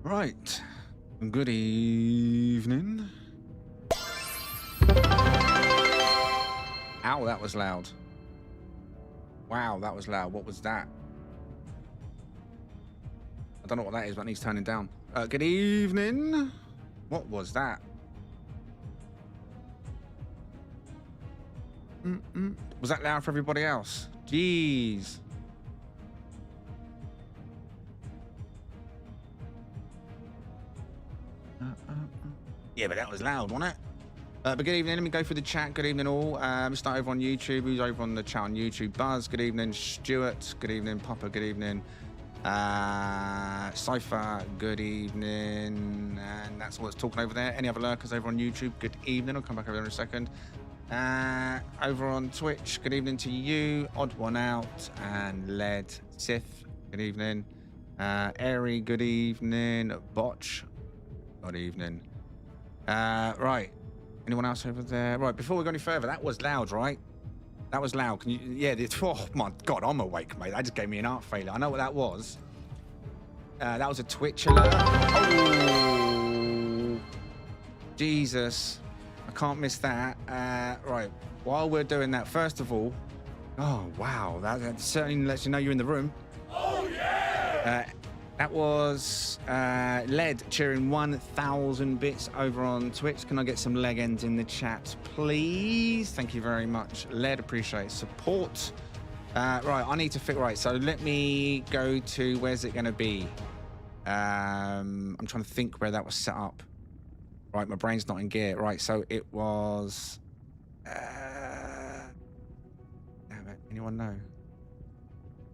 Right. Good evening. Ow, that was loud. Wow, that was loud. What was that? I don't know what that is, but it needs turning down. Good evening. What was that? Was that loud for everybody else? Jeez. Yeah, but that was loud, wasn't it? But good evening. Let me go through the chat. Good evening, all. Start over on YouTube. Who's over on the chat on YouTube? Buzz. Good evening, Stuart. Good evening, Papa. Good evening, Cypher. Good evening. And that's all that's talking over there. Any other lurkers over on YouTube? Good evening. I'll come back over there in a second. Over on Twitch. Good evening to you. Odd One Out and Led Sith. Good evening. Airy. Good evening. Botch. Good evening. Right. Anyone else over there? Right, before we go any further, that was loud, right? That was loud. Can you? Yeah. Oh my God, I'm awake, mate. That just gave me an heart failure. I know what that was. That was a Twitch alert. Oh, Jesus! I can't miss that. Right. While we're doing that, first of all, oh wow, that certainly lets you know you're in the room. Oh yeah. That was Led cheering 1,000 bits over on Twitch. Can I get some leg ends in the chat, please? Thank you very much, Led. Appreciate support. Right, I need to figure. Right, so let me go to where's it going to be? I'm trying to think where that was set up. Right, my brain's not in gear. Right, so it was. Damn it, anyone know?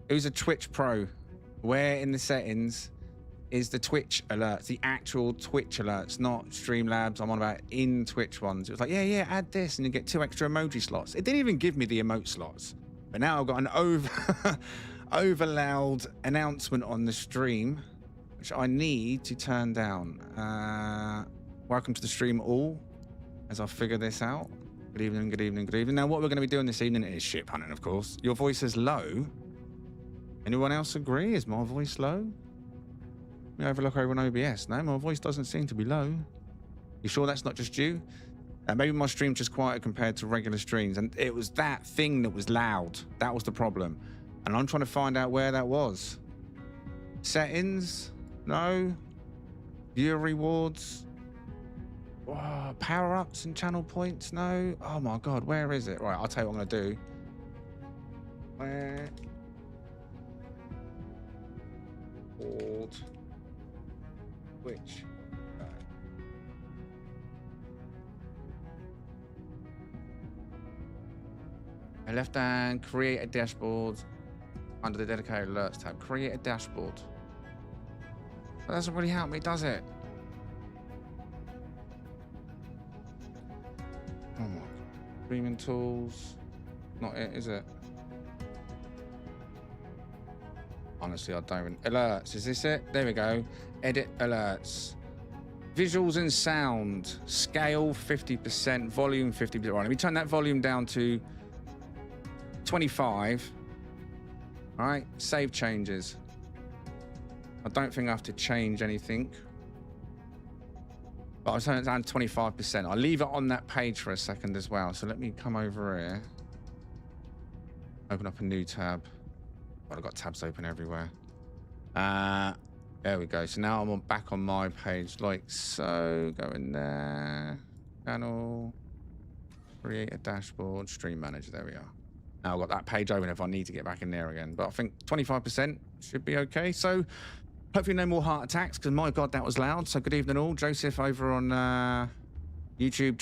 It was a Twitch Pro. Where in the settings is the Twitch alerts, the actual Twitch alerts, not Streamlabs. I'm on about in Twitch ones. It was like, yeah, add this, and you get 2 extra emoji slots. It didn't even give me the emote slots. But now I've got an over loud announcement on the stream, which I need to turn down. Welcome to the stream all, as I figure this out. Good evening, good evening, good evening. Now, what we're going to be doing this evening is ship hunting, of course. Your voice is low. Anyone else agree? Is my voice low? Let me overlook over on OBS. No, my voice doesn't seem to be low. You sure that's not just you? Maybe my stream's just quieter compared to regular streams. And it was that thing that was loud. That was the problem. And I'm trying to find out where that was. Settings? No. Viewer rewards? Oh, power-ups and channel points? No. Oh my God, where is it? Right, I'll tell you what I'm going to do. Where... Which left hand, create a dashboard under the dedicated alerts tab. Create a dashboard. That doesn't really help me, does it? Oh my God. Streaming tools. Not it, is it? Honestly, I don't even... Alerts, is this it? There we go. Edit alerts. Visuals and sound. Scale 50%. Volume 50%. Right, let me turn that volume down to 25. All right, save changes. I don't think I have to change anything. But I'll turn it down to 25%. I'll leave it on that page for a second as well. So let me come over here. Open up a new tab. I've got tabs open everywhere. There we go. So now I'm back on my page like so. Go in there. Channel. Create a dashboard. Stream manager. There we are. Now I've got that page open if I need to get back in there again. But I think 25% should be okay. So hopefully no more heart attacks because my God, that was loud. So good evening all. Joseph over on YouTube.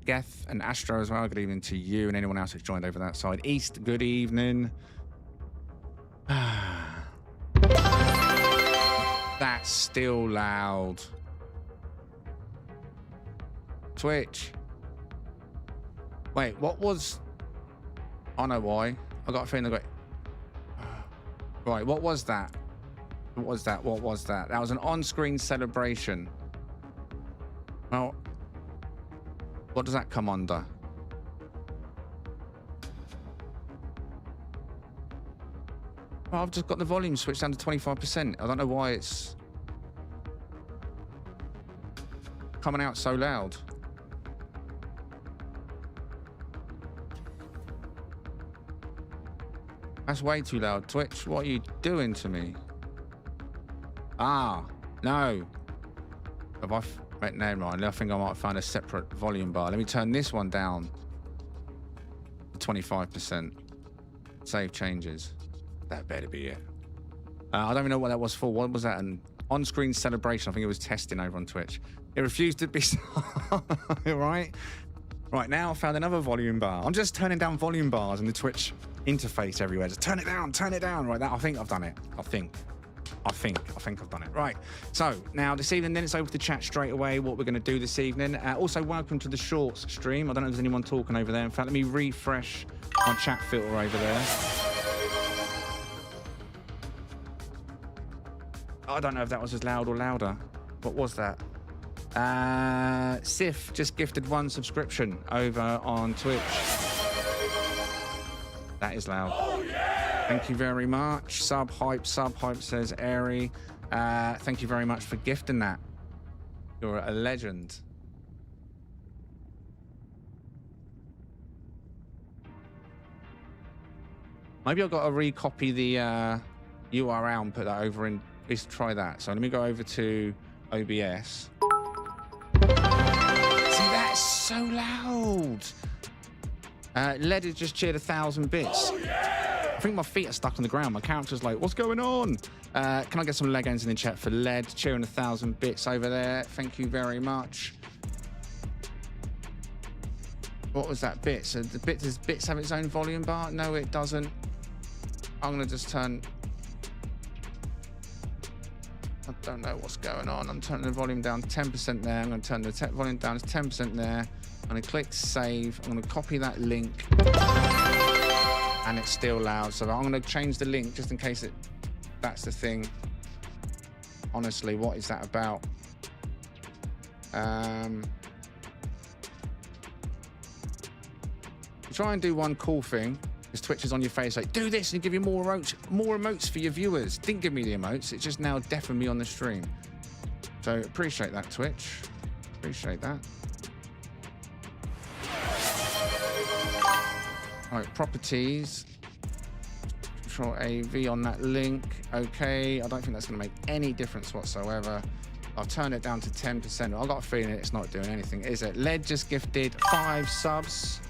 Geth and Astro as well. Good evening to you and anyone else who's joined over that side. East, good evening. That's still loud. Twitch. Wait, what was... I know why. I got a feeling I got... Right, what was that? What was that? What was that? That was an on-screen celebration. Well, what does that come under? Well, I've just got the volume switched down to 25%. I don't know why it's... coming out so loud? That's way too loud. Twitch, what are you doing to me? Ah, no. Have I... Wait, never mind. I think I might find a separate volume bar. Let me turn this one down to 25%. Save changes. That better be it. I don't even know what that was for. What was that? An on-screen celebration. I think it was testing over on Twitch. It refused to be... right? Right, now I found another volume bar. I'm just turning down volume bars in the Twitch interface everywhere. Just turn it down, turn it down. Right, that I think I've done it. I think I've done it. Right, so now this evening, then it's over to chat straight away what we're going to do this evening. Also, welcome to the Shorts stream. I don't know if there's anyone talking over there. In fact, let me refresh my chat filter over there. I don't know if that was as loud or louder. What was that? Sif just gifted 1 subscription over on Twitch. That is loud. Oh, yeah! Thank you very much. Sub hype says Airy. Thank you very much for gifting that. You're a legend. Maybe I've got to recopy the URL and put that over in. Let's try that. So let me go over to OBS. See, that's so loud. Led has just cheered 1,000 bits. Oh, yeah! I think my feet are stuck on the ground. My character's like, what's going on? Can I get some Legos in the chat for Led? Cheering 1,000 bits over there. Thank you very much. What was that bit? So the bit, does bits have its own volume bar? No, it doesn't. I'm going to just turn... I don't know what's going on. I'm turning the volume down to 10% there. I'm going to turn the volume down to 10% there. I'm going to click save. I'm going to copy that link. And it's still loud. So I'm going to change the link just in case that's the thing. Honestly, what is that about? Try and do one cool thing. Because Twitch is on your face like, do this and give you more emotes for your viewers. Didn't give me the emotes. It's just now deafened me on the stream. So appreciate that, Twitch. Appreciate that. All right, properties. Control AV on that link. Okay, I don't think that's going to make any difference whatsoever. I'll turn it down to 10%. I've got a feeling it's not doing anything, is it? Led just gifted 5 subs.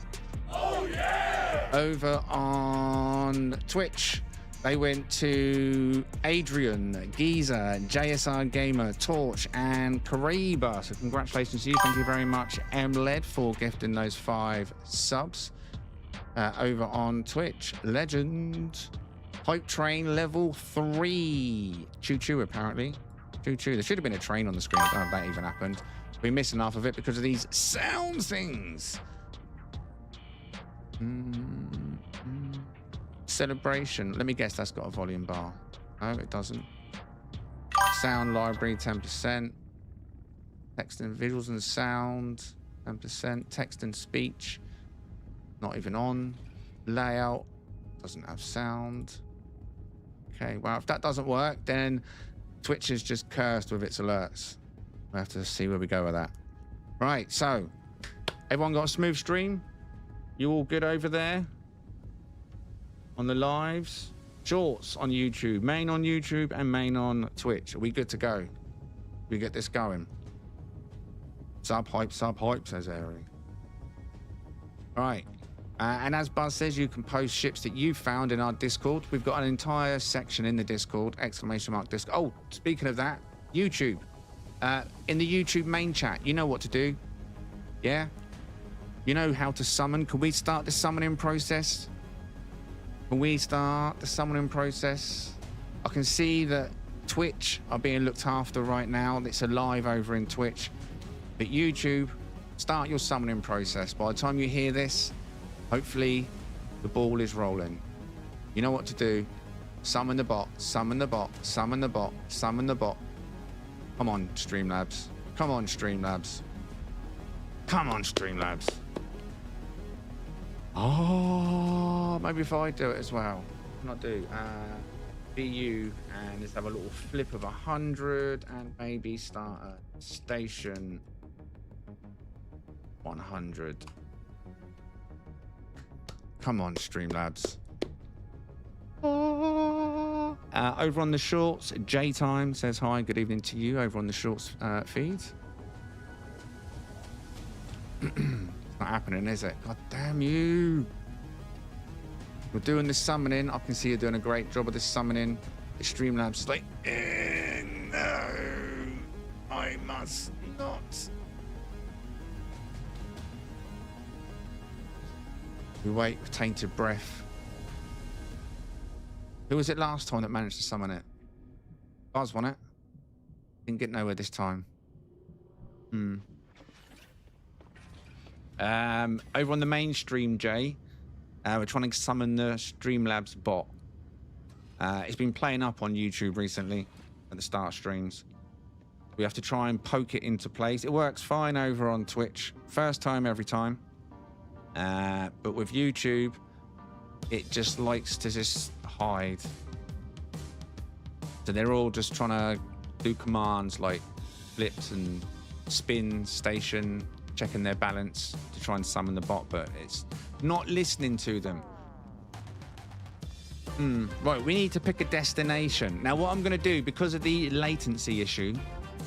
Oh, yeah! Over on Twitch, they went to Adrian, Giza, JSR Gamer, Torch, and Kariba. So congratulations to you. Thank you very much, MLED, for gifting those 5 subs over on Twitch. Legend. Hype Train level 3. Choo-choo, apparently. Choo-choo. There should have been a train on the screen. I don't know if that even happened. We missed enough of it because of these sound things. Celebration. Let me guess that's got a volume bar. No, it doesn't. Sound library, 10%. Text and visuals and sound, 10%. Text and speech, not even on. Layout, doesn't have sound. Okay, well, if that doesn't work, then Twitch is just cursed with its alerts. We'll have to see where we go with that. Right, so, everyone got a smooth stream? You all good over there? On the lives? Shorts on YouTube, main on YouTube and main on Twitch. Are we good to go? We get this going. Sub hype, says Airy. Right. And as Buzz says, you can post ships that you found in our Discord. We've got an entire section in the Discord, ! Discord. Oh, speaking of that, YouTube. In the YouTube main chat, you know what to do. Yeah? You know how to summon. Can we start the summoning process? Can we start the summoning process? I can see that Twitch are being looked after right now. It's alive over in Twitch. But YouTube, start your summoning process. By the time you hear this, hopefully the ball is rolling. You know what to do. Summon the bot, summon the bot, summon the bot, summon the bot. Come on, Streamlabs. Come on, Streamlabs. Come on, Streamlabs. Oh, maybe if I do it as well. What can I do? BU, and let's have a little flip of 100 and maybe start a station 100. Come on, Streamlabs. Over on the shorts, J-Time says hi, good evening to you over on the shorts feed. It's not happening, is it? God damn you. We're doing this summoning. I can see you're doing a great job of this summoning. The Streamlabs is like, no, I must not. We wait with tainted breath. Who was it last time that managed to summon it? Buzz won it. Didn't get nowhere this time. Over on the main stream, Jay, we're trying to summon the Streamlabs bot. It's been playing up on YouTube recently at the start streams. We have to try and poke it into place. It works fine over on Twitch. First time, every time. But with YouTube, it just likes to just hide. So they're all just trying to do commands like flips and spin, station, checking their balance to try and summon the bot, but it's not listening to them. Right, we need to pick a destination. Now, what I'm going to do, because of the latency issue,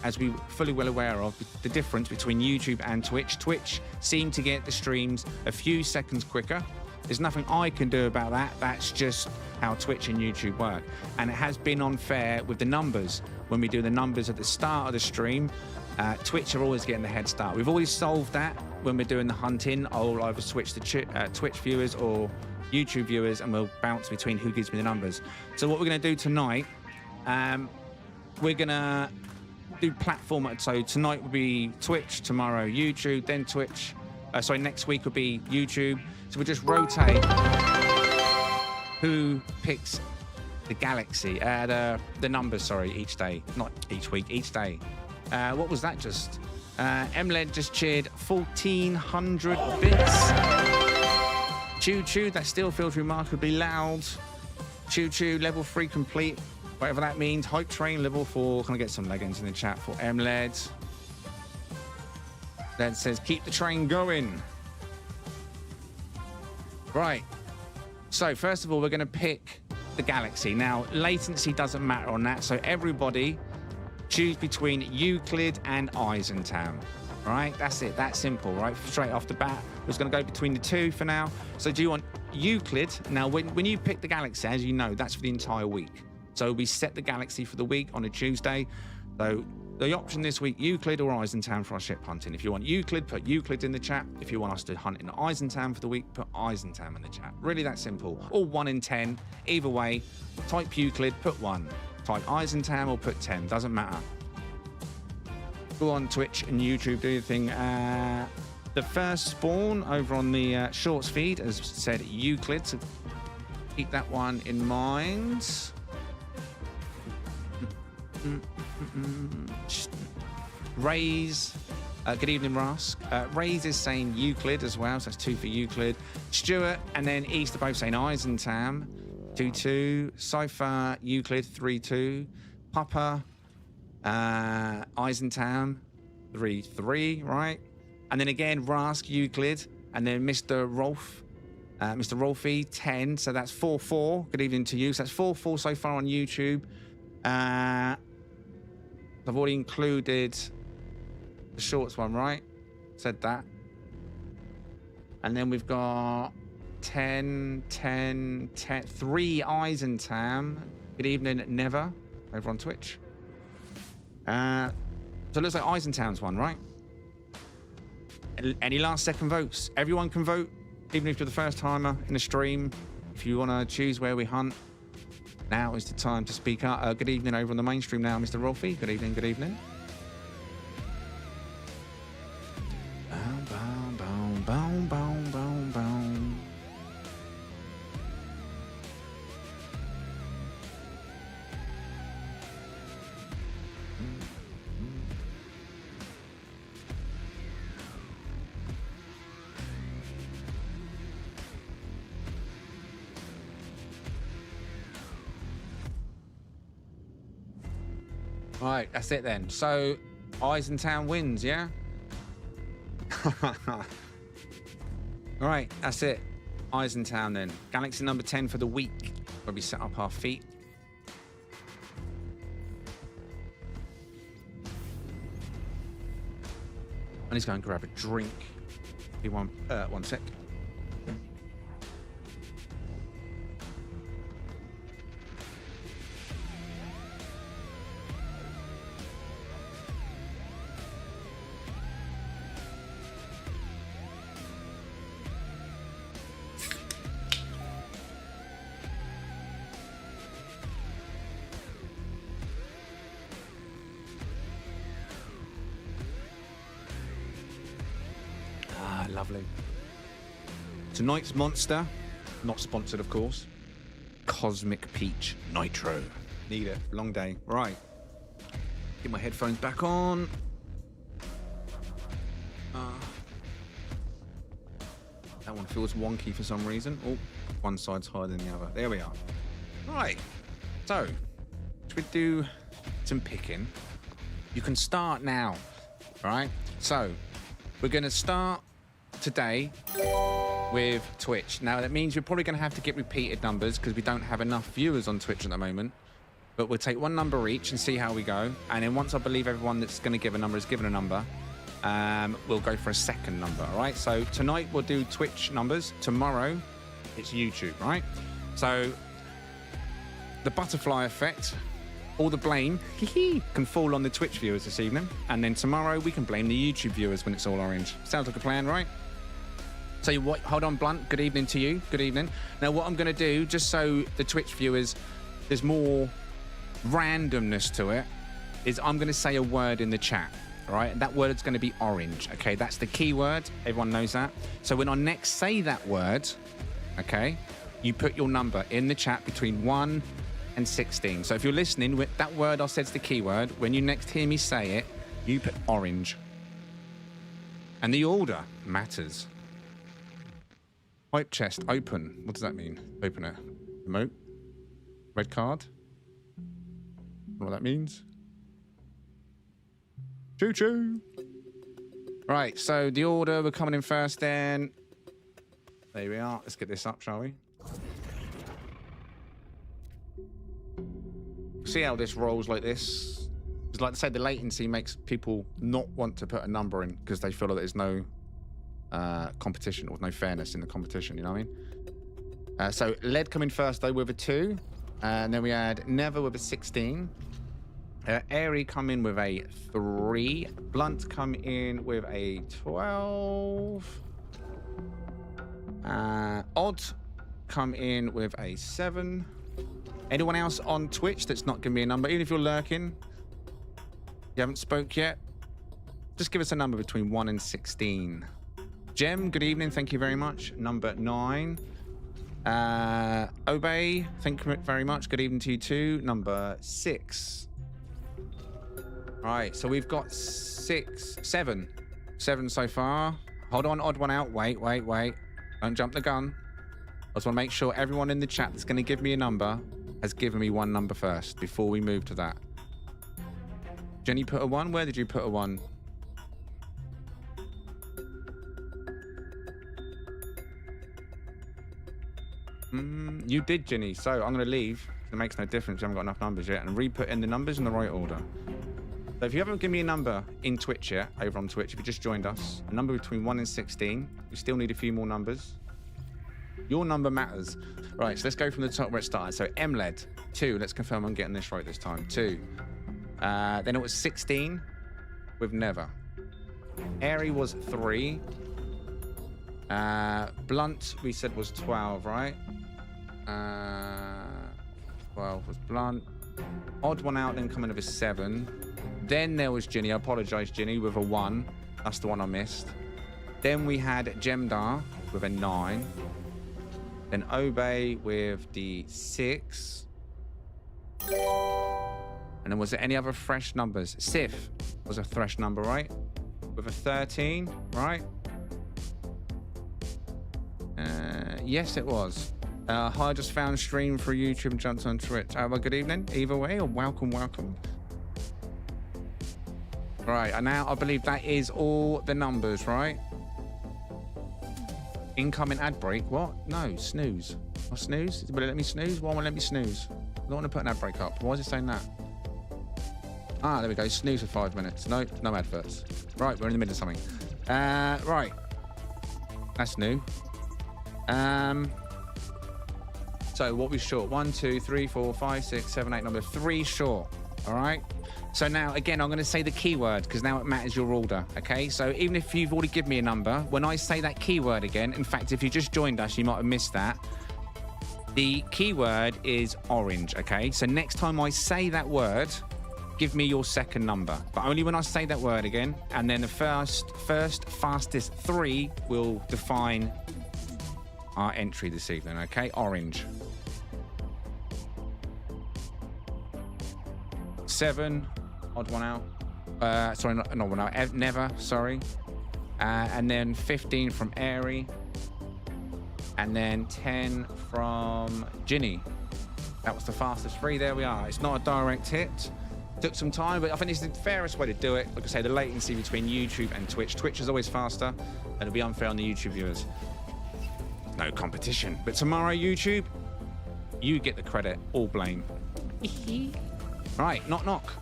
as we're fully well aware of, the difference between YouTube and Twitch. Twitch seem to get the streams a few seconds quicker. There's nothing I can do about that. That's just how Twitch and YouTube work. And it has been unfair with the numbers. When we do the numbers at the start of the stream, Twitch are always getting the head start. We've always solved that when we're doing the hunting. I'll either switch to Twitch viewers or YouTube viewers, and we'll bounce between who gives me the numbers. So what we're going to do tonight, we're going to do platform. So tonight will be Twitch, tomorrow YouTube, then Twitch. Next week will be YouTube. So we'll just rotate who picks the galaxy, the numbers, sorry, each day, not each week, each day. What was that just? MLED just cheered 1,400 bits. Choo Choo, that still feels remarkably loud. Choo Choo, level 3 complete, whatever that means. Hype Train, level 4. Can I get some leggings in the chat for MLED? That says, keep the train going. Right. So, first of all, we're going to pick the galaxy. Now, latency doesn't matter on that. So, everybody choose between Euclid and Eisentown. Right? That's it. That's simple, right? Straight off the bat. We're just going to go between the two for now. So, do you want Euclid? Now, when you pick the galaxy, as you know, that's for the entire week. So, we set the galaxy for the week on a Tuesday. So, the option this week, Euclid or Eisentown for our ship hunting. If you want Euclid, put Euclid in the chat. If you want us to hunt in Eisentown for the week, put Eisentown in the chat. Really that simple. Or 1 in 10. Either way, type Euclid, put 1. Type Eisentown or put 10. Doesn't matter. Go on Twitch and YouTube, do your thing. The first spawn over on the shorts feed has said Euclid, so keep that one in mind. Raise, good evening, Rask. Raise is saying Euclid as well, so that's 2 for Euclid. Stuart and then East are both saying Eisentown, 2-2. Cypher, Euclid, 3-2. Papa, Eisentown, 3-3, right? And then again, Rask, Euclid, and then Mr. Rolf, Mr. Rolfie, 10. So that's 4-4. Good evening to you. So that's 4-4 so far on YouTube. I've already included the shorts one, right? Said that. And then we've got 10, 10, 10, 3 Eisentown. Good evening, Never, over on Twitch. So it looks like Eisentown's one, right? Any last second votes? Everyone can vote, even if you're the first timer in the stream. If you want to choose where we hunt, now is the time to speak up. Good evening over on the mainstream now, Mr. Rolfie. Good evening, good evening. Boom, boom, boom, boom, boom, boom, boom. Right, that's it then. So, Eisentown wins, yeah? All right, that's it. Eisentown then. Galaxy number 10 for the week, where we set up our feet. I need to go and grab a drink. Be one sec. Lovely. Tonight's monster, not sponsored, of course. Cosmic Peach Nitro. Need it. Long day. Right. Get my headphones back on. That one feels wonky for some reason. Oh, one side's higher than the other. There we are. Right. So, should we do some picking? You can start now. All right. So, we're going to start today with Twitch. Now that means we're probably going to have to get repeated numbers because we don't have enough viewers on Twitch at the moment, but we'll take one number each and see how we go, and then once I believe everyone that's going to give a number has given a number, we'll go for a second number. All right, so tonight we'll do Twitch numbers, tomorrow it's YouTube. Right, so the butterfly effect, all the blame can fall on the Twitch viewers this evening, and then tomorrow we can blame the YouTube viewers when it's all orange. Sounds like a plan, right? Tell you what, hold on, Blunt, good evening to you. Good evening. Now what I'm going to do, just so the Twitch viewers, there's more randomness to it, is I'm going to say a word in the chat. All right, that word's going to be orange. Okay, that's the key word. Everyone knows that. So when I next say that word, okay, you put your number in the chat between 1 and 16. So if you're listening, with that word I said's the keyword. When you next hear me say it, you put orange. And the order matters. White chest, open. What does that mean? Open it. Remote. Red card. I don't know what that means. Choo choo. Right, so the order, we're coming in first then. There we are. Let's get this up, shall we? See how this rolls like this? It's like I said, the latency makes people not want to put a number in because they feel like there's no competition or no fairness in the competition, you know what I mean? So Lead coming first though with a 2, and then we had Never with a 16. Airy come in with a 3. Blunt come in with a 12. Odd come in with a 7. Anyone else on Twitch that's not giving me a number, even if you're lurking, you haven't spoke yet, just give us a number between 1 and 16. Jem, good evening. Thank you very much. Number 9. Obey, thank you very much. Good evening to you too. Number 6. All right, so we've got 7 so far. Hold on, odd one out. Wait. Don't jump the gun. I just want to make sure everyone in the chat that's going to give me a number has given me one number first before we move to that. Jenny put a 1. Where did you put a 1? You did, Jenny. So I'm going to leave. It makes no difference. You haven't got enough numbers yet. And re-put in the numbers in the right order. So if you haven't given me a number in Twitch yet, over on Twitch, if you just joined us, a number between 1 and 16. We still need a few more numbers. Your number matters. Right, so let's go from the top where it started. So MLED, 2. Let's confirm I'm getting this right this time. 2. Then it was 16 with Never. Airy was 3. Blunt, we said was 12, right? 12 was Blunt. Odd one out, then coming with a 7. Then there was Ginny. I apologize, Ginny, with a 1. That's the one I missed. Then we had Jemdar with a 9. Then Obey with the 6. And then was there any other fresh numbers? Sif was a fresh number, right? With a 13, right? Yes, it was. Hi, I just found stream for YouTube and jumped on Twitch. Have a good evening. Either way, or welcome. Right, and now I believe that is all the numbers, right? Incoming ad break. What? No, snooze. Or snooze? Will it let me snooze? Why won't it let me snooze? I don't want to put an ad break up. Why is it saying that? Ah, there we go. Snooze for 5 minutes. No, no adverts. Right, we're in the middle of something. Right. That's new. So what we short? 1, 2, 3, 4, 5, 6, 7, 8, number 3 short. All right. So now, again, I'm going to say the keyword because now it matters your order. Okay. So even if you've already given me a number, when I say that keyword again, in fact, if you just joined us, you might have missed that. The keyword is orange. Okay. So next time I say that word, give me your second number, but only when I say that word again. And then the first fastest 3 will define our entry this evening. Okay. Orange. 7, odd one out. Sorry, not one out. Never, sorry. And then 15 from Airy. And then 10 from Ginny. That was the fastest 3. There we are. It's not a direct hit. Took some time, but I think it's the fairest way to do it. Like I say, the latency between YouTube and Twitch. Twitch is always faster, and it'll be unfair on the YouTube viewers. No competition. But tomorrow, YouTube, you get the credit, all blame. Right, knock, knock.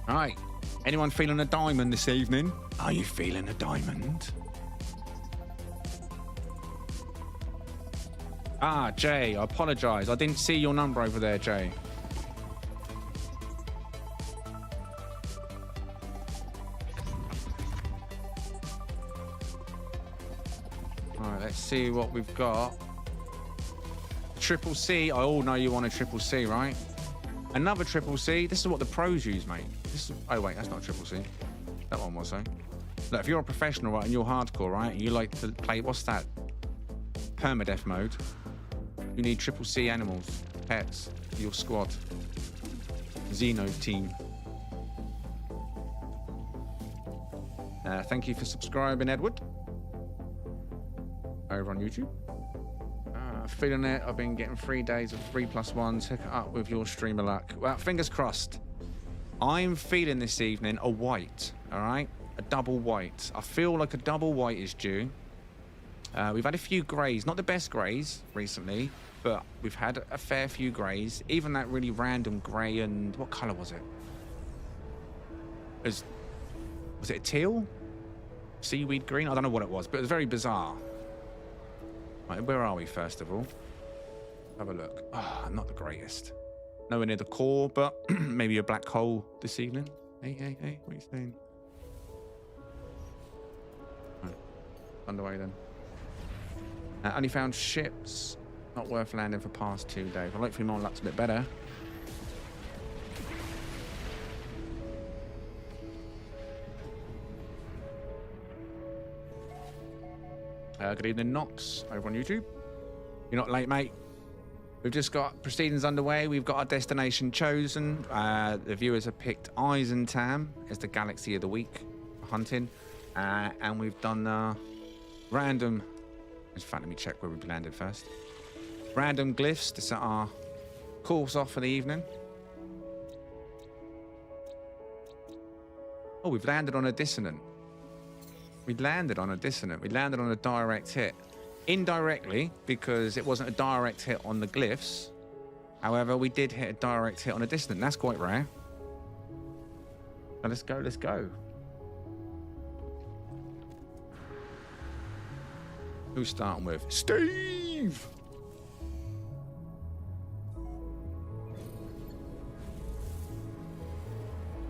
Right, anyone feeling a diamond this evening? Are you feeling a diamond? Ah, Jay, I apologise. I didn't see your number over there, Jay. All right, let's see what we've got. Triple C. I all know you want a triple C, right? Another triple C. This is what the pros use, mate. This is, oh, wait, that's not a triple C. That one was, though. Look, if you're a professional, right, and you're hardcore, right, and you like to play, what's that? Permadeath mode. You need triple C animals, pets, for your squad. Xeno team. Thank you for subscribing, Edward. Over on YouTube. Feeling it. I've been getting 3 days of 3+1s. Hook it up with your streamer luck. Well, fingers crossed. I'm feeling this evening a white, all right? A double white. I feel like a double white is due. We've had a few greys. Not the best greys recently, but we've had a fair few greys. Even that really random grey and... what colour was it? Was it a teal? Seaweed green? I don't know what it was, but it was very bizarre. Right, where are we, first of all? Have a look. Ah, not the greatest. Nowhere near the core, but maybe a black hole this evening. Hey, what are you saying? Right. Underway, then. Only found ships. Not worth landing for past 2 days. Well, hopefully my luck's a bit better. Good evening, Nox, over on YouTube. You're not late, mate. We've just got proceedings underway. We've got our destination chosen. The viewers have picked Eisentam as the Galaxy of the Week hunting. And we've done random... in fact, let me check where we've landed first. Random glyphs to set our course off for the evening. Oh, we've landed on a dissonant. We landed on a dissonant. We landed on a direct hit. Indirectly, because it wasn't a direct hit on the glyphs. However, we did hit a direct hit on a dissonant. That's quite rare. So let's go, let's go. Who's starting with? Steve!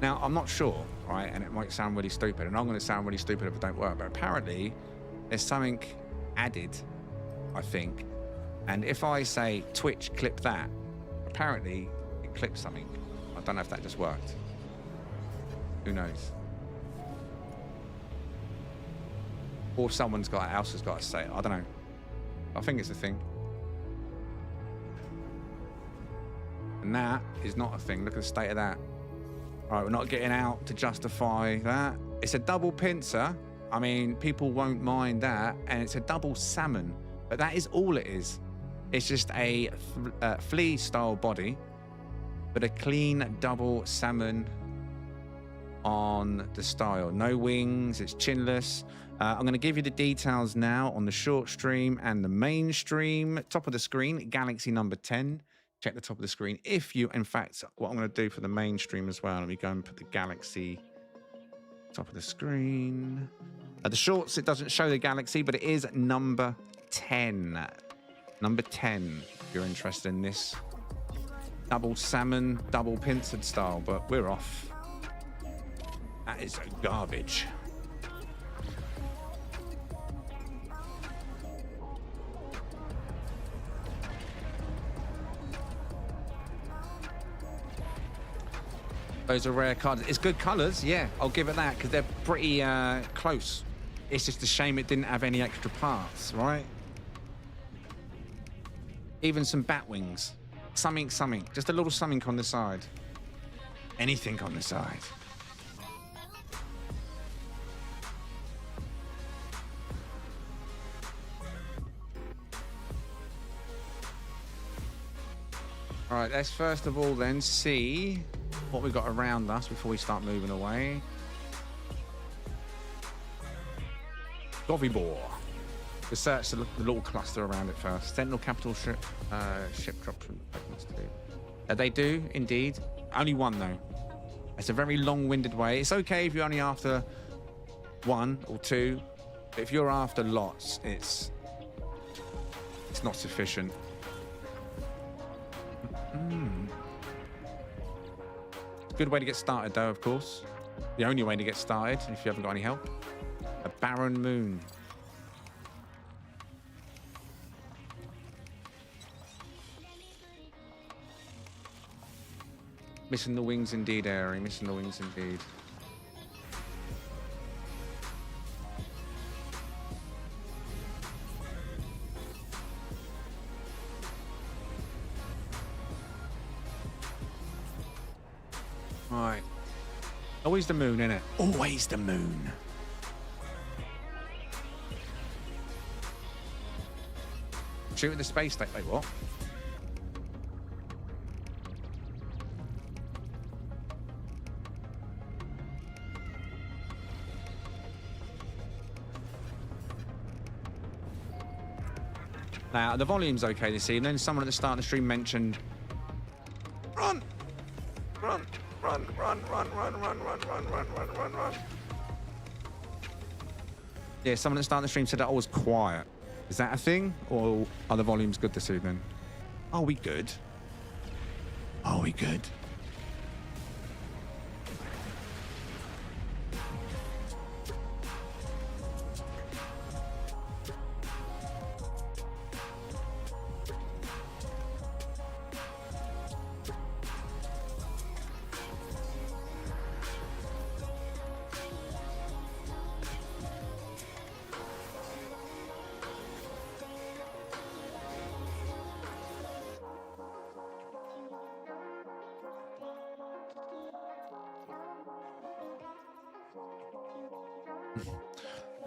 Now, I'm not sure, right? And it might sound really stupid, and I'm going to sound really stupid if it don't work, but apparently there's something added, I think. And if I say Twitch clip that, apparently it clips something. I don't know if that just worked. Who knows? Or someone else has got to say it. I don't know. I think it's a thing. And that is not a thing. Look at the state of that. All right, we're not getting out to justify that. It's a double pincer. I mean, people won't mind that. And it's a double salmon. But that is all it is. It's just a flea-style body, but a clean double salmon on the style. No wings, it's chinless. I'm going to give you the details now on the short stream and the main stream. Top of the screen, Galaxy number 10. Check the top of the screen. If you, in fact, what I'm going to do for the main stream as well, let me go and put the Galaxy top of the screen. The shorts, it doesn't show the Galaxy, but it is number 10. Number 10, if you're interested in this. Double salmon, double pincered style, but we're off. That is garbage. Those are rare cards. It's good colors, yeah, I'll give it that, because they're pretty close. It's just a shame it didn't have any extra parts, right? Even some bat wings. Something. Just a little something on the side. Anything on the side. All right, let's first of all then see what we've got around us before we start moving away. Govibor. We'll search the little cluster around it first. Sentinel capital ship drops from they do, indeed. Only one, though. It's a very long-winded way. It's okay if you're only after one or two. But if you're after lots, it's not sufficient. Good way to get started, though, of course. The only way to get started, if you haven't got any help. A barren moon. Missing the wings indeed, Airy. Missing the wings indeed. Right. Always the moon, innit? Always the moon. Shoot at the space station. Wait, what? Now, the volume's okay this evening. Someone at the start of the stream mentioned, run. Yeah, someone at the start of the stream said that I was quiet. Is that a thing? Or are the volumes good this evening? Are we good? Are we good?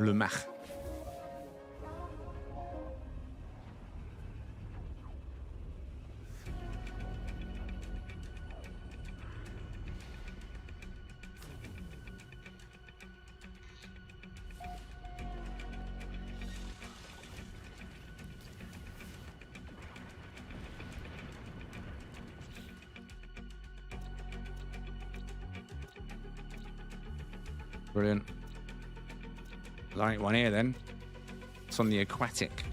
Le Mach. Brilliant. There ain't one here then. It's on the aquatic.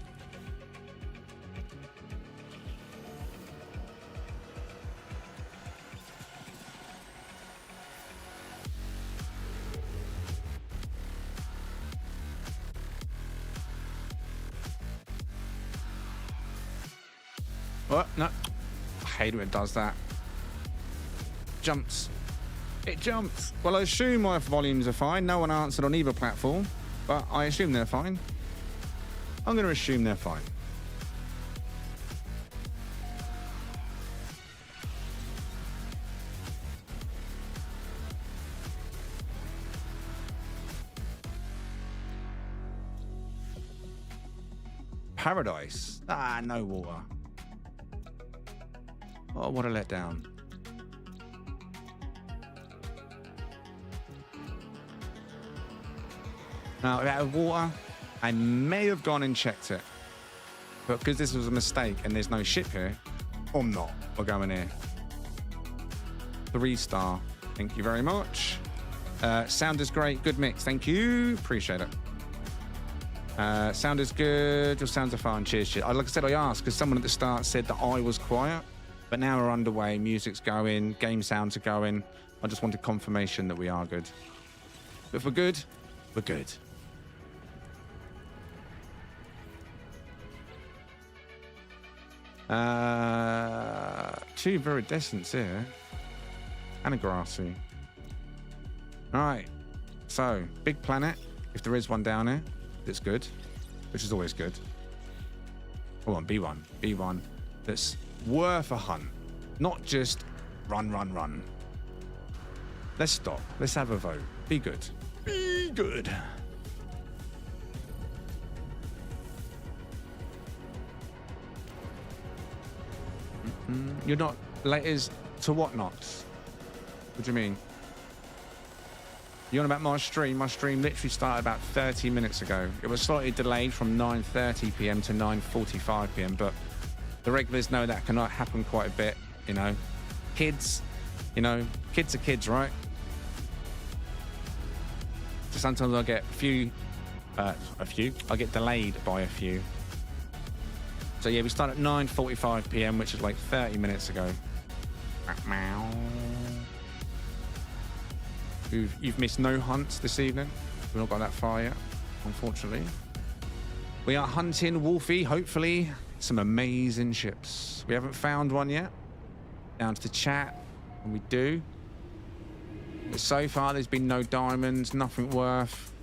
What? No. I hate when it does that. Jumps. It jumps. Well, I assume my volumes are fine. No one answered on either platform. But I assume they're fine. I'm going to assume they're fine. Paradise. Ah, no water. Oh, what a letdown. Now, out of water, I may have gone and checked it. But because this was a mistake and there's no ship here, I'm not. We're going here. 3-star. Thank you very much. Sound is great. Good mix. Thank you. Appreciate it. Sound is good. Your sounds are fun. Cheers, cheers. Like I said, I asked because someone at the start said that I was quiet. But now we're underway. Music's going. Game sounds are going. I just wanted confirmation that we are good. But if we're good, we're good. Two viridescents here. And a grassy. Alright. So, big planet. If there is one down here, that's good. Which is always good. Come on, B1. B1. That's worth a hunt. Not just run, run, run. Let's stop. Let's have a vote. Be good. Be good. You're not laters to what knots? What do you mean? You on about my stream? My stream literally started about 30 minutes ago. It was slightly delayed from 9:30 p.m. to 9:45 p.m. But the regulars know that can happen quite a bit. You know, kids. You know, kids are kids, right? So sometimes I get I get delayed by a few. So yeah, we start at 9:45 p.m., which is like 30 minutes ago. You've missed no hunts this evening. We've not got that far yet, unfortunately. We are hunting Wolfie, hopefully, some amazing ships. We haven't found one yet. Down to the chat, and we do. But so far, there's been no diamonds, nothing worth.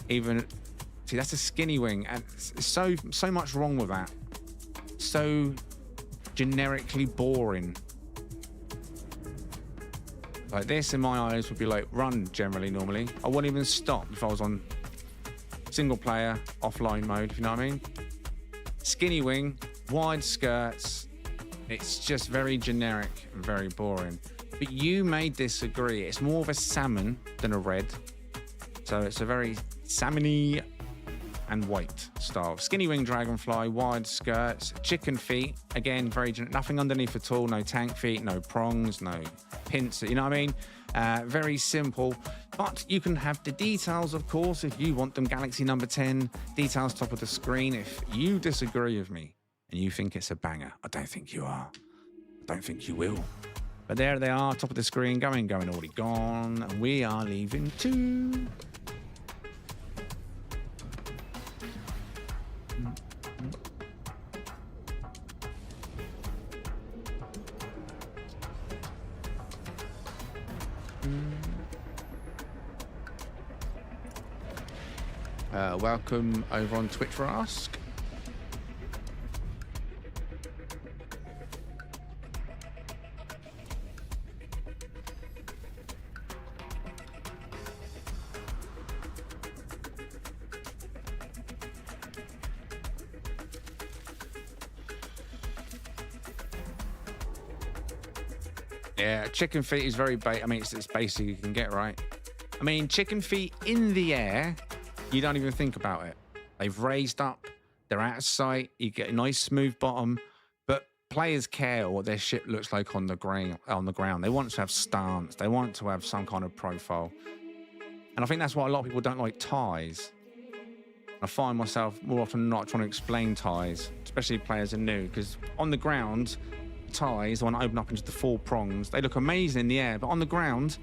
Even, see, that's a skinny wing, and so much wrong with that. So generically boring. Like this in my eyes would be like run generally normally. I wouldn't even stop if I was on single player offline mode, if you know what I mean. Skinny wing, wide skirts. It's just very generic and very boring. But you may disagree. It's more of a salmon than a red. So it's a very salmony and white style. Skinny wing dragonfly, wide skirts, chicken feet. Again, very nothing underneath at all. No tank feet, no prongs, no pins. You know what I mean? Very simple. But you can have the details, of course, if you want them. Galaxy number 10, details top of the screen. If you disagree with me and you think it's a banger, I don't think you are. I don't think you will. But there they are, top of the screen, going, already gone. And we are leaving too. Welcome over on Twitch for Ask. Yeah, chicken feet is very I mean, it's basic you can get, right? I mean, chicken feet in the air, you don't even think about it. They've raised up, they're out of sight, you get a nice smooth bottom, but players care what their ship looks like on the ground. They want to have stance, they want to have some kind of profile. And I think that's why a lot of people don't like ties. I find myself more often not trying to explain ties, especially if players are new, because on the ground, ties, the one that open up into the 4 prongs, they look amazing in the air, but on the ground,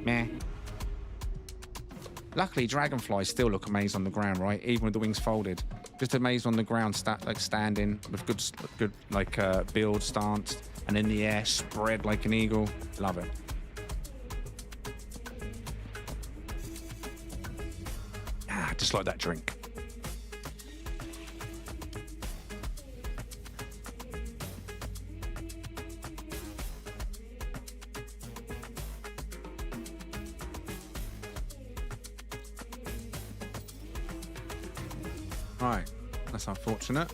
meh. Luckily, dragonflies still look amazing on the ground, right? Even with the wings folded. Just amazing on the ground, like standing with good like build stance, and in the air, spread like an eagle. Love it. Ah, just like that drink. Right, that's unfortunate.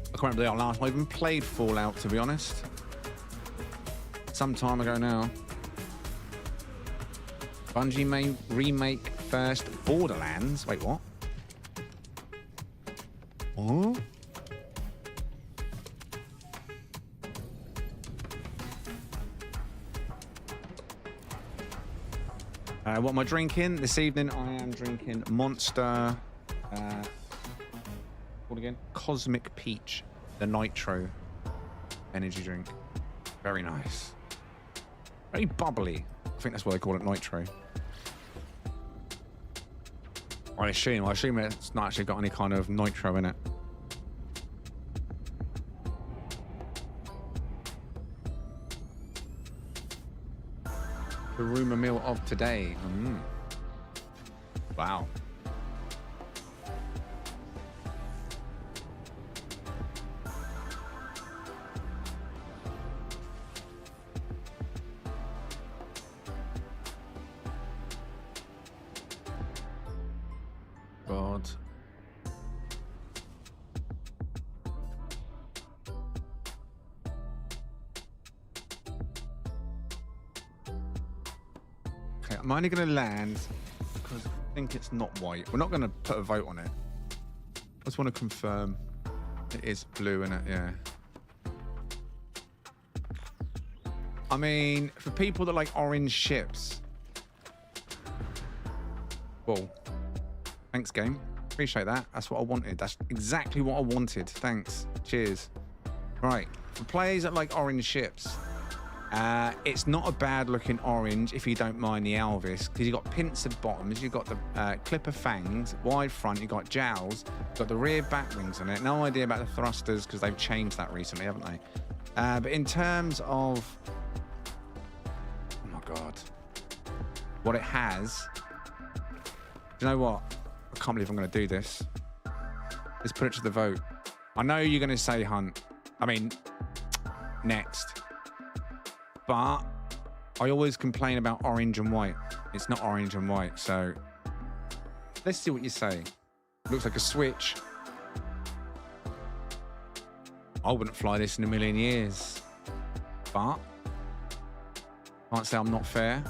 I can't remember the last time I even played Fallout, to be honest. Some time ago now. Bungie may remake first Borderlands. Wait, what? Oh? What am I drinking? This evening I am drinking Monster... what again? Cosmic Peach. The Nitro energy drink. Very nice. Very bubbly. I think that's why they call it Nitro. I assume it's not actually got any kind of nitro in it. The rumour mill of today. Wow. God. Okay, I'm only going to land because I think it's not white. We're not going to put a vote on it. I just want to confirm it is blue in it, yeah. I mean, for people that like orange ships. Whoa. Thanks, game. Appreciate that. That's what I wanted. That's exactly what I wanted. Thanks. Cheers. Right. For players that like orange ships, it's not a bad looking orange if you don't mind the Elvis, because you've got pincered bottoms, you've got the clipper fangs, wide front, you've got jowls, you've got the rear back wings on it. No idea about the thrusters because they've changed that recently, haven't they? But in terms of... Oh my God. What it has... Do you know what? I can't believe I'm going to do this. Let's put it to the vote. I know you're going to say Hunt. I mean, next. But I always complain about orange and white. It's not orange and white, so let's see what you say. Looks like a switch. I wouldn't fly this in a million years. But can't say I'm not fair.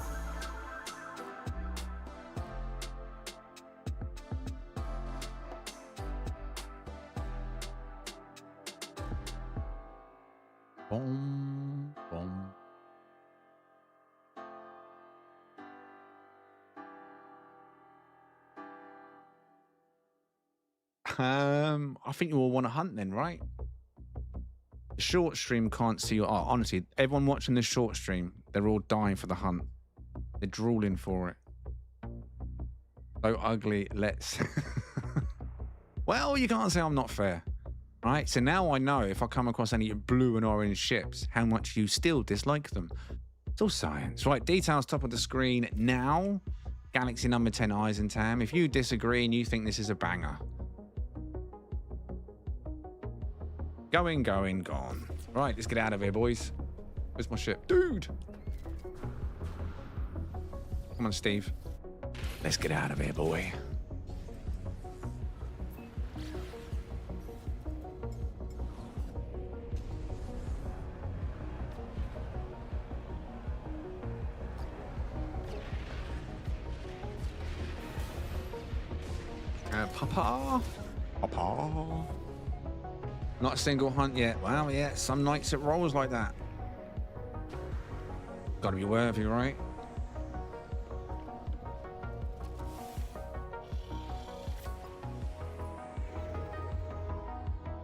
Boom, boom. I think you all want to hunt then, right? The short stream can't see you. Oh, honestly, everyone watching the short stream, they're all dying for the hunt. They're drooling for it. So ugly, let's... Well, you can't say I'm not fair. Right, so now I know if I come across any blue and orange ships, how much you still dislike them. It's all science. Right, details top of the screen now. Galaxy number 10 Eisentam. If you disagree and you think this is a banger. Going, gone. Right, let's get out of here, boys. Where's my ship? Dude! Come on, Steve. Let's get out of here, boy. Papa. Not a single hunt yet. Wow, yeah, some nights it rolls like that. Gotta be worthy, right?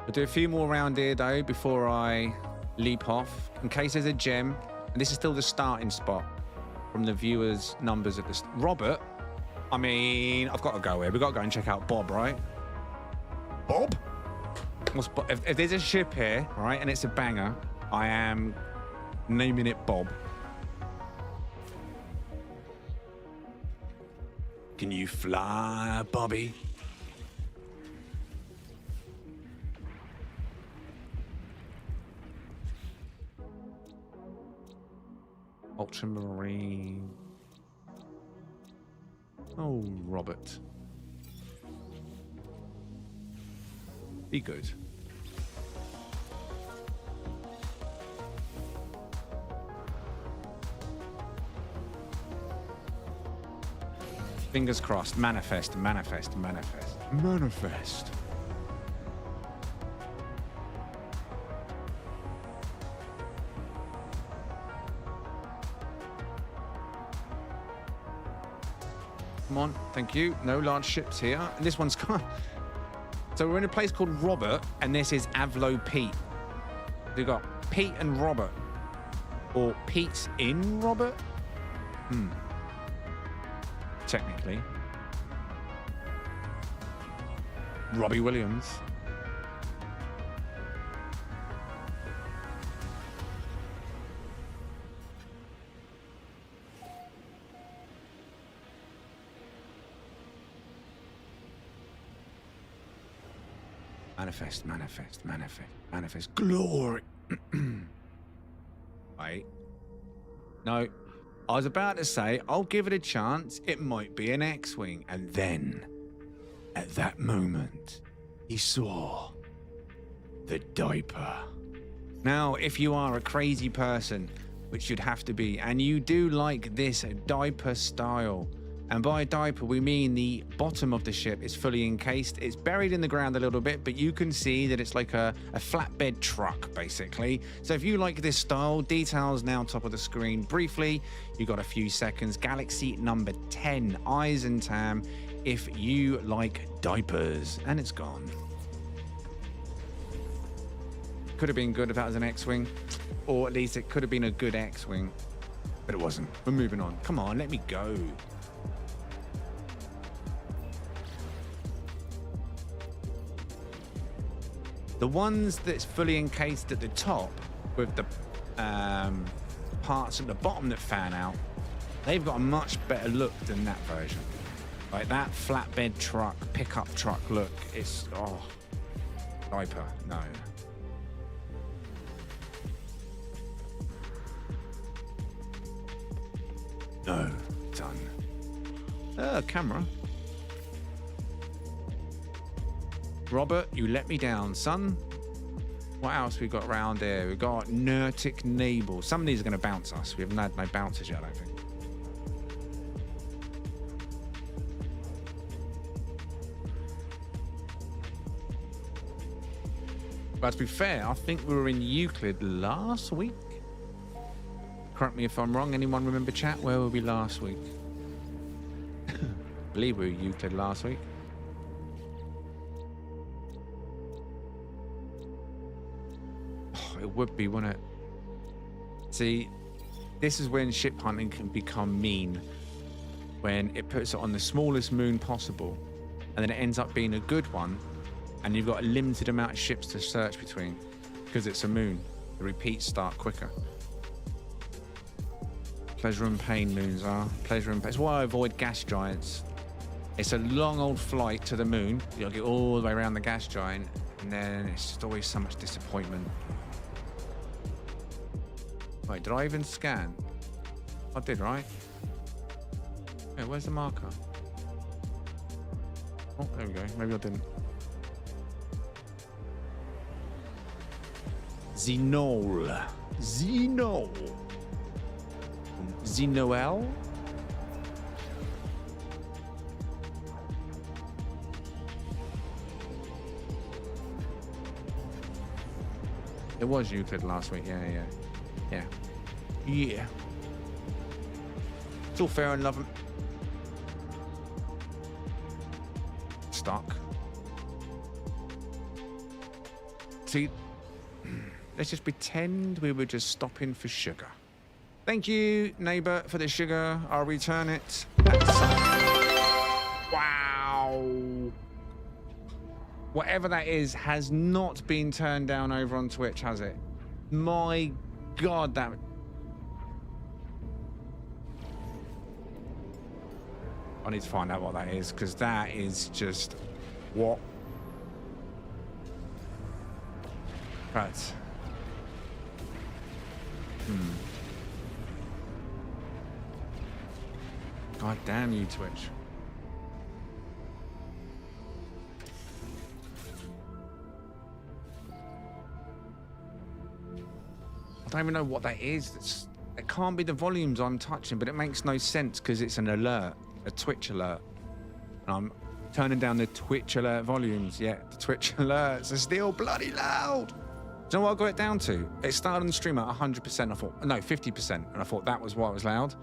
I'll do a few more around here though before I leap off, in case there's a gem. And this is still the starting spot from the viewers' numbers at this. Robert, I mean, I've got to go here. We've got to go and check out Bob, right? Bob? If there's a ship here, right, and it's a banger, I am naming it Bob. Can you fly, Bobby? Ultramarine. Oh, Robert. Be good. Fingers crossed. Manifest, manifest, manifest. Manifest. Come on, thank you. No large ships here. And this one's gone. So we're in a place called Robert, and this is Avlo Pete. We've got Pete and Robert. Or Pete's in Robert? Technically. Robbie Williams. Manifest, manifest, manifest, manifest. Glory. Wait. No. I was about to say, I'll give it a chance. It might be an X-Wing. And then, at that moment, he saw the diaper. Now, if you are a crazy person, which you'd have to be, and you do like this diaper style, and by diaper, we mean the bottom of the ship is fully encased. It's buried in the ground a little bit, but you can see that it's like a flatbed truck, basically. So if you like this style, details now top of the screen. Briefly, you got a few seconds. Galaxy number 10, Eyes and Tam, if you like diapers. And it's gone. Could have been good if that was an X-Wing. Or at least it could have been a good X-Wing. But it wasn't. We're moving on. Come on, let me go. The ones that's fully encased at the top with the parts at the bottom that fan out, they've got a much better look than that version. Like that flatbed truck, pickup truck look, it's, oh, diaper, no. No, done. Camera. Robert, you let me down, son. What else we got around here? We got Nertic Nabel. Some of these are going to bounce us. We haven't had no bounces yet, I think. But to be fair, I think we were in Euclid last week. Correct me if I'm wrong. Anyone remember, chat? Where were we last week? I believe we were Euclid last week. It would be, wouldn't it? See, this is when ship hunting can become mean. When it puts it on the smallest moon possible, and then it ends up being a good one, and you've got a limited amount of ships to search between, because it's a moon. The repeats start quicker. Pleasure and pain moons are. Pleasure and pain. That's why I avoid gas giants. It's a long old flight to the moon. You'll get all the way around the gas giant, and then it's just always so much disappointment. Wait, did I even scan? I did, right? Yeah, where's the marker? Oh, there we go. Maybe I didn't. Xenol. Xenol. Xenoel? It was Euclid last week, yeah. It's all fair and love. Stuck. See, let's just pretend we were just stopping for sugar. Thank you, neighbor, for the sugar. I'll return it. Wow. Whatever that is has not been turned down over on Twitch, has it? My God, that... I need to find out what that is, because that is just... What? Right. God damn you, Twitch. I don't even know what that is. It can't be the volumes I'm touching, but it makes no sense because it's an alert. a Twitch alert. And I'm turning down the Twitch alert volumes. Yeah, the Twitch alerts are still bloody loud. Do you know what I got it down to? It started on the stream at 100%. I thought, no, 50%. And I thought that was why it was loud.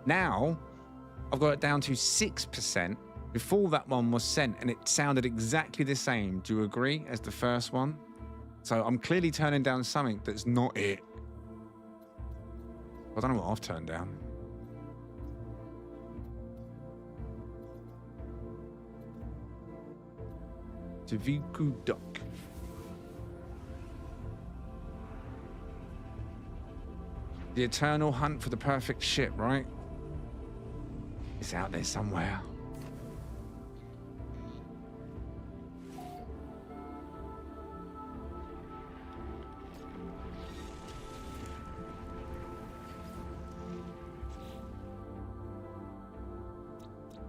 Now, I've got it down to 6% before that one was sent, and it sounded exactly the same. Do you agree as the first one? So I'm clearly turning down something that's not it. I don't know what I've turned down. Taviku Duck. The eternal hunt for the perfect ship, right? It's out there somewhere.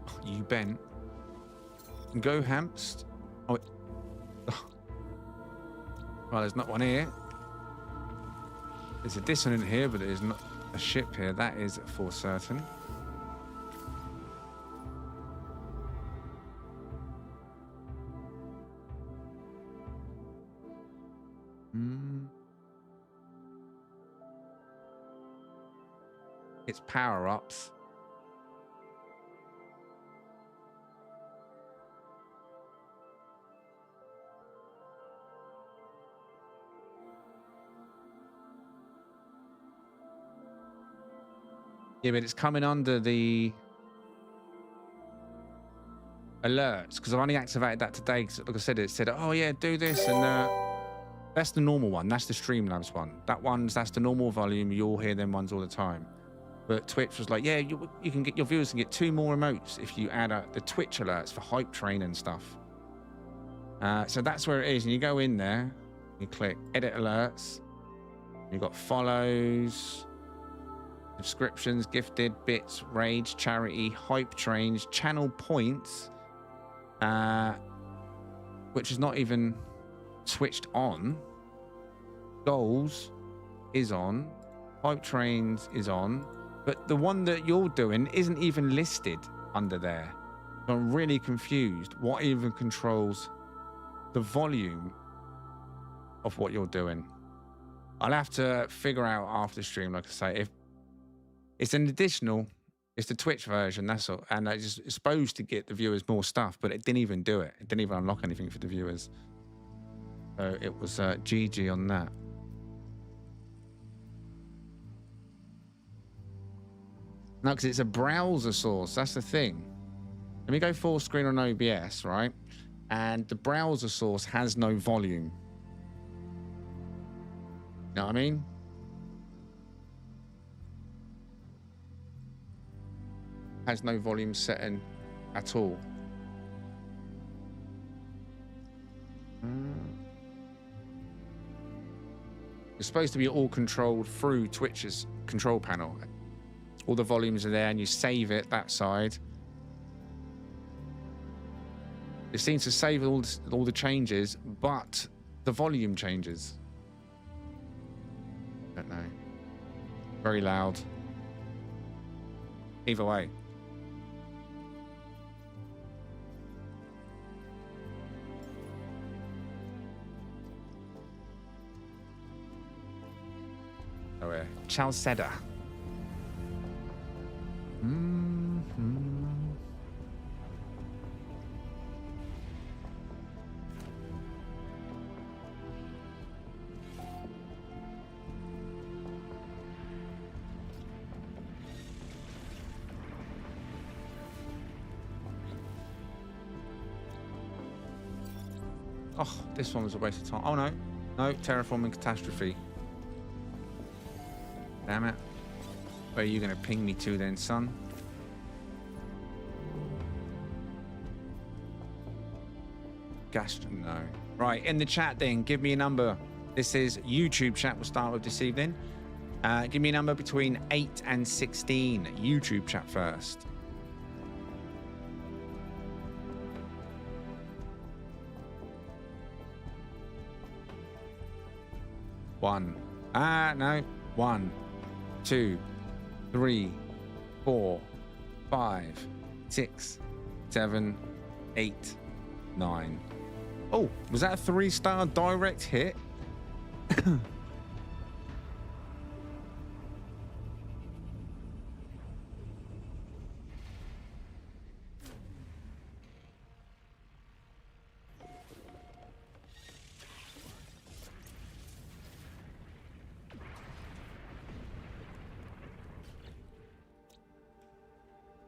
Oh, you bent. Go Hamst. Oh, well, there's not one here. There's a dissonant here, but there's not a ship here. That is for certain. It's power-ups. Yeah, but it's coming under the alerts because I've only activated that today. Because, like I said, it said, "Oh yeah, do this," and that's the normal one. That's the Streamlabs one. That's the normal volume. You'll hear them ones all the time. But Twitch was like, "Yeah, you can get your viewers can get 2 more emotes if you add the Twitch alerts for hype train and stuff." So that's where it is, and you go in there, you click Edit Alerts. You've got follows. Subscriptions, gifted, bits, rage, charity, hype trains, channel points, which is not even switched on. Goals is on. Hype trains is on. But the one that you're doing isn't even listed under there. So I'm really confused. What even controls the volume of what you're doing? I'll have to figure out after stream, like I say, if it's an additional, it's the Twitch version, that's all. And it's supposed to get the viewers more stuff, but it didn't even do it. It didn't even unlock anything for the viewers. So it was GG on that. No, because it's a browser source. That's the thing. Let me go full screen on OBS, right? And the browser source has no volume. You know what I mean? Has no volume setting at all. It's supposed to be all controlled through Twitch's control panel. All the volumes are there and you save it that side. It seems to save all the changes, but the volume changes. Don't know. Very loud. Either way. Oh yeah. Chalceda. Oh, this one was a waste of time. Oh no, no, terraforming catastrophe. Damn it. Where are you going to ping me to then, son? No. Right, in the chat then, give me a number. This is YouTube chat we'll start with this evening. Give me a number between 8 and 16. YouTube chat first. One. No. 1, 2, 3, 4, 5, 6, 7, 8, 9. Oh, was that a 3-star direct hit?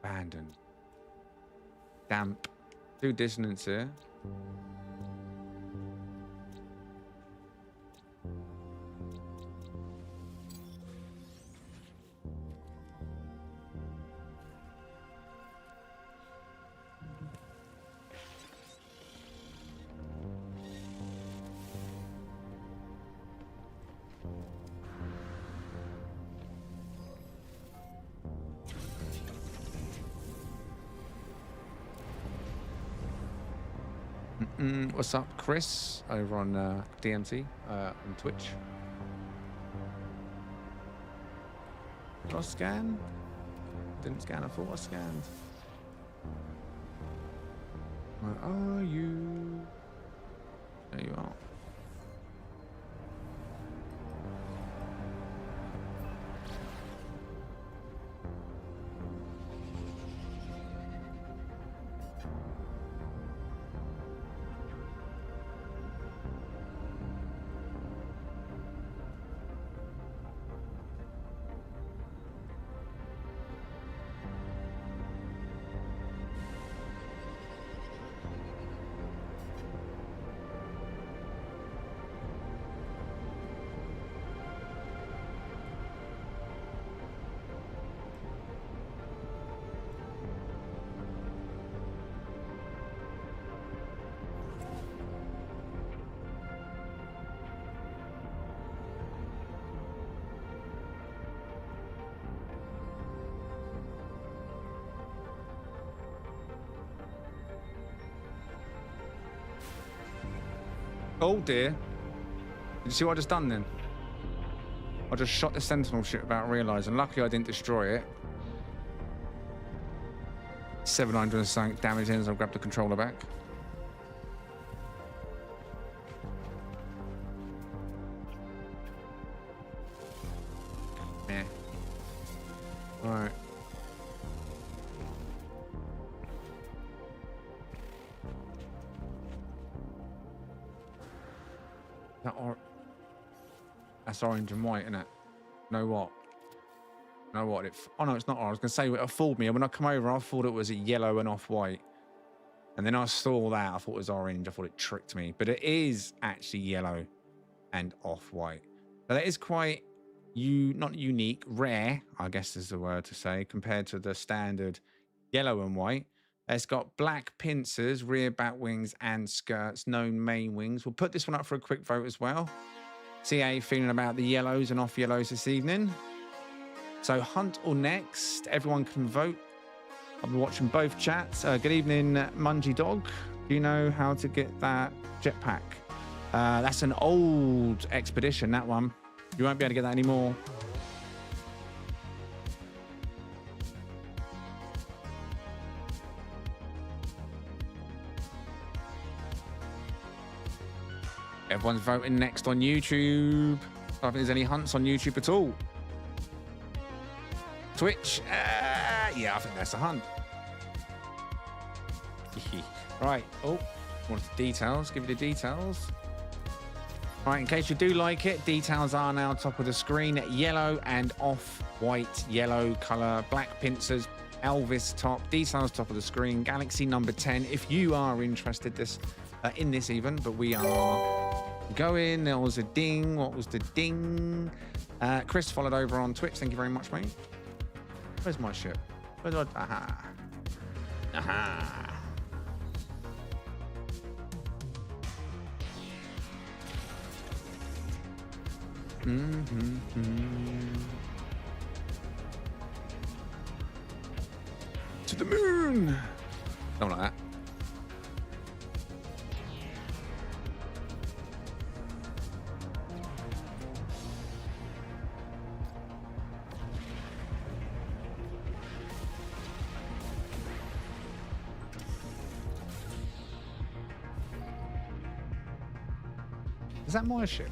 Abandoned. Damp. 2 dissonance here. What's up, Chris, over on DMT on Twitch? Did I scan? Didn't scan, I thought I scanned. Where are you? There you are. Oh dear. Did you see what I just done then? I just shot the sentinel ship without realising. Luckily I didn't destroy it. 700 and something damage in as I grabbed the controller back. Yeah. Alright. That's orange and white, isn't it? Know what? Know what? Oh no, it's not. I was going to say it fooled me. When I come over, I thought it was a yellow and off-white. And then I saw that. I thought it was orange. I thought it tricked me. But it is actually yellow and off-white. So that is quite, not unique, rare, I guess is the word to say, compared to the standard yellow and white. It's got black pincers, rear bat wings and skirts, no main wings. We'll put this one up for a quick vote as well. See how you're feeling about the yellows and off yellows this evening. So hunt or next, everyone can vote. I'll be watching both chats. Good evening, Mungy Dog. Do you know how to get that jetpack? That's an old expedition, that one. You won't be able to get that anymore. Everyone's voting next on YouTube. I don't think there's any hunts on YouTube at all. Twitch, yeah, I think that's a hunt. Right, oh, want the details, give you the details. Right, in case you do like it, details are now top of the screen. Yellow and off-white yellow colour, black pincers, Elvis top, details top of the screen, Galaxy number 10. If you are interested in this even, but we are going. There was a ding. What was the ding? Chris followed over on Twitch. Thank you very much, mate. Where's my ship? Where's my... Aha. Aha. To the moon. Don't like that. Is that my ship?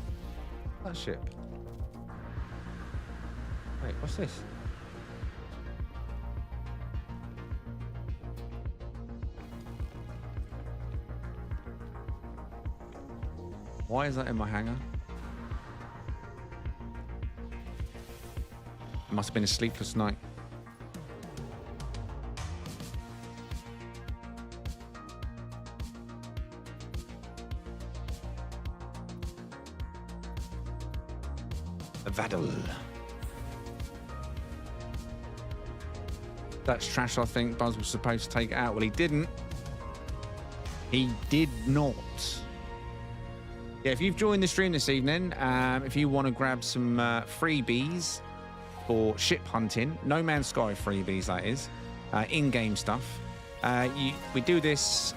That ship. Wait, what's this? Why is that in my hangar? It must have been a sleepless night. Vadal. That's trash, I think. Buzz was supposed to take it out. Well, he didn't. He did not. Yeah, if you've joined the stream this evening, if you want to grab some freebies for ship hunting, No Man's Sky freebies, that is, in-game stuff, we do this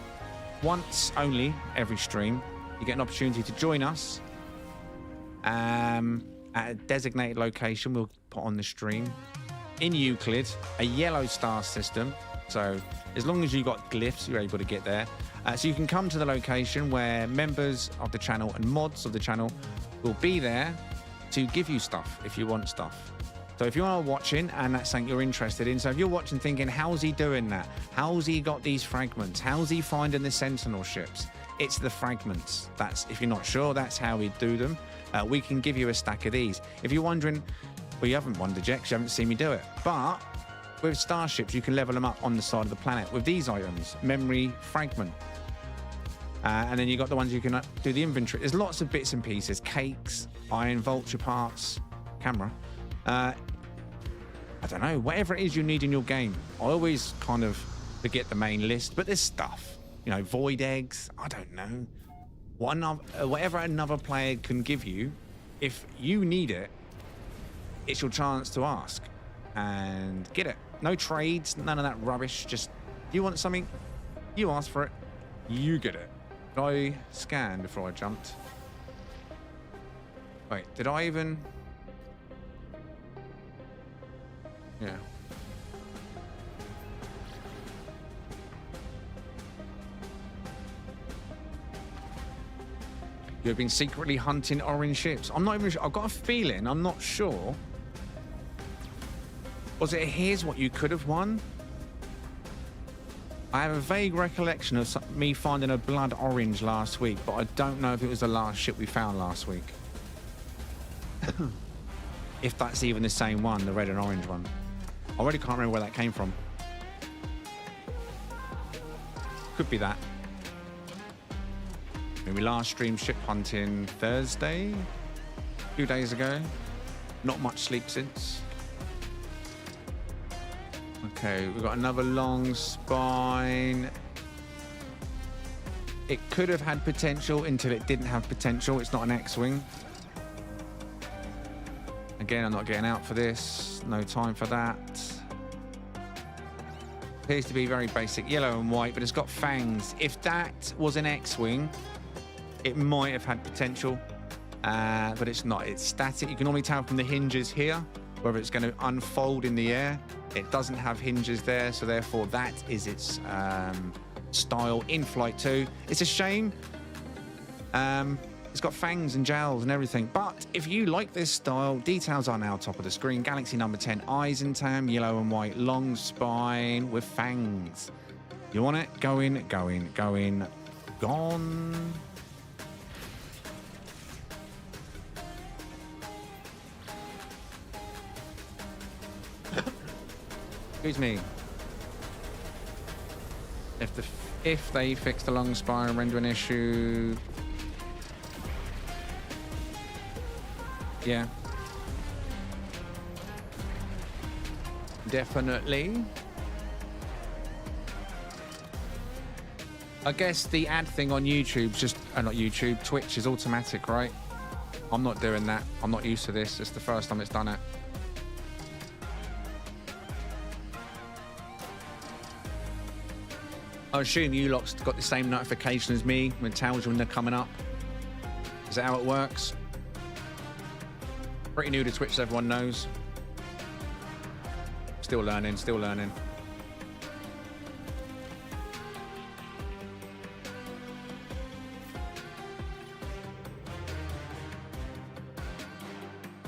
once only every stream. You get an opportunity to join us at a designated location we'll put on the stream in Euclid, a yellow star system. So as long as you got glyphs, you're able to get there. So you can come to the location where members of the channel and mods of the channel will be there to give you stuff if you want stuff. So if you are watching and that's something you're interested in, so if you're watching thinking, how's he doing that? How's he got these fragments? How's he finding the sentinel ships? It's the fragments. That's, if you're not sure, that's how we do them. We can give you a stack of these. If you're wondering, well, you haven't wondered yet because you haven't seen me do it. But with starships, you can level them up on the side of the planet with these items. Memory fragment. And then you got the ones you can do the inventory. There's lots of bits and pieces. Cakes, iron vulture parts, camera. I don't know, whatever it is you need in your game. I always kind of forget the main list, but there's stuff. You know, void eggs, I don't know. Whatever another player can give you, if you need it, it's your chance to ask and get it. No trades, none of that rubbish. Just, you want something, you ask for it, you get it. Did I scan before I jumped? Wait, did I even? Yeah. You've been secretly hunting orange ships. I'm not even sure. I've got a feeling, I'm not sure. Was it here's what you could have won? I have a vague recollection of me finding a blood orange last week, but I don't know if it was the last ship we found last week. If that's even the same one, the red and orange one. I really can't remember where that came from. Could be that. When we last streamed ship hunting Thursday, a few days ago. Not much sleep since. Okay, we've got another long spine. It could have had potential until it didn't have potential. It's not an X-Wing. Again, I'm not getting out for this. No time for that. Appears to be very basic yellow and white, but it's got fangs. If that was an X-Wing, it might have had potential, but it's not. It's static. You can normally tell from the hinges here whether it's going to unfold in the air. It doesn't have hinges there, so therefore that is its style in Flight 2. It's a shame. It's got fangs and jowls and everything. But if you like this style, details are now top of the screen. Galaxy number 10, Eisentam, yellow and white, long spine with fangs. You want it? Go in, go in, go in. Gone. Excuse me. If they fix the long spine, render an issue. Yeah. Definitely. I guess the ad thing on YouTube's just, not YouTube, Twitch is automatic, right? I'm not doing that. I'm not used to this. It's the first time it's done it. I assume you lot's got the same notification as me when it tells you when they're coming up. Is that how it works? Pretty new to Twitch, as everyone knows. Still learning, still learning.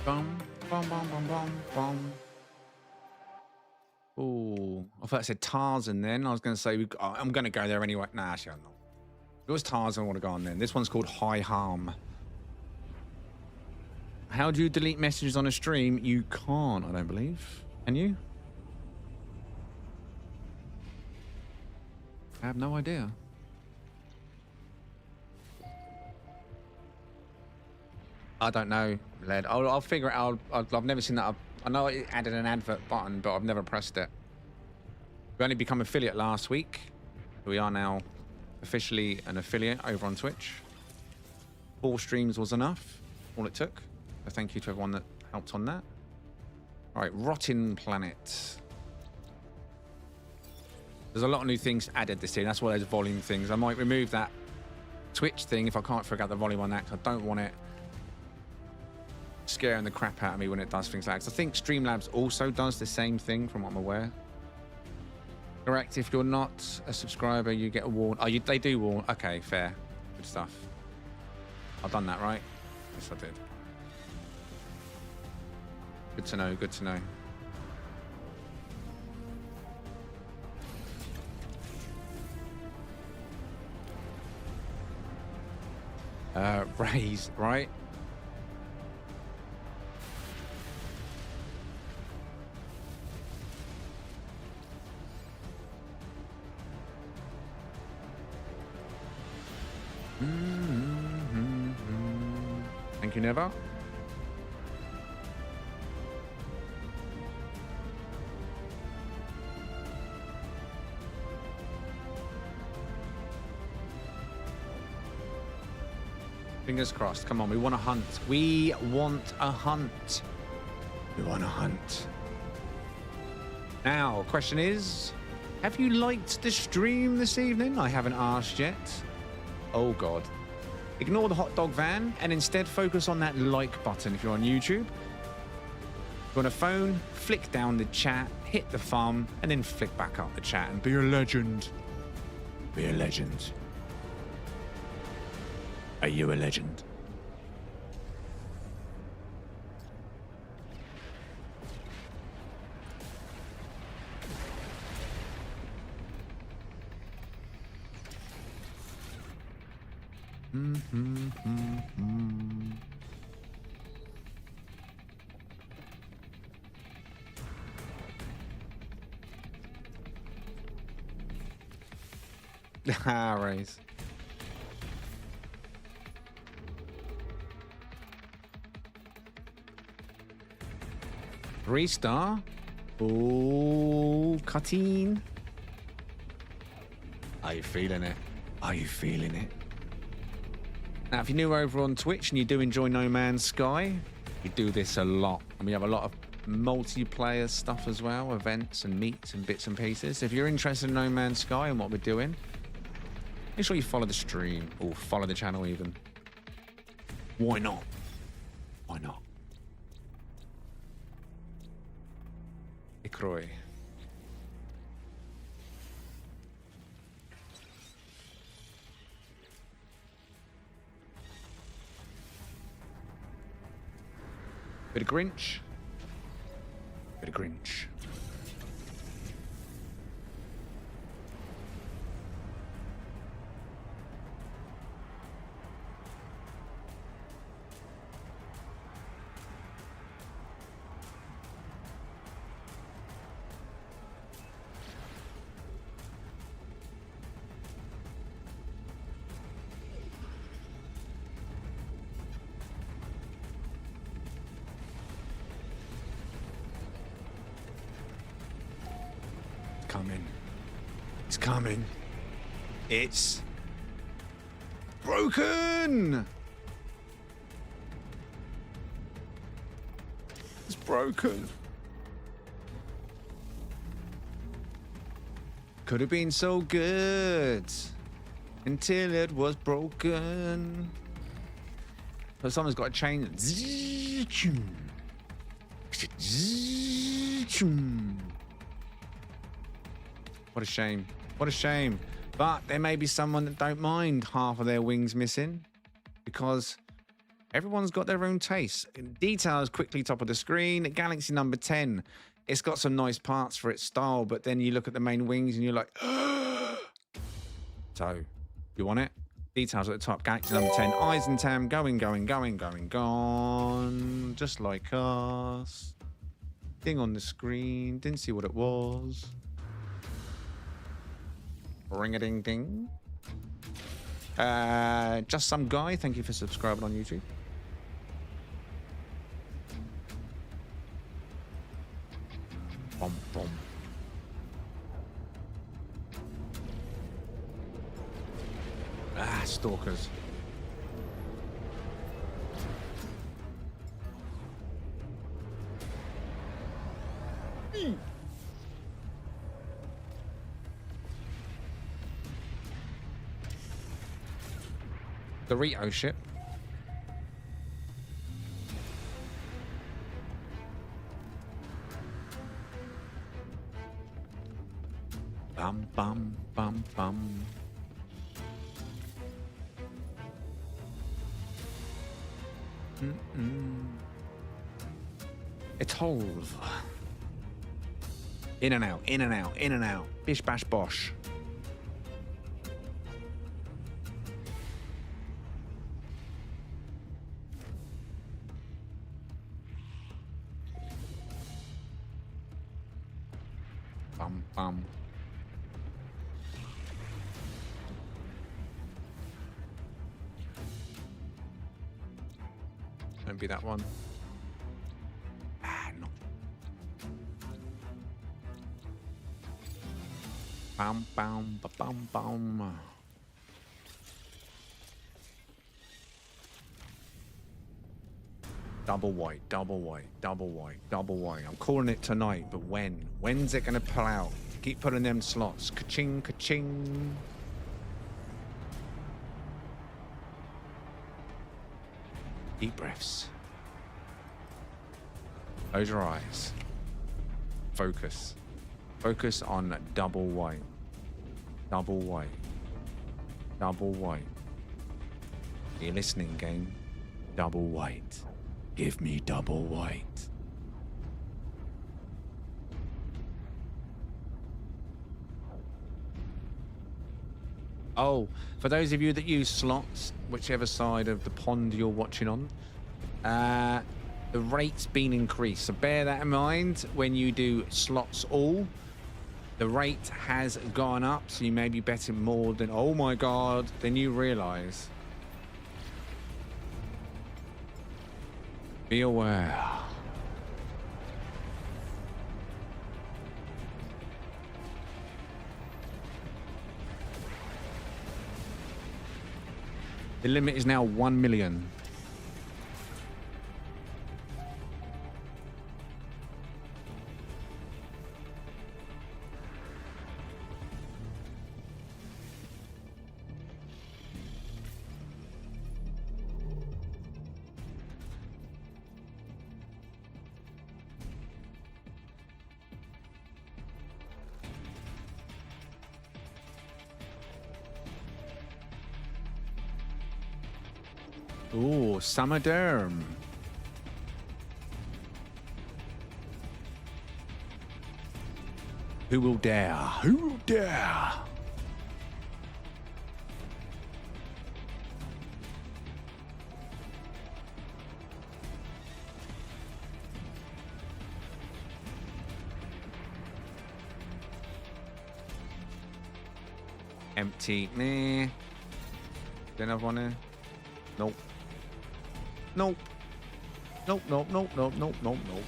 Bum, bum, bum, bum, bum, bum. Oh, I thought I said Tarzan then. I was going to say, I'm going to go there anyway. Nah, actually, I'm not. If it was Tarzan, I want to go on then. This one's called High Harm. How do you delete messages on a stream? You can't, I don't believe. Can you? I have no idea. I don't know, Led. I'll figure it out. I've never seen that. I know it added an advert button, but I've never pressed it. We only become affiliate last week. We are now officially an affiliate over on Twitch. 4 streams was enough. All it took. So thank you to everyone that helped on that. All right, Rotten Planet. There's a lot of new things added this year. That's why there's volume things. I might remove that Twitch thing if I can't figure out the volume on that, because I don't want it scaring the crap out of me when it does things like that. I think Streamlabs also does the same thing from what I'm aware. Correct. If you're not a subscriber, you get a warn. Oh, they do warn. Okay, fair. Good stuff. I've done that, right? Yes, I did. Good to know. Good to know. Raise, right? Thank you, Never. Fingers crossed. Come on, we want a hunt. We want a hunt. We want a hunt. Now, question is, have you liked the stream this evening? I haven't asked yet. Oh, God. Ignore the hot dog van and instead focus on that like button if you're on YouTube. If you're on a phone, flick down the chat, hit the thumb, and then flick back up the chat and be a legend. Be a legend. Are you a legend? Ah, raise. Three-star. Oh, cutting. Are you feeling it? Are you feeling it? Now, if you're new over on Twitch and you do enjoy No Man's Sky, we do this a lot. And we have a lot of multiplayer stuff as well, events and meets and bits and pieces. If you're interested in No Man's Sky and what we're doing, make sure you follow the stream or follow the channel even. Why not? Why not? Ikroy. Bit of Grinch. Bit of Grinch. Coming. It's coming. It's broken. It's broken. Could have been so good until it was broken. But someone's got to change. What a shame. What a shame. But there may be someone that don't mind half of their wings missing, because Everyone's got their own taste. Details quickly top of the screen. Galaxy number 10. It's got some nice parts for its style, but then you look at the main wings and you're like, so, you want it? Details at the top. Galaxy number 10. Eyes and Tam going, gone. Just like us. Thing on the screen. Didn't see what it was. Ring-a-ding-ding. Just some guy. Thank you for subscribing on YouTube. Bom, bom. Ah, stalkers. Dorito ship. Bum, bum, bum, bum. Evolve. In and out, in and out, in and out. Bish, bash, bosh. Bum, bum. Don't be that one. Ah, no. Bum, bum, ba, bum, bum. Double white, double white, double white, double white. I'm calling it tonight, but when? When's it going to pull out? Keep putting them slots. Ka-ching, ka-ching. Deep breaths. Close your eyes. Focus. Focus on double white. Double white. Double white. Are you listening, game? Double white. Give me double white. Oh, for those of you that use slots, whichever side of the pond you're watching on, the rate's been increased. So bear that in mind when you do slots all. The rate has gone up, so you may be betting more than, oh my God, than you realize. Be aware. The limit is now 1 million. Ooh, summer derm. Who will dare? Who will dare? Empty. Nah. Don't have one there. Nope. Nope. Nope, nope, nope, nope, nope, nope, nope.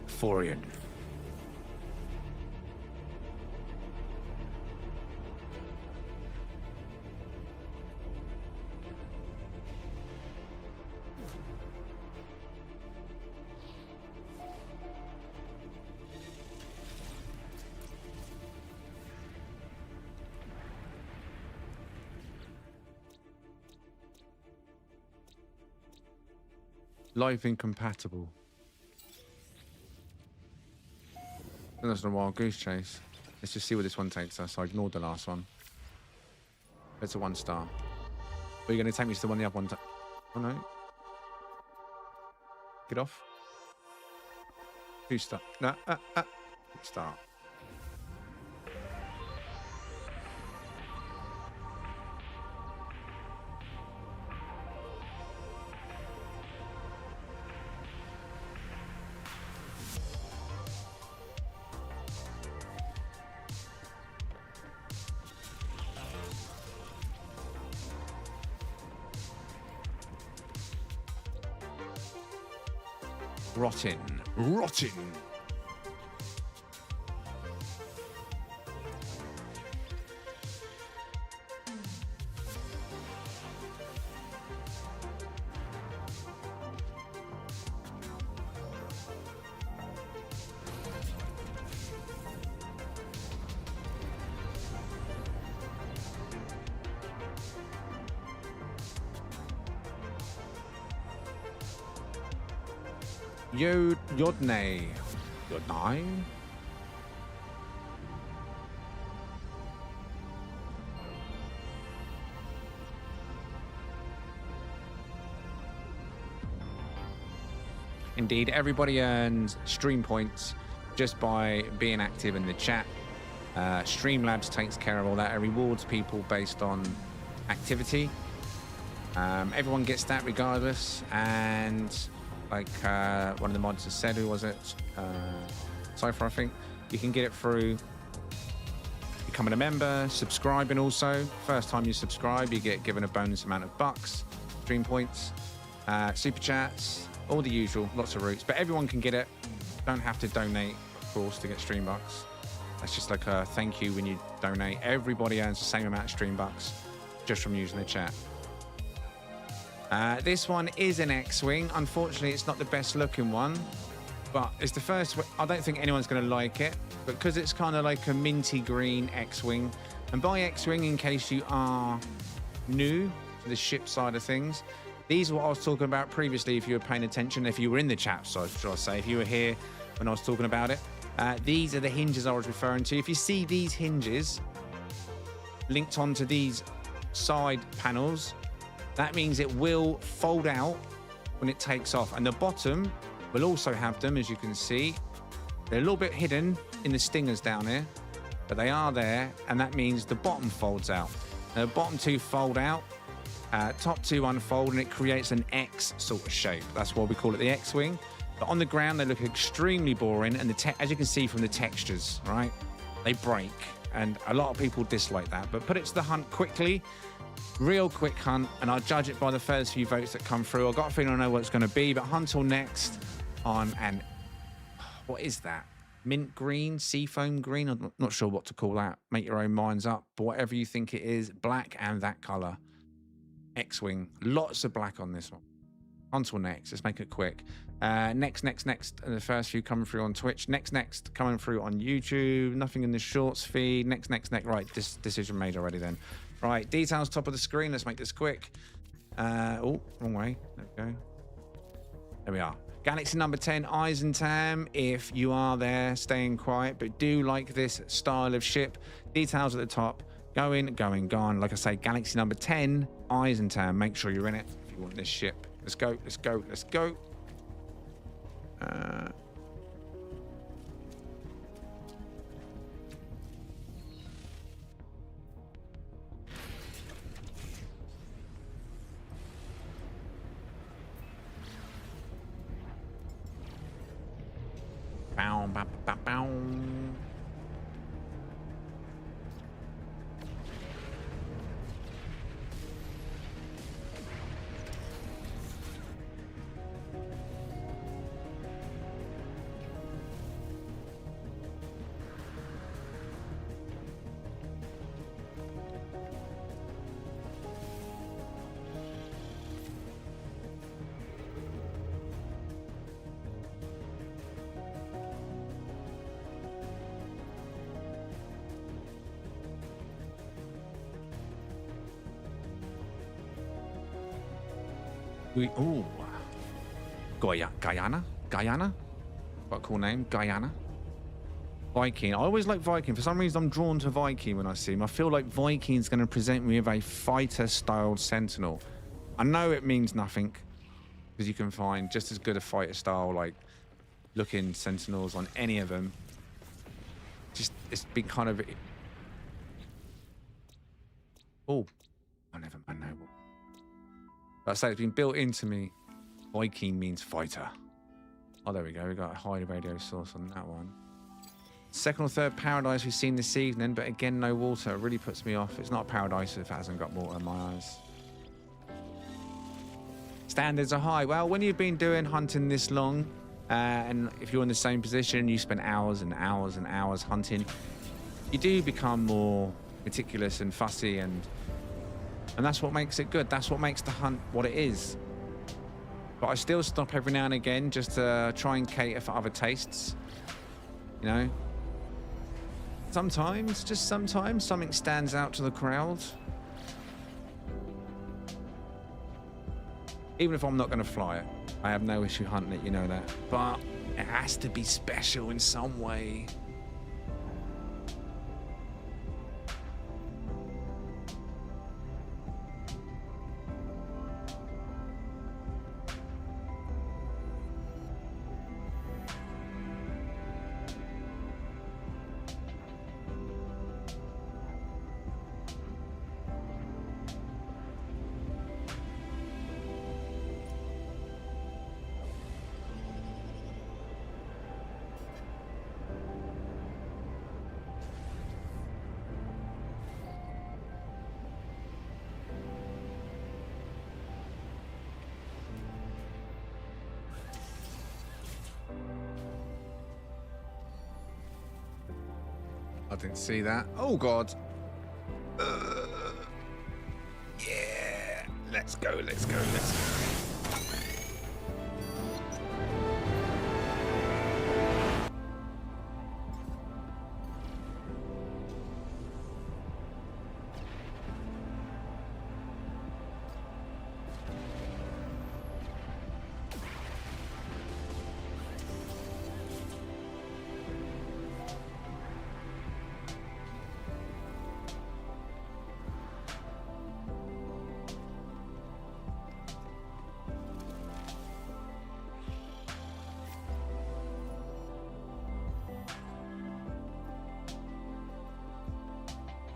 Forian. Life incompatible. That's a wild goose chase. Let's just see where this one takes us. I ignored the last one. It's a 1 star. Are you going to take me to the one the other one? Oh no. Get off. 2 star. No, star. Rotten. Rotten. Yodnay. Yodnay? Indeed, everybody earns stream points just by being active in the chat. Streamlabs takes care of all that. It rewards people based on activity. Everyone gets that regardless, and like one of the mods has said, who was it? Cypher, I think. You can get it through becoming a member, subscribing also. First time you subscribe, you get given a bonus amount of bucks, stream points, super chats, all the usual, lots of routes. But everyone can get it. Don't have to donate, of course, to get stream bucks. That's just like a thank you when you donate. Everybody earns the same amount of stream bucks just from using the chat. This one is an X-Wing. Unfortunately, it's not the best looking one, but it's the first. I don't think anyone's going to like it, but because it's kind of like a minty green X-Wing. And by X-Wing, in case you are new to the ship side of things, these are what I was talking about previously, if you were paying attention, if you were in the chat, so should I say, if you were here when I was talking about it. These are the hinges I was referring to. If you see these hinges linked onto these side panels, that means it will fold out when it takes off. And the bottom will also have them, as you can see. They're a little bit hidden in the stingers down here, but they are there, and that means the bottom folds out. Now, the bottom two fold out, top two unfold, and it creates an X sort of shape. That's why we call it the X-Wing. But on the ground, they look extremely boring, and as you can see from the textures, right, they break, and a lot of people dislike that. But put it to the hunt quickly. Real quick hunt, and I'll judge it by the first few votes that come through. I've got a feeling I know what it's going to be, but hunt till next on an... What is that? Mint green? Seafoam green? I'm not sure what to call that. Make your own minds up. But whatever you think it is, black and that colour. X-Wing. Lots of black on this one. Until next. Let's make it quick. Next. And the first few coming through on Twitch. Next. Coming through on YouTube. Nothing in the shorts feed. Next. Right, this decision made already then. Right, details top of the screen. Let's make this quick. Oh, wrong way. There we go. There we are. Galaxy number 10, Eisentam. If you are there, staying quiet, but do like this style of ship. Details at the top. Going, gone. Like I say, Galaxy number 10, Eisentam. Make sure you're in it if you want this ship. Let's go. Bow, bow, bow, bow. Guyana? Guyana? Quite a cool name. Guyana. Viking. I always like Viking. For some reason, I'm drawn to Viking when I see him. I feel like Viking's going to present me with a fighter-styled sentinel. I know it means nothing, because you can find just as good a fighter-style, like, looking sentinels on any of them. Just, it's been kind of... Oh, never mind, no. Like I say, it's been built into me. Viking means fighter. Oh, there we go. We got a high radio source on that one. Second or third paradise we've seen this evening, but again, no water. It really puts me off. It's not a paradise if it hasn't got water in my eyes. Standards are high. Well, when you've been doing hunting this long, and if you're in the same position, you spend hours and hours and hours hunting, you do become more meticulous and fussy, and that's what makes it good. That's what makes the hunt what it is. But I still stop every now and again just to try and cater for other tastes, you know? Sometimes, just sometimes, something stands out to the crowd. Even if I'm not going to fly it, I have no issue hunting it, you know that. But it has to be special in some way. I didn't see that. Oh, God. Yeah. Let's go, let's go, let's go.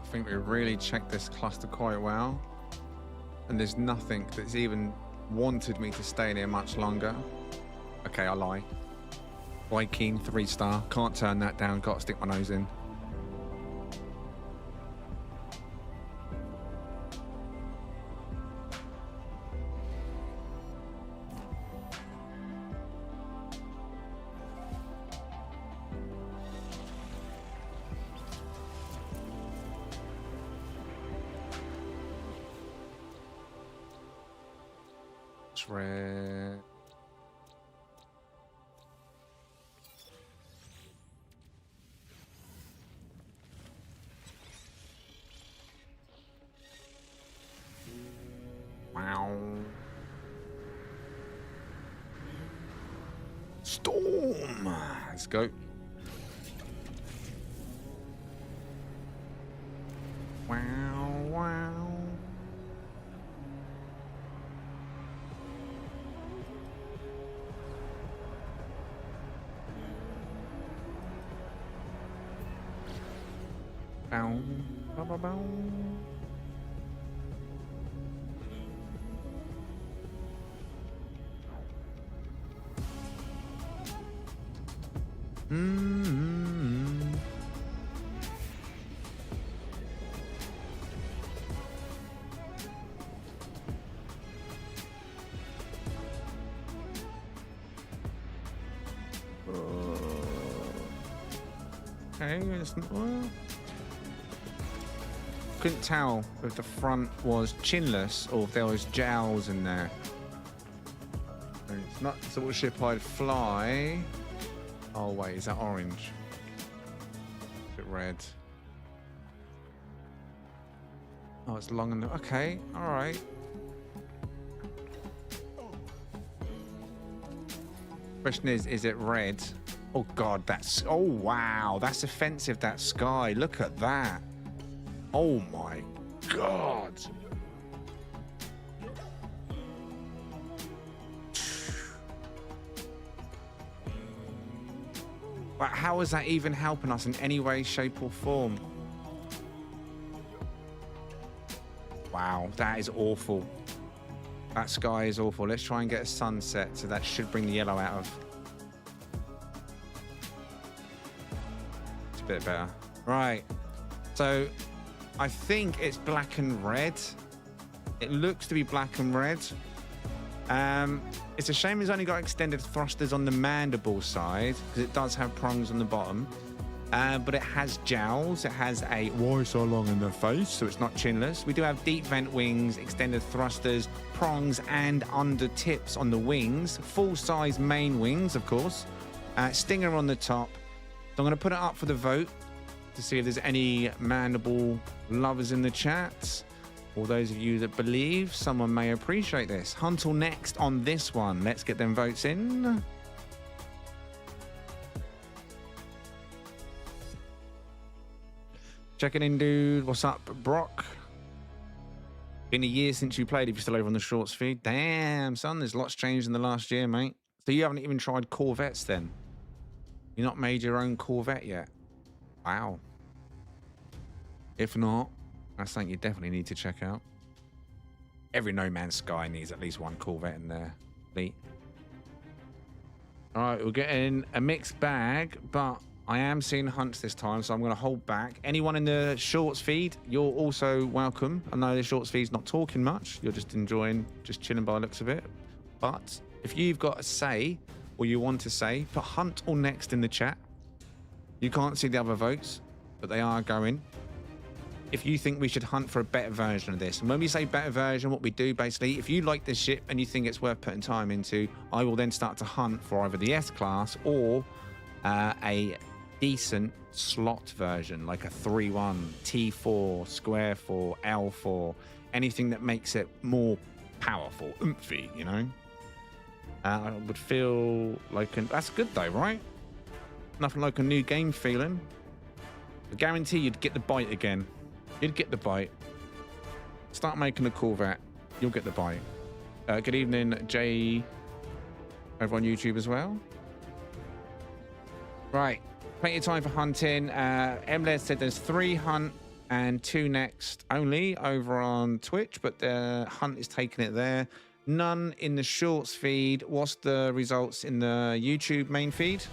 I think we really checked this cluster quite well, and there's nothing that's even wanted me to stay there much longer. Okay, I lie. Viking 3-star, can't turn that down, gotta stick my nose in. Red. Wow. Storm. Let's go. Wow, wow. Bow, bow, bow, bow. Okay, it's not. Couldn't tell if the front was chinless or if there was jowls in there. It's not the sort of ship I'd fly. Oh wait, is that orange? A bit red. Oh, it's long and okay, all right. Question is it red? Oh God, that's, oh wow, that's offensive, that sky. Look at that. Oh my God. But how is that even helping us in any way, shape or form? Wow, that is awful. That sky is awful. Let's try and get a sunset, so that should bring the yellow out of. It's a bit better. Right. So I think it's black and red. It looks to be black and red. It's a shame it's only got extended thrusters on the mandible side, because it does have prongs on the bottom. But it has jowls. It has a why so long in the face, so it's not chinless. We do have deep vent wings, extended thrusters, prongs, and under tips on the wings. Full-size main wings, of course. Stinger on the top. So I'm going to put it up for the vote to see if there's any mandible lovers in the chat. Or those of you that believe someone may appreciate this. Huntle next on this one. Let's get them votes in. Checking in, dude. What's up, Brock? Been a year since you played, if you're still over on the shorts feed. Damn, son, there's lots changed in the last year, mate. So you haven't even tried Corvettes then? You've not made your own Corvette yet? Wow. If not, that's something you definitely need to check out. Every No Man's Sky needs at least one Corvette in their fleet. All right, we're getting a mixed bag, but I am seeing hunts this time, so I'm going to hold back. Anyone in the shorts feed, you're also welcome. I know the shorts feed's not talking much. You're just enjoying, just chilling by the looks of it. But if you've got a say, or you want to say, put hunt or next in the chat. You can't see the other votes, but they are going. If you think we should hunt for a better version of this. And when we say better version, what we do basically, if you like this ship and you think it's worth putting time into, I will then start to hunt for either the S-Class or a decent slot version, like a 3-1, T4, Square 4, L4, anything that makes it more powerful, oomphy, you know? I would feel like, that's good though, right? Nothing like a new game feeling. I guarantee you'd get the bite again. You'd get the bite. Start making a Corvette. You'll get the bite. Good evening, Jay, over on YouTube as well. Right. Plenty of time for hunting. MLED said there's 3 hunt and 2 next only over on Twitch, but the hunt is taking it there. None in the shorts feed. What's the results in the YouTube main feed?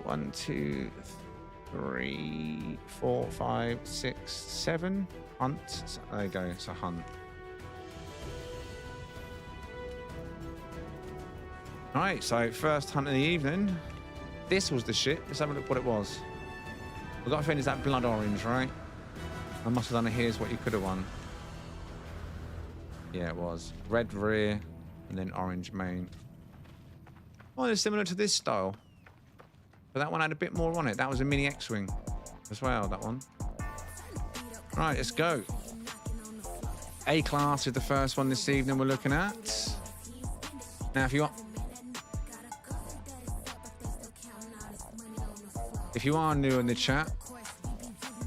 1, 2, 3, 4, 5, 6, 7 hunt. So there you go, it's a hunt. All right, so first hunt of the evening. This was the ship. Let's have a look what it was. I've got a feeling it's that blood orange, right? I must have done a here's what you could have won. Yeah, it was. Red rear and then orange main. Oh, it's similar to this style. But that one had a bit more on it. That was a mini X-Wing as well, that one. Right, let's go. A-Class is the first one this evening we're looking at. Now, if you are new in the chat,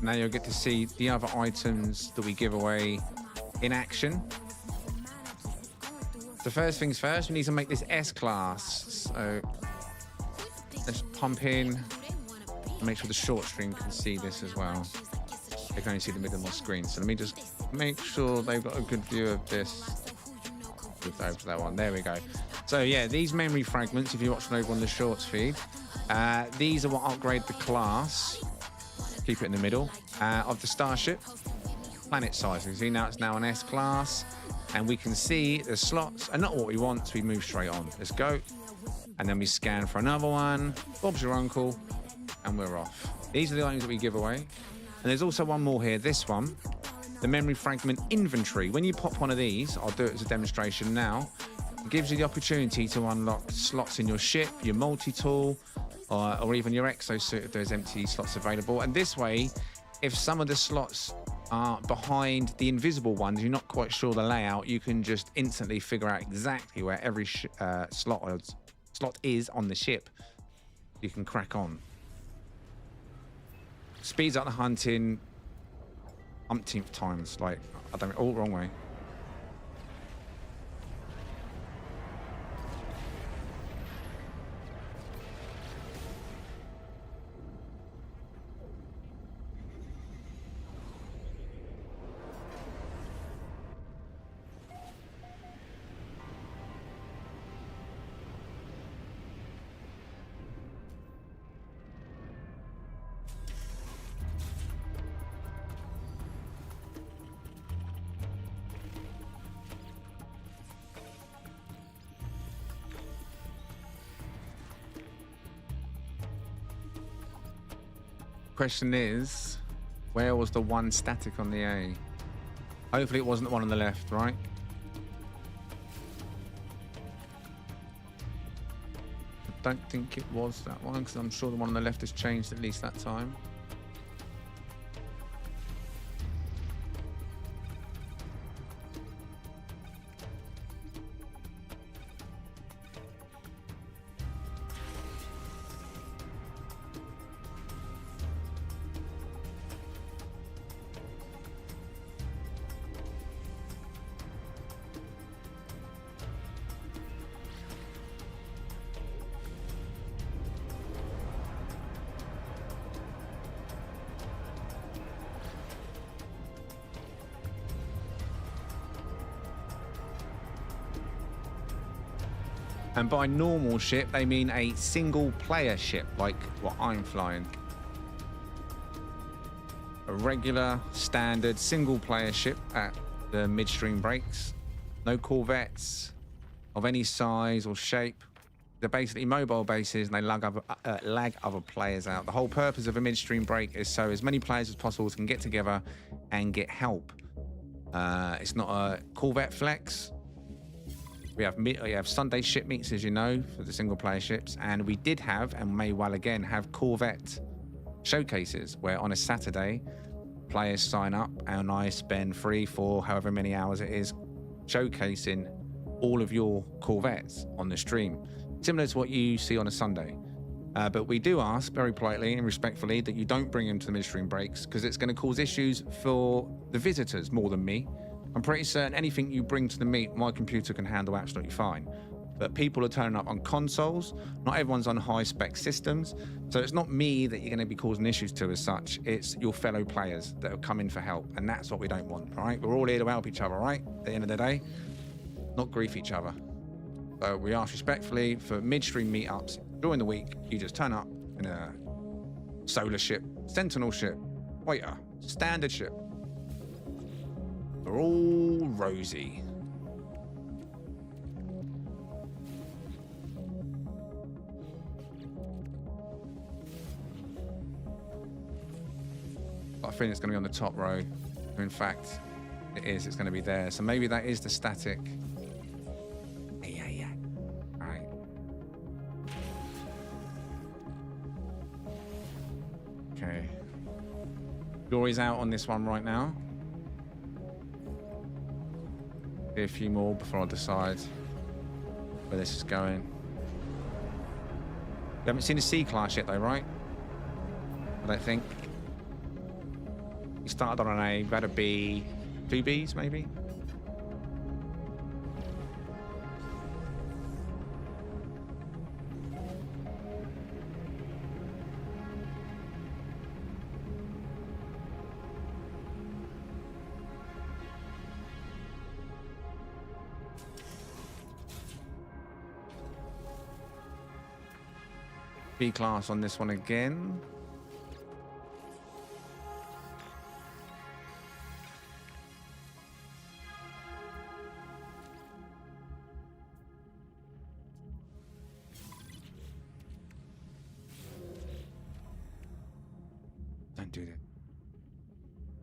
now you'll get to see the other items that we give away in action. So first things first, we need to make this S-Class. So let's pump in and make sure the short stream can see this as well. They can only see the middle of my screen. So let me just make sure they've got a good view of this. Move over to that one. There we go. So yeah, these memory fragments, if you're watching over on the shorts feed, these are what upgrade the class. Keep it in the middle of the starship. Planet size. You can see now it's now an S-Class. And we can see the slots are not what we want, so we move straight on. Let's go. And then we scan for another one. Bob's your uncle. And we're off. These are the items that we give away. And there's also one more here. This one, the memory fragment inventory. When you pop one of these, I'll do it as a demonstration now. It gives you the opportunity to unlock slots in your ship, your multi-tool, or even your exosuit if there's empty slots available. And this way, if some of the slots are behind the invisible ones, you're not quite sure the layout, you can just instantly figure out exactly where every slot slot is on the ship, you can crack on. Speeds up the hunting umpteenth times. Like, I don't, all wrong way. Question is, where was the one static on the A? Hopefully it wasn't the one on the left, right? I don't think it was that one, because I'm sure the one on the left has changed at least that time. And by normal ship, they mean a single player ship, like what I'm flying. A regular, standard, single player ship at the midstream breaks. No corvettes of any size or shape. They're basically mobile bases and they lag other players out. The whole purpose of a midstream break is so as many players as possible can get together and get help. It's not a corvette flex. We have Sunday ship meets, as you know, for the single player ships. And we did have, and may well again, have Corvette showcases where on a Saturday, players sign up and I spend 3, 4, however many hours it is, showcasing all of your Corvettes on the stream. Similar to what you see on a Sunday. But we do ask very politely and respectfully that you don't bring them to the midstream breaks because it's going to cause issues for the visitors more than me. I'm pretty certain anything you bring to the meet, my computer can handle absolutely fine. But people are turning up on consoles. Not everyone's on high-spec systems. So it's not me that you're going to be causing issues to as such. It's your fellow players that are coming for help. And that's what we don't want, all right? We're all here to help each other, right? At the end of the day, not grief each other. So we ask respectfully for midstream meetups during the week. You just turn up in a solar ship, sentinel ship, waiter, standard ship. We're all rosy. I think it's going to be on the top row. In fact, it is. It's going to be there. So maybe that is the static. Yeah. All right. Okay. Glory's out on this one right now. A few more before I decide where this is going. We haven't seen a C-class yet though, right? I don't think. We started on an A, we've had a B, 2 Bs maybe? B-class on this one again. Don't do that.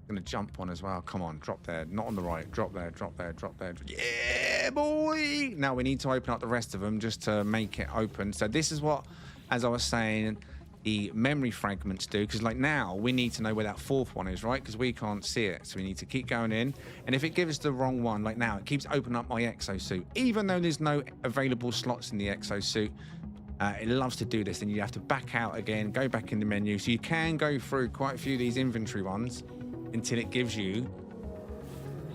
Gonna jump on as well. Come on, drop there. Not on the right. Drop there, drop there, drop there. Yeah, boy! Now we need to open up the rest of them just to make it open. So this is what, as I was saying, the memory fragments do, because like now we need to know where that 4th one is, right? Because we can't see it, so we need to keep going in. And if it gives us the wrong one, like now, it keeps opening up my exosuit. Even though there's no available slots in the exosuit, It loves to do this, and you have to back out again, go back in the menu. So you can go through quite a few of these inventory ones until it gives you,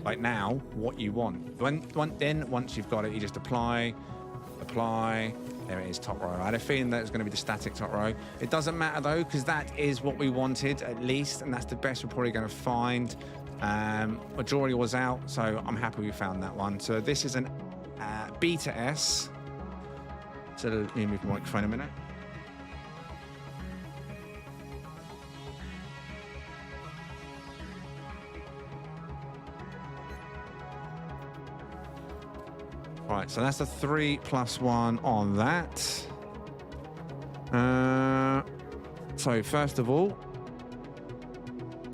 like now, what you want. Then once you've got it, you just apply. There it is, top row. I had a feeling that it was going to be the static top row. It doesn't matter though, because that is what we wanted at least, and that's the best we're probably going to find. Majority was out, so I'm happy we found that one. So this is an beta S. So let me move the microphone a minute. Right, so that's a 3+1 on that. So first of all,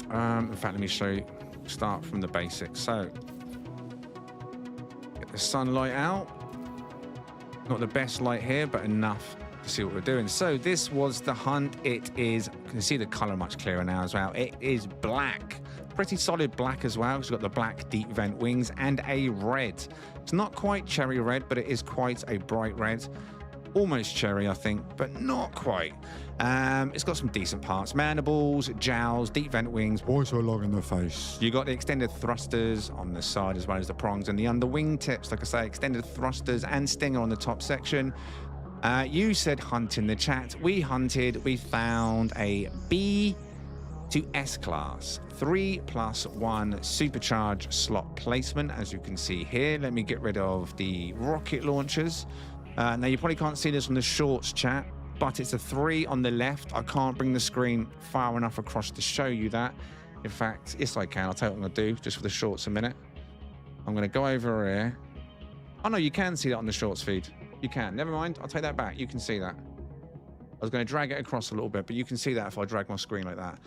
in fact, let me show you, start from the basics. So get the sunlight out. Not the best light here, but enough to see what we're doing. So this was the hunt. It is, you can see the color much clearer now as well. It is black, pretty solid black as well. It's got the black deep vent wings and a red. It's not quite cherry red, but it is quite a bright red. Almost cherry, I think, but not quite. It's got some decent parts. Mandibles, jowls, deep vent wings. Why so long in the face? You got the extended thrusters on the side as well as the prongs and the underwing tips. Like I say, extended thrusters and stinger on the top section. You said hunt in the chat. We hunted. We found a B to S class 3+1 supercharged slot placement, as you can see here. Let me get rid of the rocket launchers. Now you probably can't see this on the shorts chat, but it's a 3 on the left. I can't bring the screen far enough across to show you that. In fact, yes I can. I'll tell you what I'm going to do just for the shorts a minute. I'm going to go over here. Oh no, you can see that on the shorts feed. You can. Never mind. I'll take that back. You can see that. I was going to drag it across a little bit, but you can see that if I drag my screen like that.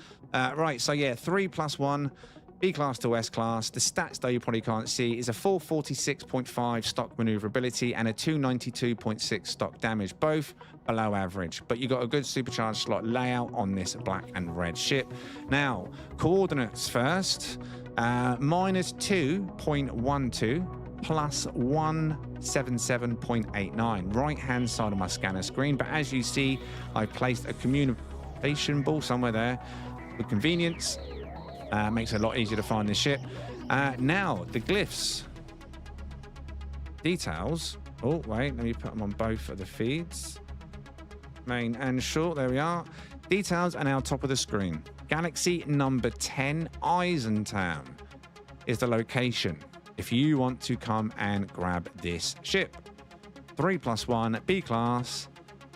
Right, so yeah, 3+1, B class to S class. The stats, though, you probably can't see, is a 446.5 stock maneuverability and a 292.6 stock damage, both below average. But you got a good supercharged slot layout on this black and red ship. Now, coordinates first, -2.12. plus 177.89, right hand side of my scanner screen. But as you see, I've placed a communication ball somewhere there for convenience. Makes it a lot easier to find this ship. Now the glyphs, details. Oh wait, let me put them on both of the feeds, main and short. There we are. Details are now top of the screen. Galaxy number 10, Eisentown is the location if you want to come and grab this ship. 3+1 B class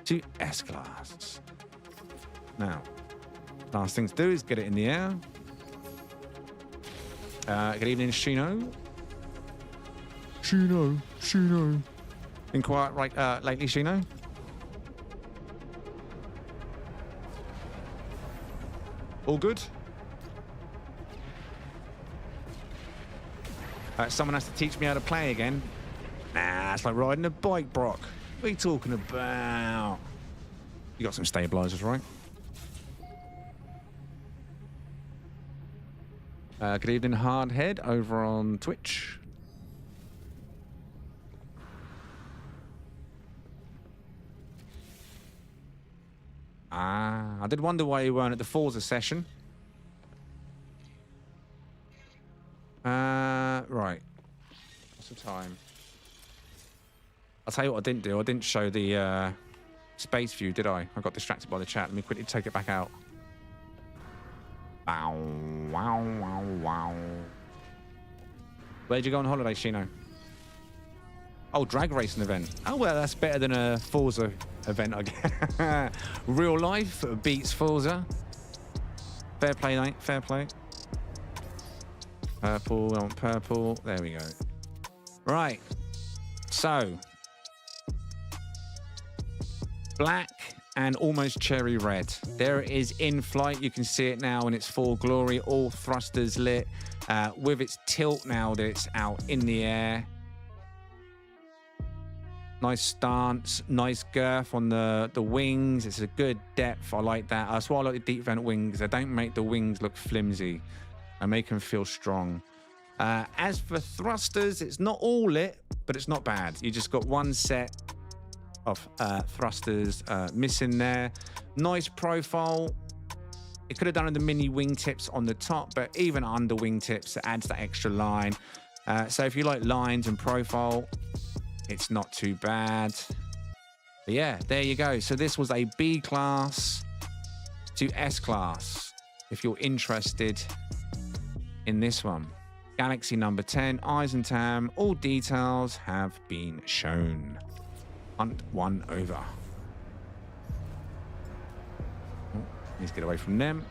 to S class. Now, last thing to do is get it in the air. Good evening, Shino. Shino. Been quiet right lately, Shino? All good? Someone has to teach me how to play again. Nah, it's like riding a bike, Brock. What are you talking about? You got some stabilizers, right? Good evening, Hardhead, over on Twitch. I did wonder why you weren't at the Forza session. Right. What's the time? I'll tell you what I didn't do. I didn't show the space view, did I? I got distracted by the chat. Let me quickly take it back out. Wow, wow, wow, wow. Where'd you go on holiday, Shino? Oh, drag racing event. Oh, well, that's better than a Forza event, I guess. Real life beats Forza. Fair play, mate. Fair play. Purple, I want purple. There we go. Right. So, black and almost cherry red. There it is in flight. You can see it now in its full glory. All thrusters lit. With its tilt now that it's out in the air. Nice stance, nice girth on the wings. It's a good depth. I like that. That's why I like the deep vent wings. They don't make the wings look flimsy. I make them feel strong. As for thrusters, it's not all lit, but it's not bad. You just got one set of thrusters missing there. Nice profile. It could have done the mini wingtips on the top, but even under wingtips, it adds that extra line. So if you like lines and profile, it's not too bad. But yeah, there you go. So this was a B class to S class, if you're interested in this one. Galaxy number 10, Eyes and Tam, all details have been shown. Hunt 1 over. Oh, needs to get away from them.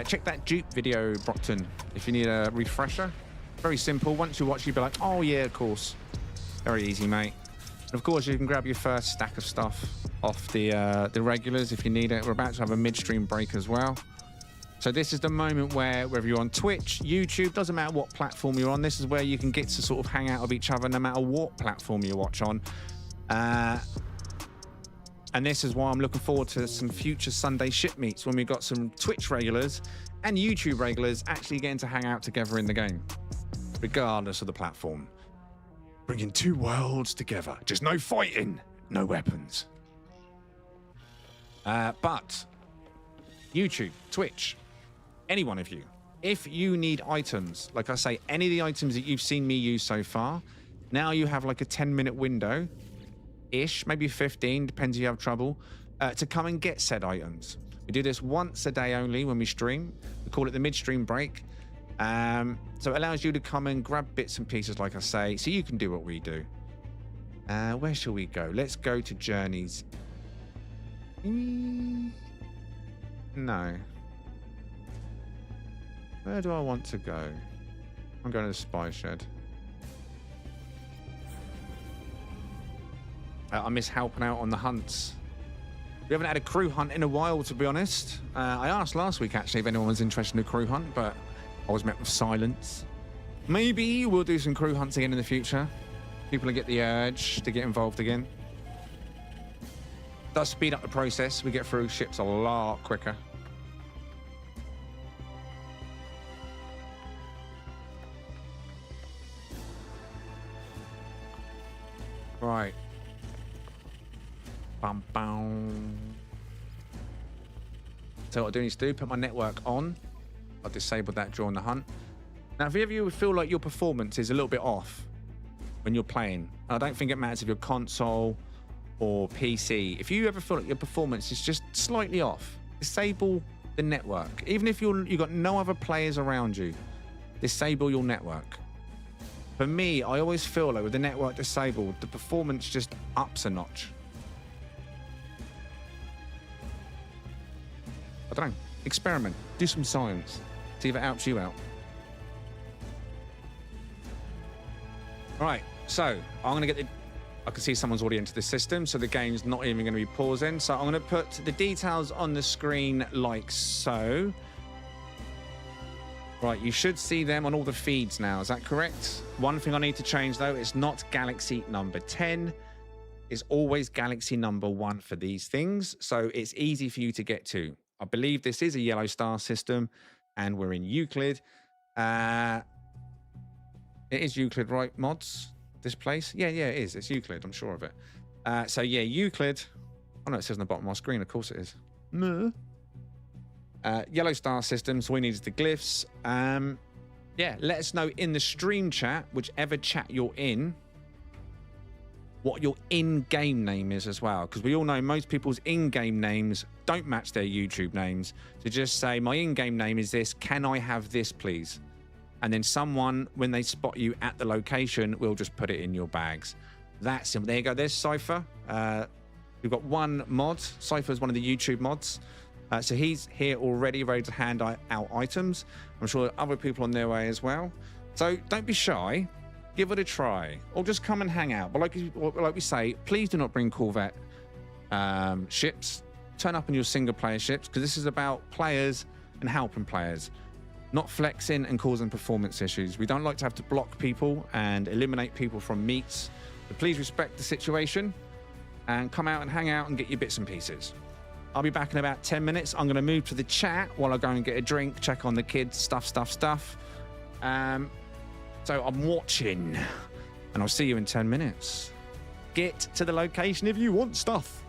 Check that Dupe video, Brockton, if you need a refresher. Very simple. Once you watch, you'll be like, oh yeah, of course. Very easy, mate. And of course, you can grab your first stack of stuff off the regulars if you need it. We're about to have a midstream break as well. So this is the moment where, whether you're on Twitch, YouTube, doesn't matter what platform you're on, this is where you can get to sort of hang out with each other no matter what platform you watch on. And this is why I'm looking forward to some future Sunday ship meets when we've got some Twitch regulars and YouTube regulars actually getting to hang out together in the game, regardless of the platform. Bringing two worlds together. Just no fighting, no weapons. But YouTube, Twitch, any one of you, if you need items, like I say, any of the items that you've seen me use so far, now you have like a 10-minute window ish, maybe 15, depends if you have trouble, to come and get said items. We do this once a day only when we stream. We call it the midstream break. So it allows you to come and grab bits and pieces, like I say, so you can do what we do. Where shall we go? Let's go to journeys. No. Where do I want to go? I'm going to the spy shed. I miss helping out on the hunts. We haven't had a crew hunt in a while, to be honest. I asked last week, actually, if anyone was interested in a crew hunt, but I was met with silence. Maybe we'll do some crew hunts again in the future. People will get the urge to get involved again. Does speed up the process. We get through ships a lot quicker. Right. Bum, bum. So what I do need to do, put my network on. I'll disable that during the hunt. Now, if any of you feel like your performance is a little bit off when you're playing, I don't think it matters if you're console or PC. If you ever feel like your performance is just slightly off, disable the network. Even if you've got no other players around you, disable your network. For me, I always feel like with the network disabled, the performance just ups a notch. I don't know. Experiment. Do some science. See if it helps you out. Right. So I'm going to get the... I can see someone's already entered the system, so the game's not even going to be pausing. So I'm going to put the details on the screen like so. Right, you should see them on all the feeds now. Is that correct? One thing I need to change, though, it's not Galaxy number 10. It's always Galaxy number 1 for these things. So it's easy for you to get to. I believe this is a yellow star system, and we're in Euclid. It is Euclid, right, mods? This place? Yeah, it is. It's Euclid. I'm sure of it. So, yeah, Euclid. Oh, no, it says on the bottom of my screen. Of course it is. No. Yellow star system, so we need the glyphs. Yeah, let us know in the stream chat, whichever chat you're in, what your in-game name is as well. Because we all know most people's in-game names don't match their YouTube names. So just say, my in-game name is this. Can I have this, please? And then someone, when they spot you at the location, will just put it in your bags. That's simple. There you go. There's Cypher. We've got one mod. Cypher is one of the YouTube mods. So he's here already, ready to hand out items. I'm sure other people on their way as well. So don't be shy. Give it a try. Or just come and hang out. But like we say, please do not bring Corvette ships. Turn up on your single-player ships, because this is about players and helping players, not flexing and causing performance issues. We don't like to have to block people and eliminate people from meets. So please respect the situation and come out and hang out and get your bits and pieces. I'll be back in about 10 minutes. I'm going to move to the chat while I go and get a drink, check on the kids, stuff. So I'm watching, and I'll see you in 10 minutes. Get to the location if you want stuff.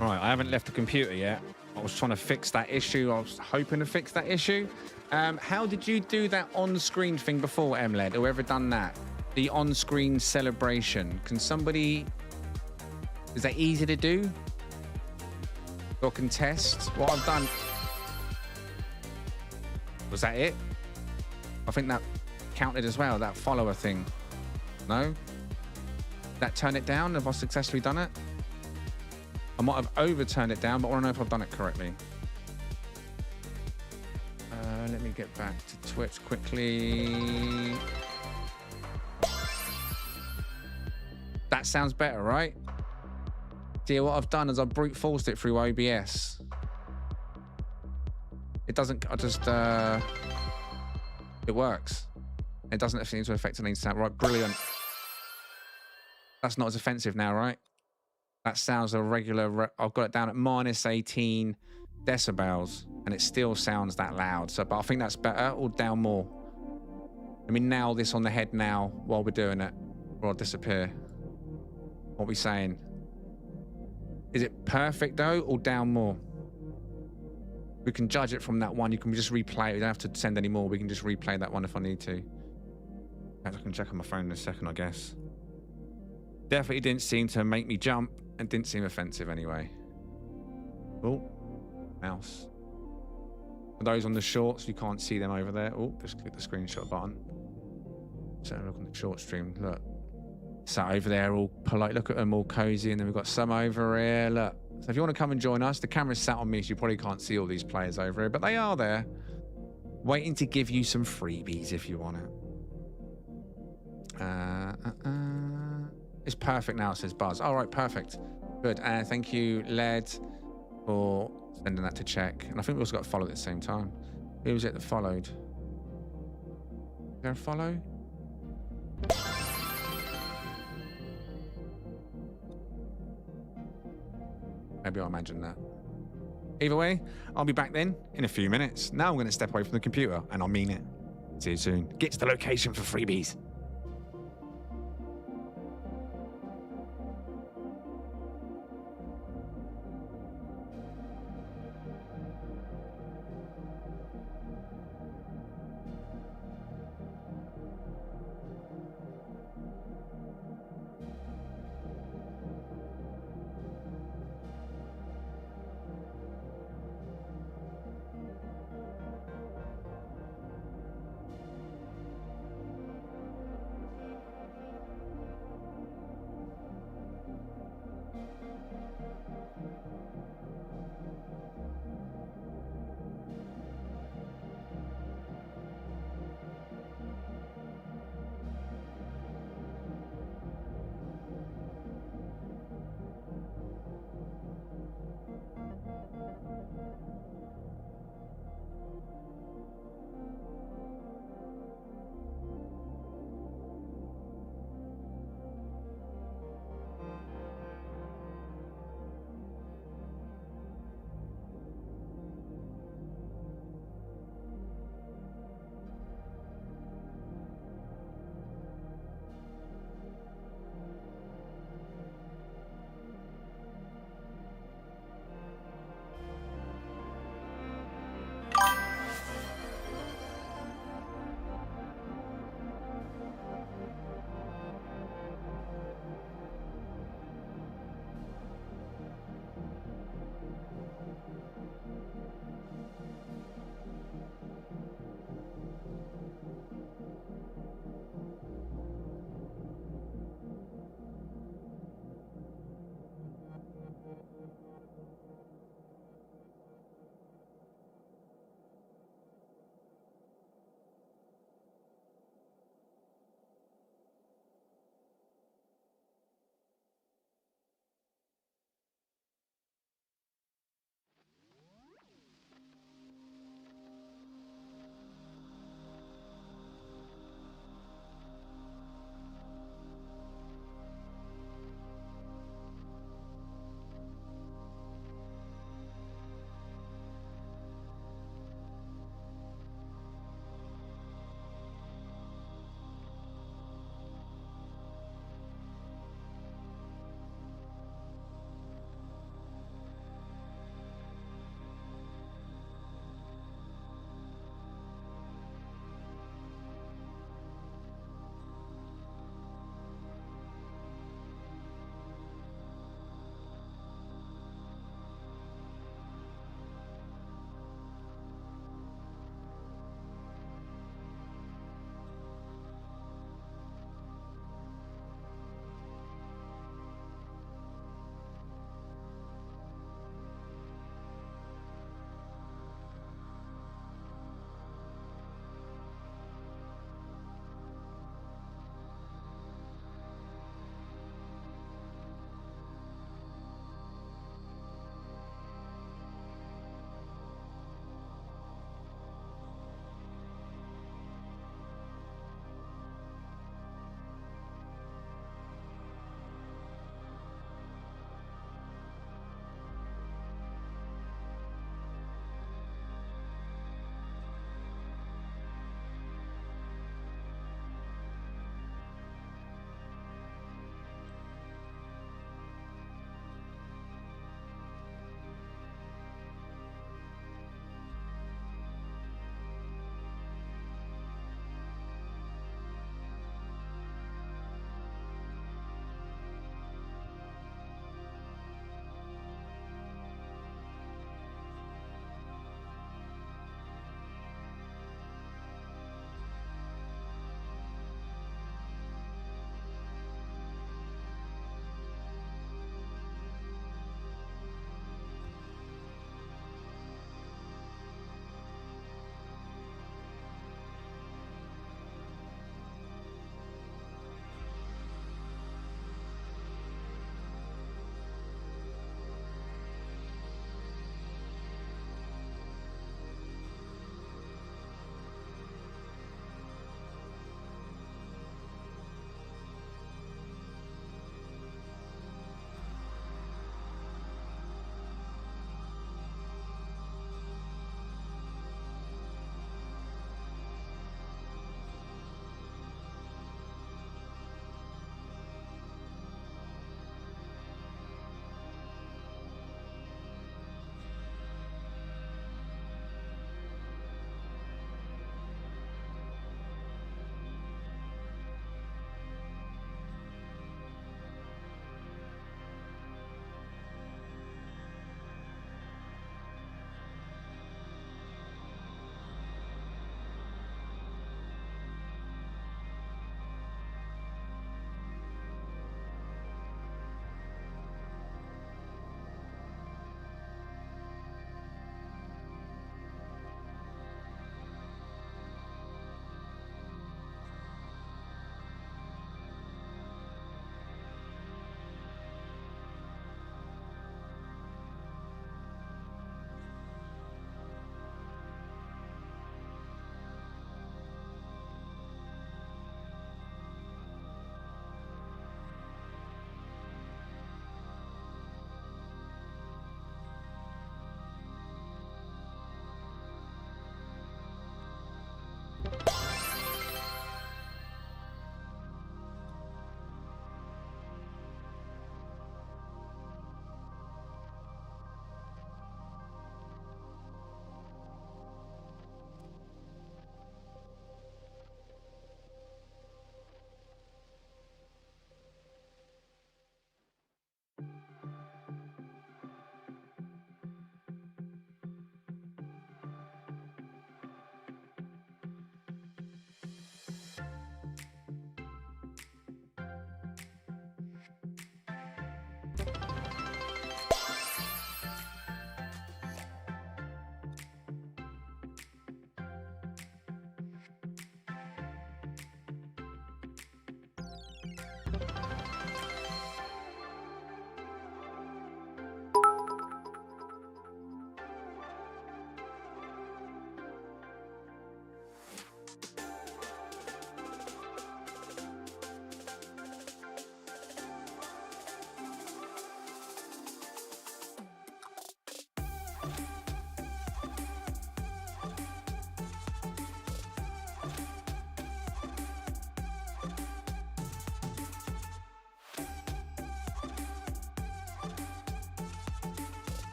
All right, I haven't left the computer yet. I was trying to fix that issue. I was hoping to fix that issue. How did you do that on-screen thing before, MLED? Whoever done that? The on-screen celebration. Can somebody... Is that easy to do? Or can test what I've done? Was that it? I think that counted as well, that follower thing. No? That turn it down? Have I successfully done it? I might have overturned it down, but I want to know if I've done it correctly. Let me get back to Twitch quickly. That sounds better, right? See, what I've done is I've brute forced it through OBS. It doesn't, it works. It doesn't seem to affect any sound. Right, brilliant. That's not as offensive now, right? That sounds a regular, I've got it down at minus 18 decibels and it still sounds that loud. So, but I think that's better or down more. Let me nail this on the head now while we're doing it, or I'll disappear. What are we saying? Is it perfect though, or down more? We can judge it from that one. You can just replay it. We don't have to send any more. We can just replay that one if I need to. I can check on my phone in a second, I guess. Definitely didn't seem to make me jump and didn't seem offensive anyway. Oh, mouse. For those on the shorts, you can't see them over there. Oh, just click the screenshot button. So look on the short stream. Look. Sat over there all polite. Look at them all cozy. And then we've got some over here. Look. So if you want to come and join us, the camera's sat on me, so you probably can't see all these players over here, but they are there. Waiting to give you some freebies if you want it. It's perfect now, it says Buzz. All right, perfect. Good. Thank you, Led, for sending that to check. And I think we also got followed at the same time. Who was it that followed? Is there a follow? Maybe I'll imagine that. Either way, I'll be back then in a few minutes. Now I'm going to step away from the computer, and I mean it. See you soon. Get to the location for freebies.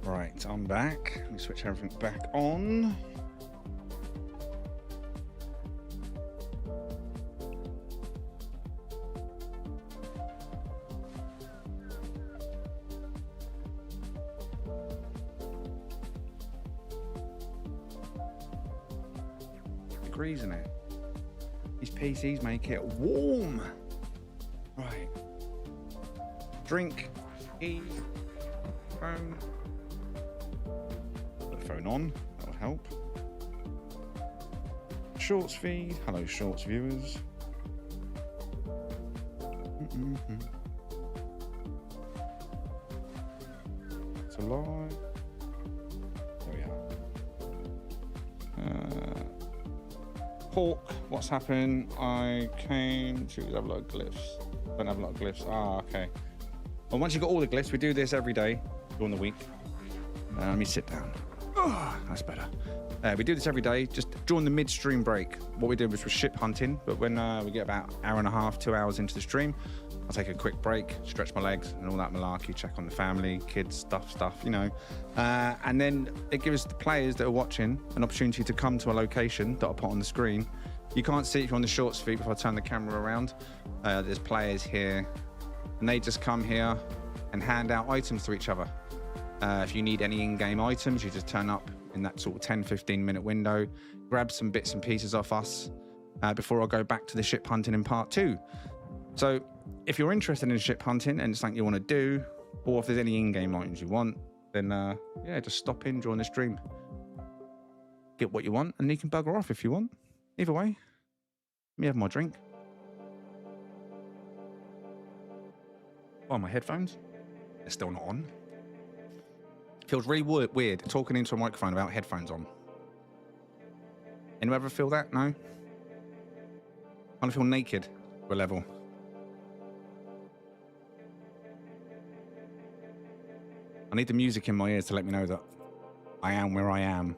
Right, I'm back. Let me switch everything back on. Degrees in it. These PCs make it warm. Right. Drink. Eat. Phone. Put the phone on. That would help. Shorts feed. Hello, Shorts viewers. It's alive. There we are. Pork. What's happened? I came to have a lot of glyphs. Don't have a lot of glyphs. Ah, okay. Well, once you've got all the glyphs, we do this every day during the week. Let me sit down. Oh, that's better. We do this every day, just during the midstream break. What we did was ship hunting, but when we get about an hour and a half, 2 hours into the stream, I'll take a quick break, stretch my legs and all that malarkey, check on the family, kids, stuff, you know. And then it gives the players that are watching an opportunity to come to a location that I'll put on the screen. You can't see it if you're on the Shorts feed. If I turn the camera around, there's players here, and they just come here and hand out items to each other. If you need any in-game items, you just turn up in that sort of 10-15 minute window, grab some bits and pieces off us before I go back to the ship hunting in part 2. So if you're interested in ship hunting and it's something you want to do, or if there's any in-game items you want, then yeah, just stop in, join the stream, get what you want, and you can bugger off if you want. Either way, let me have my drink. Oh, my headphones, they're still not on. Feels really weird talking into a microphone without headphones on. Anyone ever feel that? No? I feel naked for a level. I need the music in my ears to let me know that I am where I am.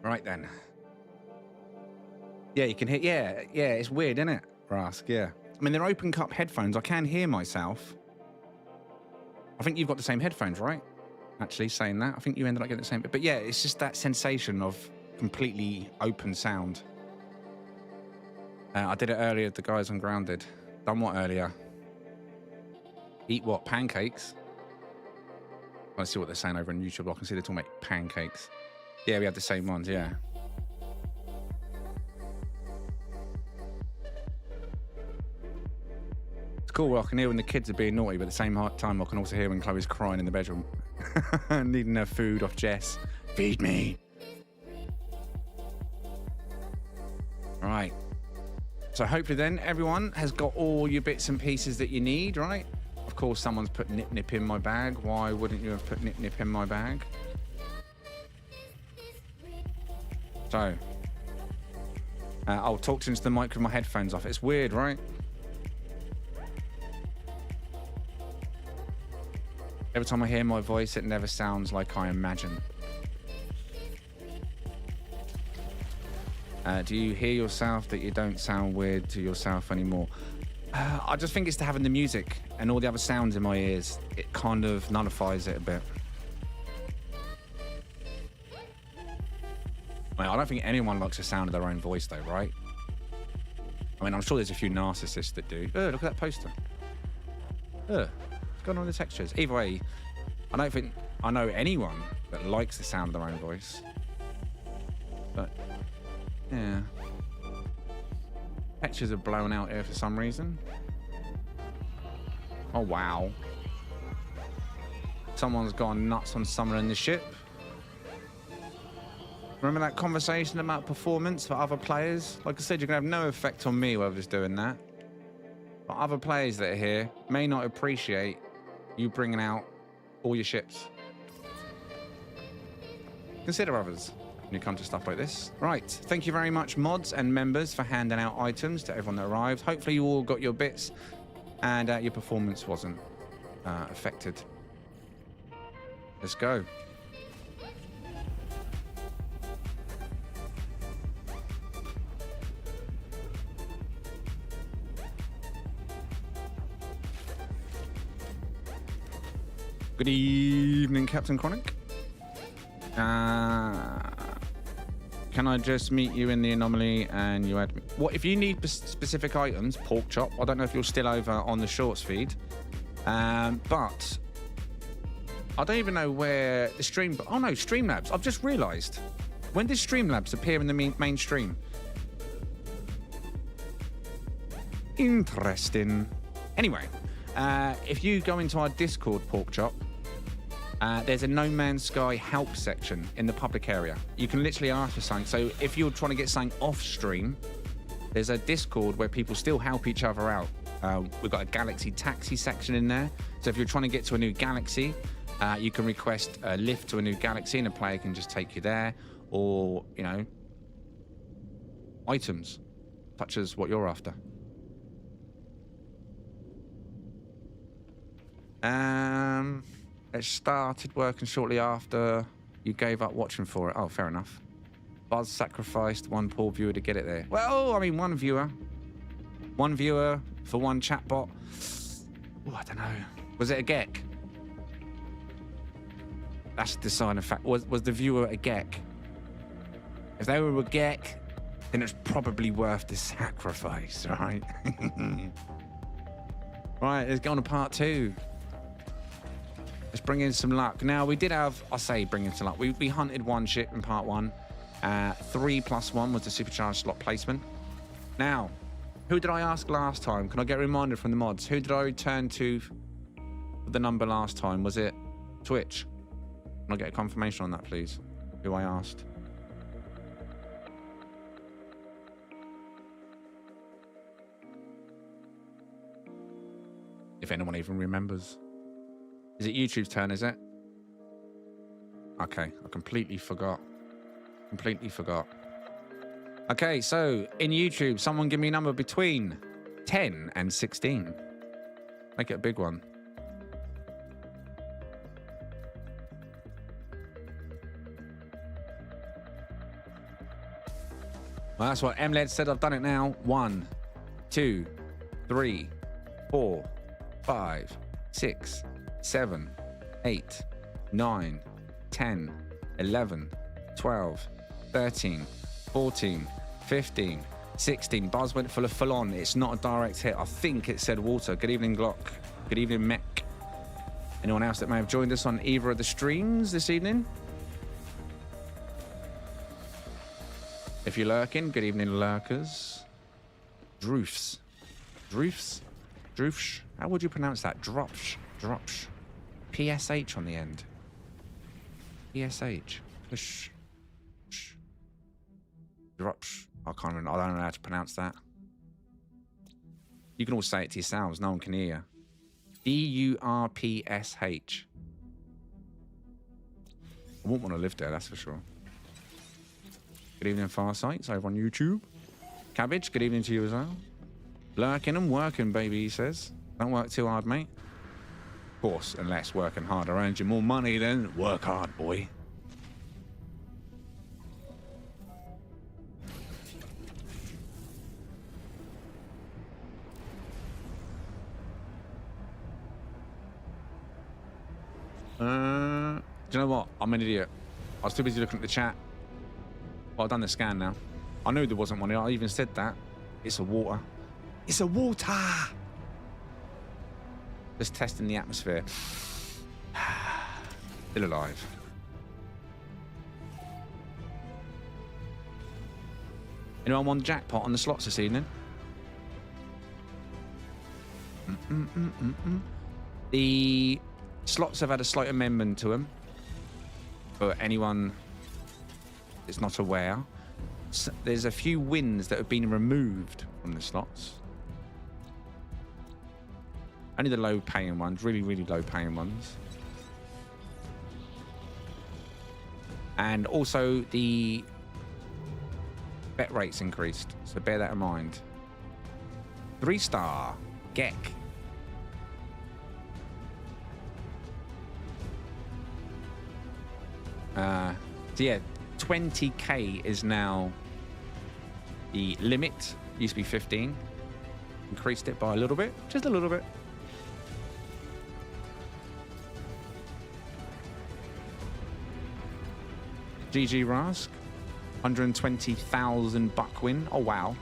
Right then. Yeah, you can hear. Yeah, it's weird, isn't it, Rask? Yeah. I mean, they're open cup headphones. I can hear myself. I think you've got the same headphones, right? Actually, saying that, I think you ended up getting the same. But yeah, it's just that sensation of completely open sound. I did it earlier with the guys on Grounded. Done what earlier? Eat what? Pancakes? Let's see what they're saying over on YouTube. I can see they're talking about pancakes. Yeah, we have the same ones, yeah. It's cool. Well, I can hear when the kids are being naughty, but at the same time, I can also hear when Chloe's crying in the bedroom. Needing her food off Jess. Feed me. Right. So hopefully then everyone has got all your bits and pieces that you need, right? Of course, someone's put Nip Nip in my bag. Why wouldn't you have put Nip Nip in my bag? So, I'll talk into the mic with my headphones off. It's weird, right? Every time I hear my voice, it never sounds like I imagine. Do you hear yourself that you don't sound weird to yourself anymore? I just think it's to having the music and all the other sounds in my ears. It kind of nullifies it a bit. I don't think anyone likes the sound of their own voice, though, right? I mean, I'm sure there's a few narcissists that do. Look at that poster. What's going on with the textures? Either way, I don't think I know anyone that likes the sound of their own voice. But, yeah. Textures are blown out here for some reason. Oh, wow. Someone's gone nuts on someone in the ship. Remember that conversation about performance for other players? Like I said, you're going to have no effect on me whoever's doing that. But other players that are here may not appreciate you bringing out all your ships. Consider others when you come to stuff like this. Right, thank you very much, mods and members, for handing out items to everyone that arrived. Hopefully you all got your bits and your performance wasn't affected. Let's go. Good evening, Captain Chronic. Can I just meet you in the anomaly and you add me? What if you need specific items? Pork chop. I don't know if you're still over on the shorts feed, but I don't even know where the stream. Oh no, Streamlabs. I've just realised. When did Streamlabs appear in the main stream? Interesting. Anyway, if you go into our Discord, Pork Chop, there's a No Man's Sky help section in the public area. You can literally ask for something. So if you're trying to get something off stream, there's a Discord where people still help each other out. We've got a Galaxy Taxi section in there. So if you're trying to get to a new galaxy, you can request a lift to a new galaxy and a player can just take you there. Or, you know, items, such as what you're after. It started working shortly after you gave up watching for it. Oh, fair enough. Buzz sacrificed one poor viewer to get it there. Well, I mean, one viewer for one chatbot. Oh, I don't know. Was it a geck? That's the deciding fact. Was the viewer a geck? If they were a geck, then it's probably worth the sacrifice, right? Right, let's go on to part 2. Let's bring in some luck. Now, we did have, I say bring in some luck. We hunted one ship in part 1. 3+1 was the supercharged slot placement. Now, who did I ask last time? Can I get a reminder from the mods? Who did I return to for the number last time? Was it Twitch? Can I get a confirmation on that, please? Who I asked? If anyone even remembers. Is it YouTube's turn, is it? Okay, I completely forgot. Okay, so in YouTube, someone give me a number between 10 and 16. Make it a big one. Well, that's what MLED said. I've done it now. 1, 2, 3, 4, 5, 6, 7, 8, 9, 10, 11, 12, 13, 14, 15, 16. Buzz went full on. It's not a direct hit. I think it said water. Good evening, Glock. Good evening, Mech. Anyone else that may have joined us on either of the streams this evening? If you're lurking, good evening, lurkers. Droofs. How would you pronounce that? Dropsh. PSH on the end. PSH. Push. Dropsh. I can't remember. I don't know how to pronounce that. You can all say it to yourselves. No one can hear you. DURPSH. I wouldn't want to live there, that's for sure. Good evening, Farsights, over on YouTube. Cabbage, good evening to you as well. Lurking and working, baby, he says. Don't work too hard, mate. Of course, unless working harder earns you more money, then work hard, boy. Do you know what? I'm an idiot. I was too busy looking at the chat. Well, I've done the scan now. I knew there wasn't one. I even said that. It's a water. It's a water! Just testing the atmosphere. Still alive. Anyone won the jackpot on the slots this evening? The slots have had a slight amendment to them. For anyone that's not aware, there's a few wins that have been removed from the slots. Only the low-paying ones, really, really low-paying ones. And also the bet rates increased, so bear that in mind. 3-star, Gek. So yeah, 20k is now the limit. Used to be 15. Increased it by a little bit, just a little bit. GG Rask. 120,000 buck win. Oh, wow.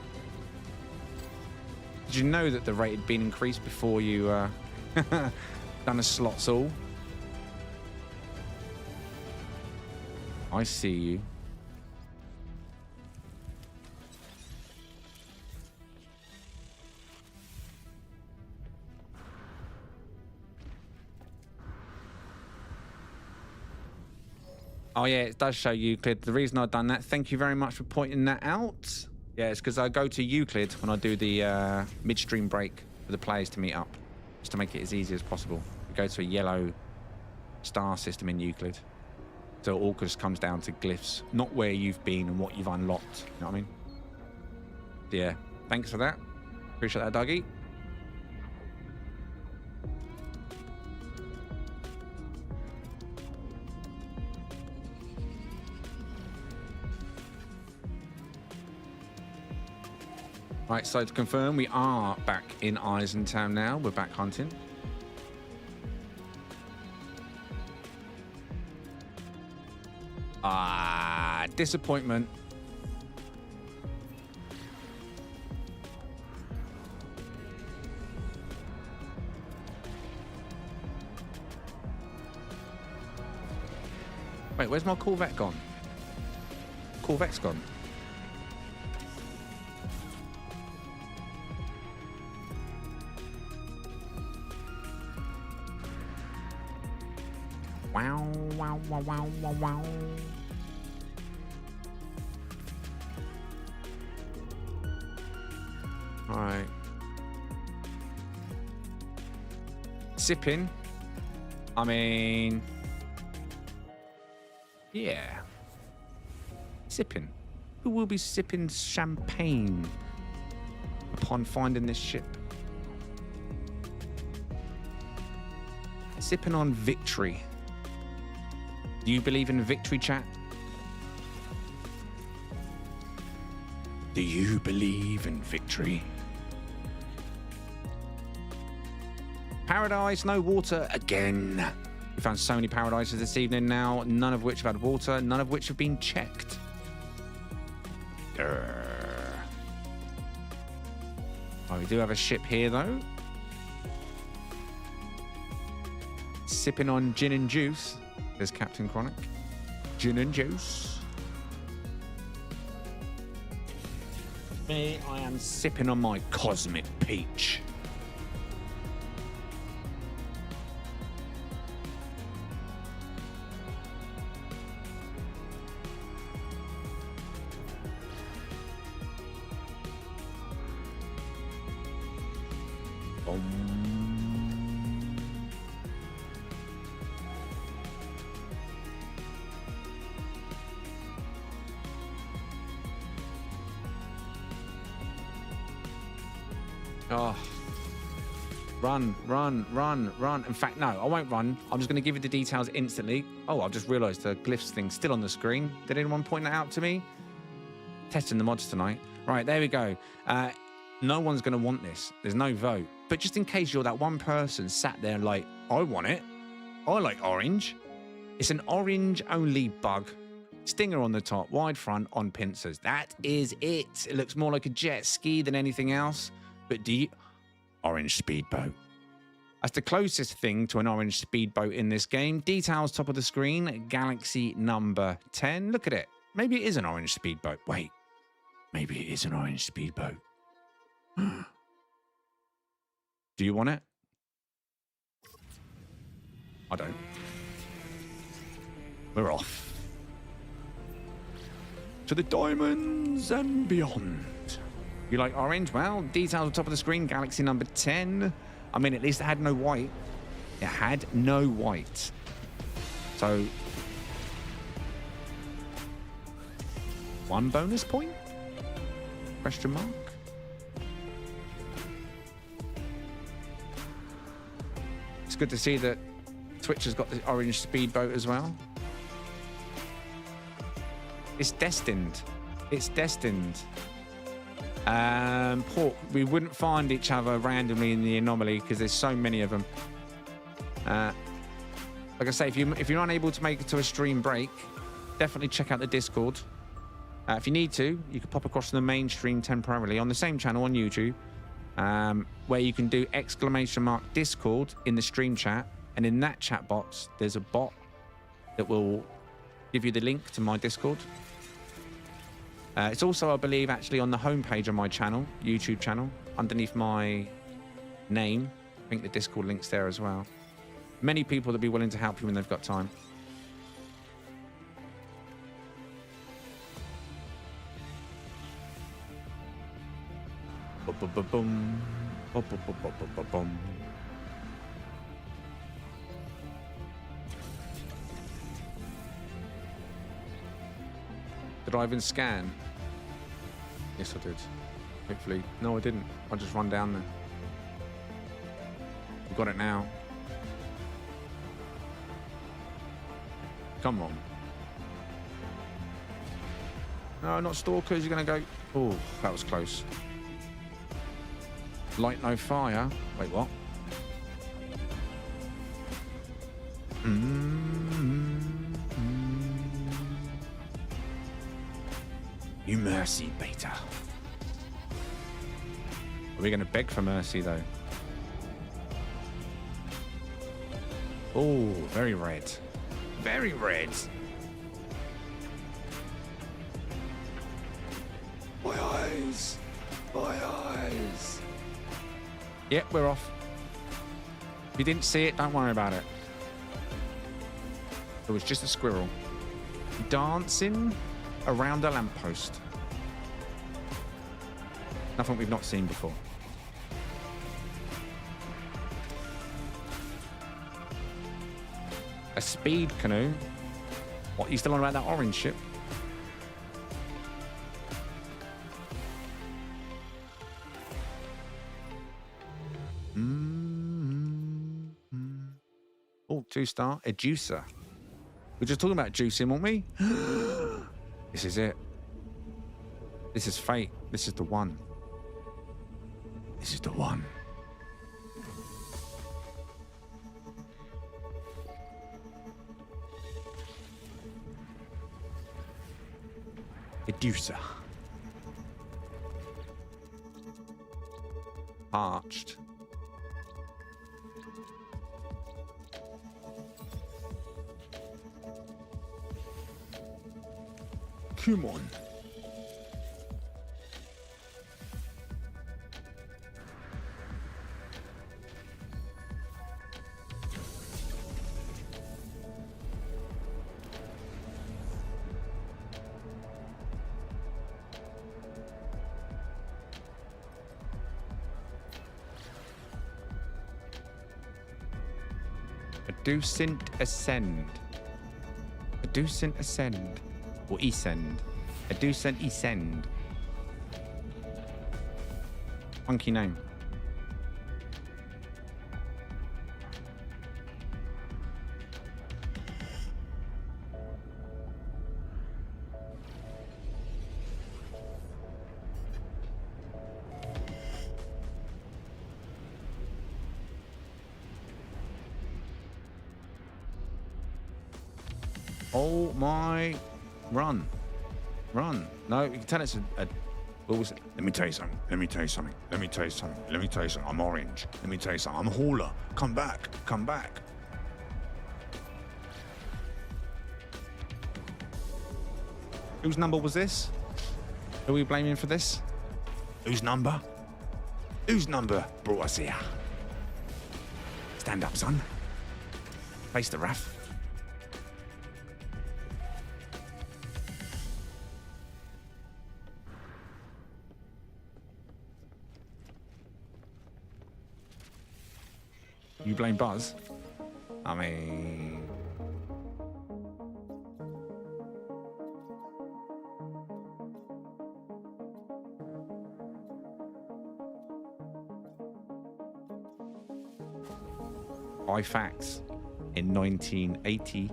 Did you know that the rate had been increased before you done a slots all? I see you. Oh, yeah, it does show Euclid. The reason I've done that, thank you very much for pointing that out. Yeah, it's because I go to Euclid when I do the midstream break for the players to meet up, just to make it as easy as possible. We go to a yellow star system in Euclid. So it all just comes down to glyphs, not where you've been and what you've unlocked. You know what I mean? Yeah, thanks for that. Appreciate that, Dougie. Right, so to confirm, we are back in Eisentown now. We're back hunting. Ah, disappointment. Wait, where's my Corvette gone? Corvette's gone. Wow, wow, wow, wow, wow, wow. All right. Sipping. I mean, yeah. Sipping. Who will be sipping champagne upon finding this ship? Sipping on victory. Do you believe in victory, chat? Do you believe in victory? Paradise, no water again. We found so many paradises this evening now, none of which have had water, none of which have been checked. Grr. Oh, we do have a ship here, though. Sipping on gin and juice. There's Captain Chronic. Gin and juice. Me, I am sipping on my Cosmic Peach. Oh, run, run, run, run. In fact, no, I won't run. I'm just going to give you the details instantly. Oh, I've just realised the glyphs thing's still on the screen. Did anyone point that out to me? Testing the mods tonight. Right, there we go. No one's going to want this. There's no vote. But just in case you're that one person sat there like, I want it. I like orange. It's an orange-only bug. Stinger on the top, wide front on pincers. That is it. It looks more like a jet ski than anything else. But do you... Orange speedboat. That's the closest thing to an orange speedboat in this game. Details top of the screen. Galaxy number 10. Look at it. Maybe it is an orange speedboat. Wait. Maybe it is an orange speedboat. Do you want it? I don't. We're off. To the diamonds and beyond. You like orange? Well, details on top of the screen. Galaxy number 10. I mean, at least it had no white. It had no white. So, 1 bonus point? Question mark? It's good to see that Twitch has got the orange speedboat as well. It's destined. It's destined. Pork, we wouldn't find each other randomly in the anomaly because there's so many of them. Like I say, if you're unable to make it to a stream break, definitely check out the Discord. If you need to, you can pop across to the main stream temporarily on the same channel on YouTube, where you can do !Discord in the stream chat. And in that chat box, there's a bot that will give you the link to my Discord. It's also, I believe, actually on the homepage of my channel, YouTube channel, underneath my name. I think the Discord link's there as well. Many people that be willing to help you when they've got time. Boom. Boom. Did I even scan? Yes, I did. Hopefully. No, I didn't. I just run down there. We got it now. Come on. No, not stalkers. You're going to go... Oh, that was close. Light no fire. Wait, what? You mercy, beta. Are we going to beg for mercy, though? Oh, very red. Very red. My eyes. My eyes. Yep, we're off. If you didn't see it, don't worry about it. It was just a squirrel dancing around a lamppost. Nothing we've not seen before. A speed canoe? What, you still on about that orange ship? Oh, 2-star. A juicer. We're just talking about juicing, weren't we? This is it. This is fate. This is the one. This is the one. A juicer. Arched. Come on. A docent ascend. A docent ascend. Or ascend. A docent ascend. Funky name. Oh my... Run. Run. No, you can tell it's a what was it? Let me tell you something. Let me tell you something. Let me tell you something. Let me tell you something. I'm orange. Let me tell you something. I'm a hauler. Come back. Come back. Whose number was this? Who are we blaming for this? Whose number? Whose number brought us here? Stand up, son. Face the wrath. You blame Buzz? I mean... By facts, in 1980...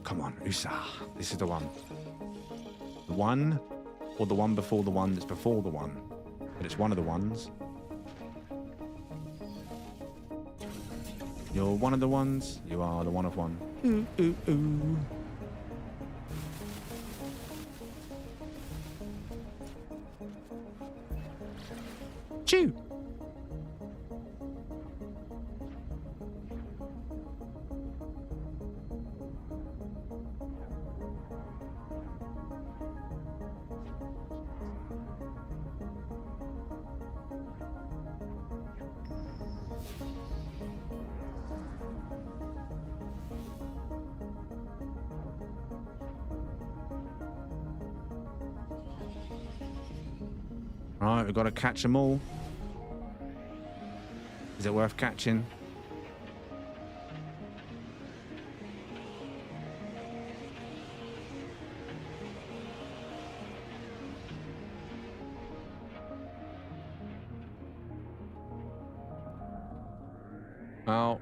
Come on, USA. This is the one. The one or the one before the one that's before the one. But it's one of the ones. You're one of the ones. You are the one of one. Ooh, ooh, ooh. Chew. Right, we've got to catch them all. Is it worth catching? Well,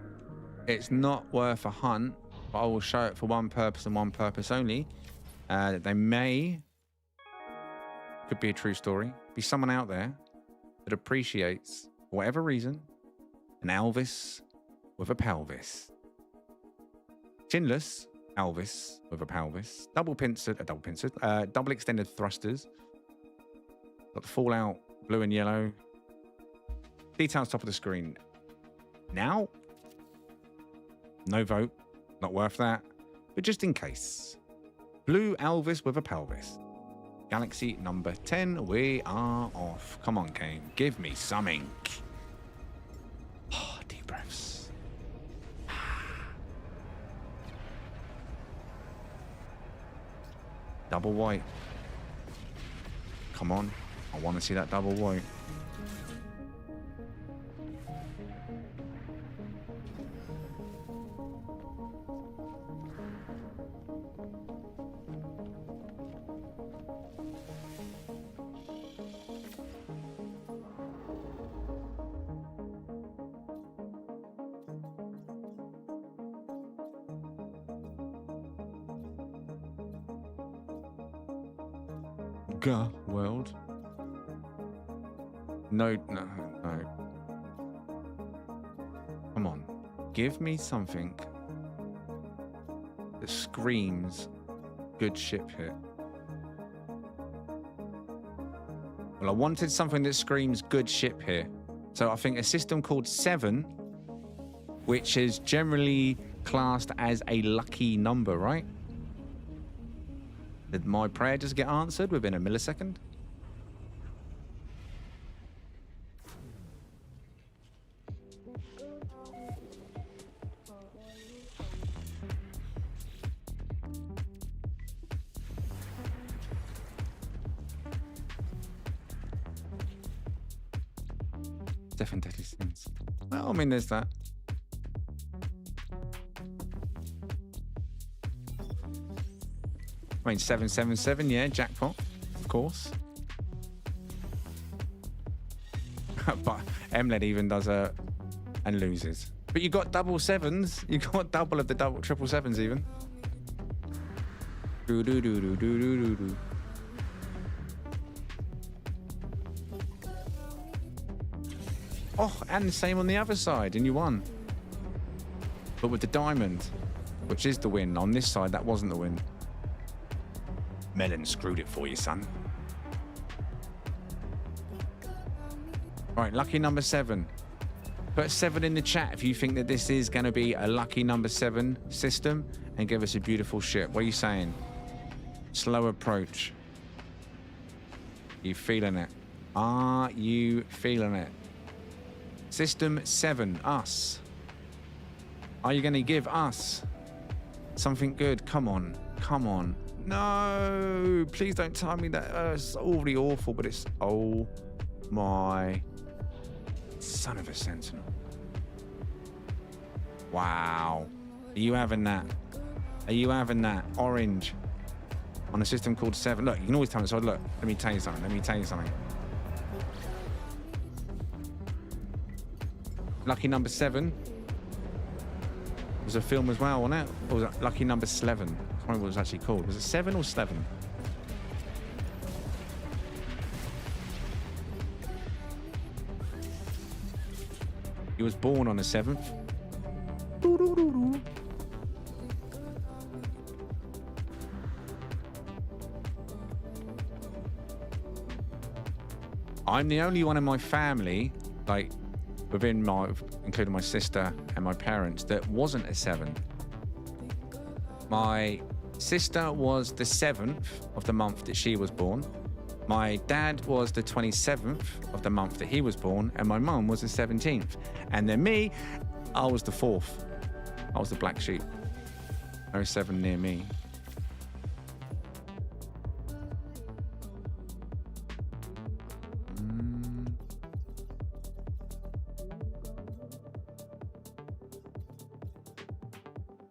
it's not worth a hunt, but I will show it for one purpose and one purpose only. They may, could be a true story, be someone out there that appreciates, for whatever reason, an Elvis with a pelvis. Chinless Elvis with a pelvis. Double extended thrusters. Got the Fallout blue and yellow. Details top of the screen. Now, no vote, not worth that, but just in case. Blue Elvis with a pelvis. Galaxy number 10, we are off. Come on, game, give me some ink. Oh, deep breaths. Double white. Come on, I want to see that double white. World. No. Come on. Give me something that screams good ship hit. Well, I wanted something that screams good ship here. So I think a system called 7, which is generally classed as a lucky number, right? Did my prayer just get answered within a millisecond? Definitely sense. Well, I mean, there's that. I mean, 777, yeah, jackpot, of course. But MLED even does a and loses. But you got double sevens. You got double of the triple sevens even. Do do do do do do do. Oh, and the same on the other side, and you won. But with the diamond, which is the win. On this side, that wasn't the win. Melon screwed it for you, son. All right, lucky number 7. Put 7 in the chat if you think that this is going to be a lucky number 7 system, and give us a beautiful ship. What are you saying? Slow approach. Are you feeling it? Are you feeling it? System 7, us. Are you going to give us something good? Come on. Come on. No, please don't tell me that. It's already awful, but it's... Oh, my... Son of a sentinel. Wow. Are you having that? Are you having that? Orange. on a system called 7. Look, you can always tell me. So look, let me tell you something. Lucky number 7 was a film as well, wasn't it? Or was it Lucky number 11? I can't remember what it was actually called. Was it 7 or 11? He was born on the 7th. I'm the only one in my family, like including my sister and my parents, that wasn't a 7. My sister was the 7th of the month that she was born. My dad was the 27th of the month that he was born, and my mum was the 17th. And then me, I was the 4th. I was the black sheep. No 7 near me.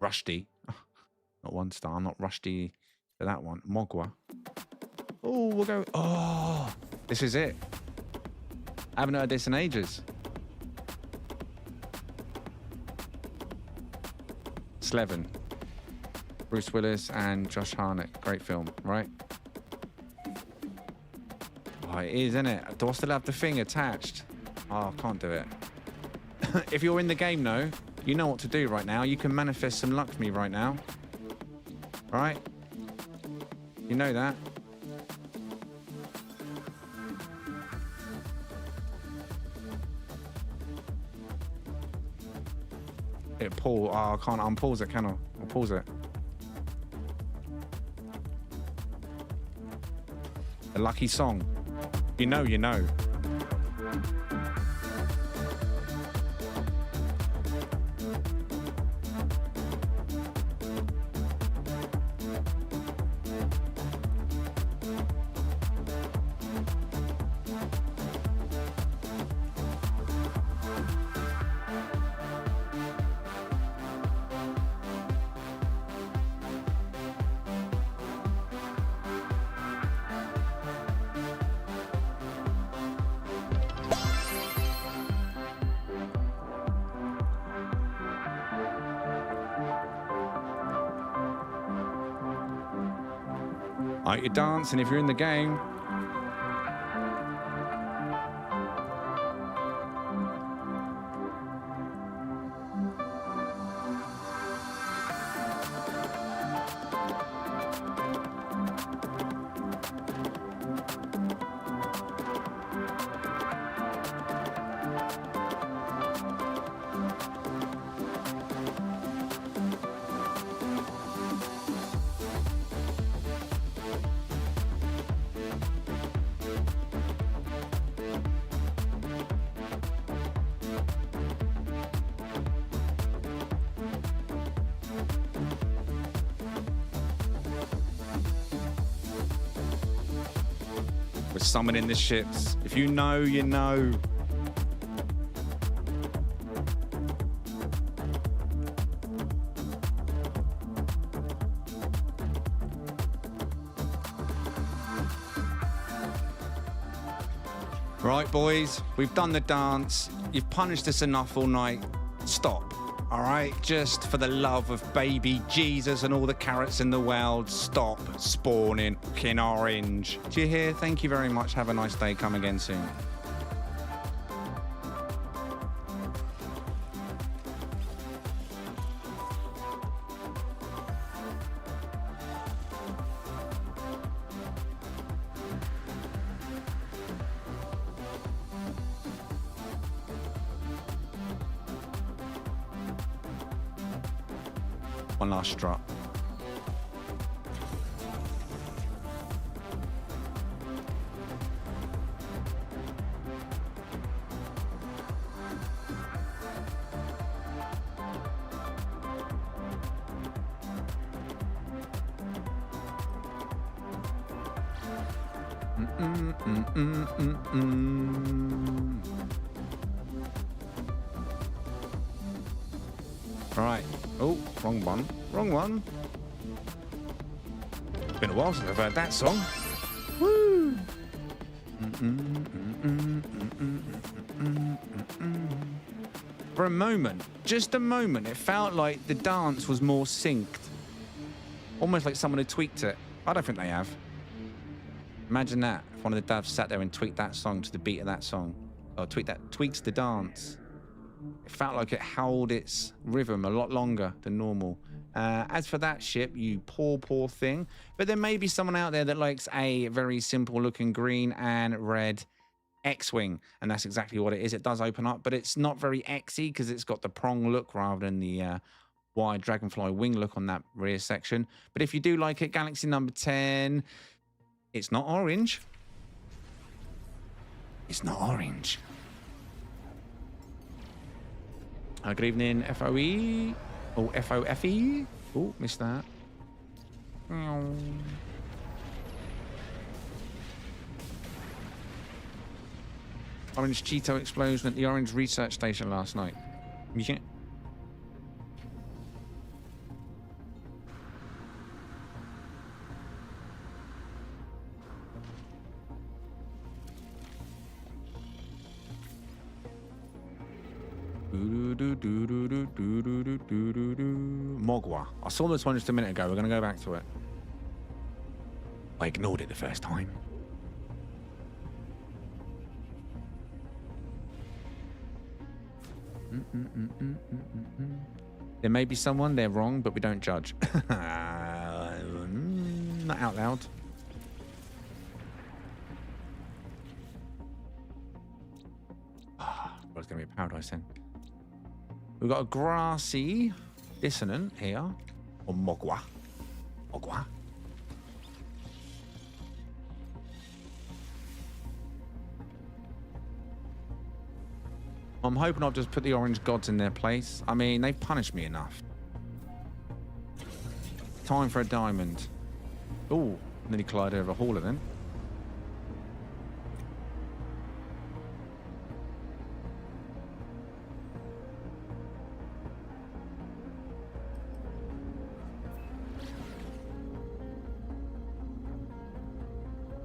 Rusty. Not 1 star. I'm not rusty for that one. Mogwa. Oh, we'll go. Oh, this is it. I haven't heard this in ages. Slevin. Bruce Willis and Josh Hartnett. Great film, right? Oh, it is, isn't it? Do I still have the thing attached? Oh, I can't do it. If you're in the game, though, you know what to do right now. You can manifest some luck for me right now. Right? You know that. It pause. Oh, I can't unpause it, can I? I'll pause it. A lucky song. You know, you know. Like you're dancing if you're in the game. We're summoning the ships. If you know, you know. Right, boys, we've done the dance. You've punished us enough all night. Stop. All right, just for the love of baby Jesus and all the carrots in the world, stop spawning fucking orange. Do you hear? Thank you very much. Have a nice day. Come again soon. One last strut. All right. Oh, wrong one. Wrong one. Been a while since I've heard that song. Woo! For a moment, just a moment, it felt like the dance was more synced. Almost like someone had tweaked it. I don't think they have. Imagine that, if one of the devs sat there and tweaked that song to the beat of that song. Or tweaks the dance. It felt like it held its rhythm a lot longer than normal. As for that ship, you poor thing. But there may be someone out there that likes a very simple looking green and red X-Wing. And that's exactly what it is. It does open up, but it's not very X-y because it's got the prong look rather than the wide dragonfly wing look on that rear section. But if you do like it, Galaxy number 10, it's not orange. It's not orange. Good evening, FOE. Oh, FOFE. Oh, missed that. Orange Cheeto explosion at the Orange Research Station last night. Yeah. Mogwa. I saw this one just a minute ago. We're going to go back to it. I ignored it the first time. There may be someone, they're wrong, but we don't judge. Not out loud. It's going to be a paradise then. We've got a grassy dissonant here. Or Mogwa. Mogwa. I'm hoping I've just put the orange gods in their place. I mean, they've punished me enough. Time for a diamond. Oh, nearly collided over a hauler then.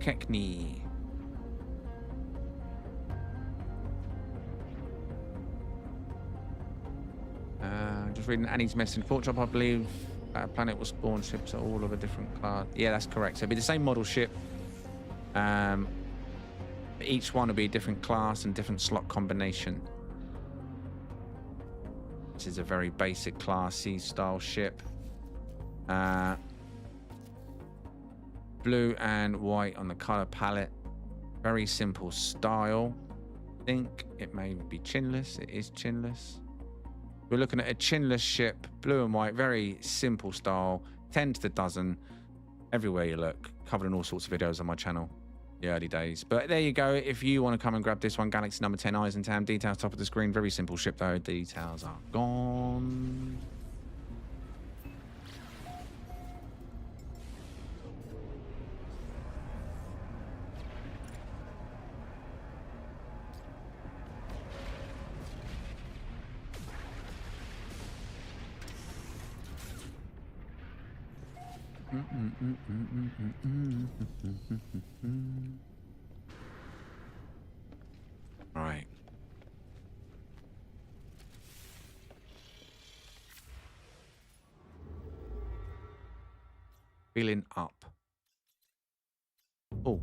Keckney. Just reading Annie's message. Port Drop, I believe planet will spawn ships are all of a different class. Yeah, that's correct. So it'll be the same model ship. Each one will be a different class and different slot combination. This is a very basic Class C style ship. Blue and white on the color palette. Very simple style. I think it may be chinless. It is chinless. We're looking at a chinless ship, blue and white, very simple style, 10 to the dozen, everywhere you look, covered in all sorts of videos on my channel, the early days. But there you go. If you want to come and grab this one, Galaxy number 10, Eyes and Tam, details top of the screen, very simple ship though, details are gone. Right. Feeling up. Oh,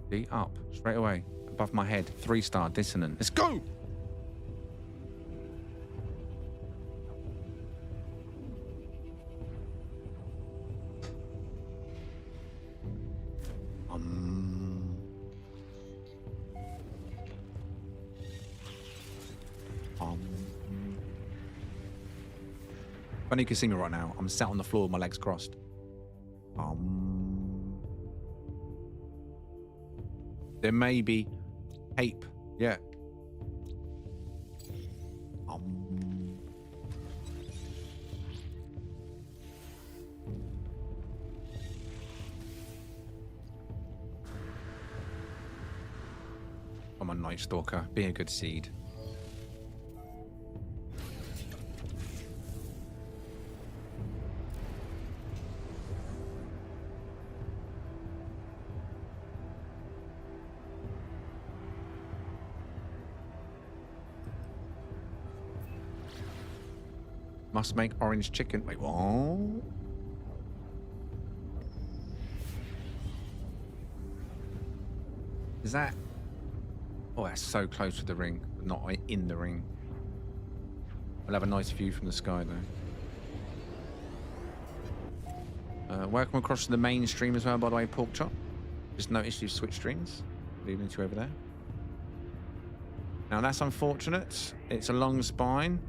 the up straight away above my head. 3-star dissonant. Let's go. Funny you can see me right now. I'm sat on the floor with my legs crossed. There may be tape. Yeah. I'm a Night Stalker. Be a good seed. Must make orange chicken. Wait, what? Is that... Oh, that's so close to the ring, but not in the ring. We'll have a nice view from the sky, though. Welcome across to the main stream as well, by the way, Pork Chop. Just noticed you've switched streams. Good evening to you over there. Now, that's unfortunate. It's a long spine.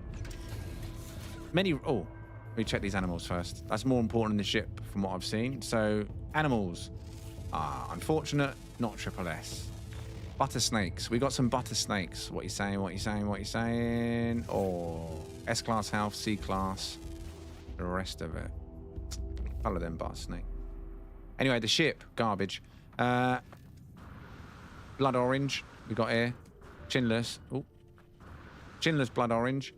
Oh, let me check these animals first. That's more important than the ship from what I've seen. So, animals. Unfortunate, not triple S. Butter snakes. We got some butter snakes. What you saying? What you saying? What you saying? Oh, S-class health, C-class. The rest of it. Follow them butter snake. Anyway, the ship, garbage. Blood orange. We got here. Chinless. Oh, chinless blood orange.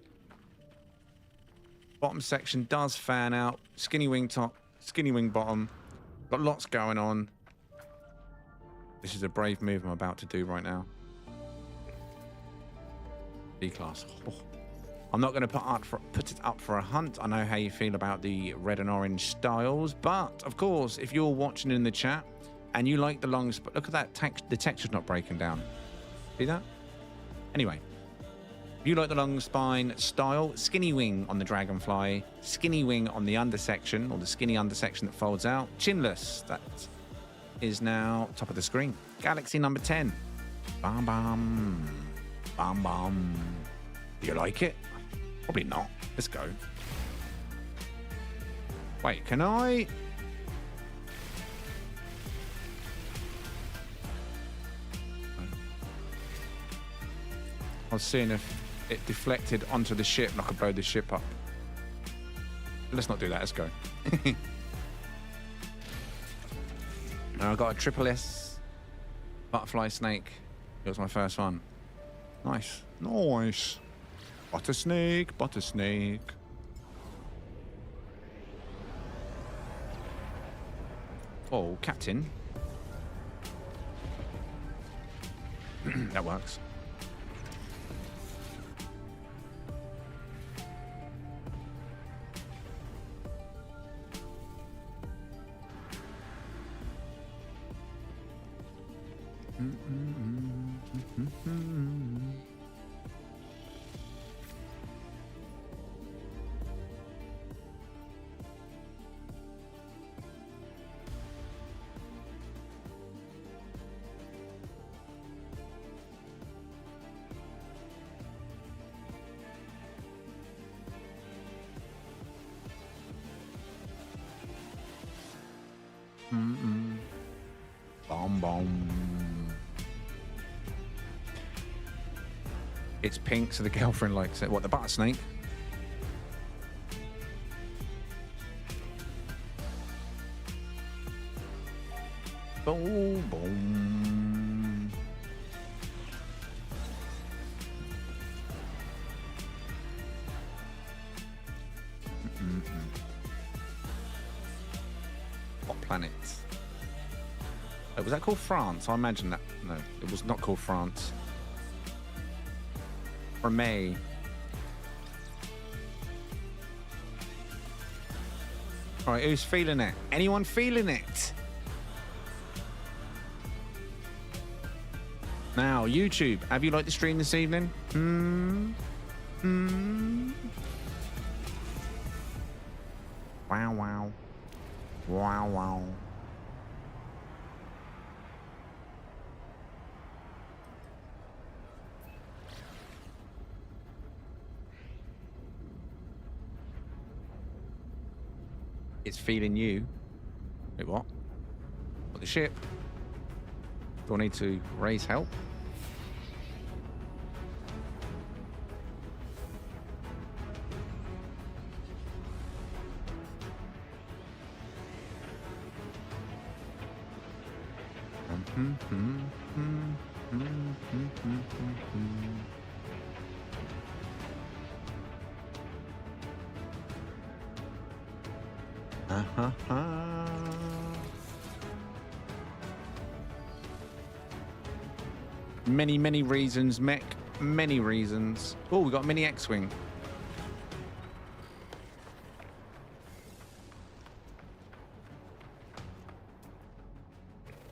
Bottom section does fan out. Skinny wing top, skinny wing bottom. Got lots going on. This is a brave move I'm about to do right now. B-class. Oh. I'm not going to put it up for a hunt. I know how you feel about the red and orange styles, but of course, if you're watching in the chat and you like the long, look at that. The texture's not breaking down. See that? Anyway, if you like the long spine style, skinny wing on the dragonfly, skinny wing on the undersection, or the skinny undersection that folds out, chinless. That is now top of the screen. Galaxy number 10. Bam, bam. Bam, bam. Do you like it? Probably not. Let's go. Wait, can I... I was seeing if it deflected onto the ship and I could blow the ship up. Let's not do that. Let's go. Now I've got a triple S butterfly snake. It was my first one. Nice. Nice. Butter snake, butter snake. Oh, captain. That works. Bomb bomb. It's pink, so the girlfriend likes it. What, the butter snake? Boom boom. What planet? Oh, was that called France? I imagine that. No, it was not called France. For May. All right, who's feeling it? Anyone feeling it? Now, YouTube, have you liked the stream this evening? Wow, wow. Wow, wow. It's feeling you. Wait, what? What, the ship? Do I need to raise help? Many reasons, mech. Many reasons. Oh, we got mini X-Wing.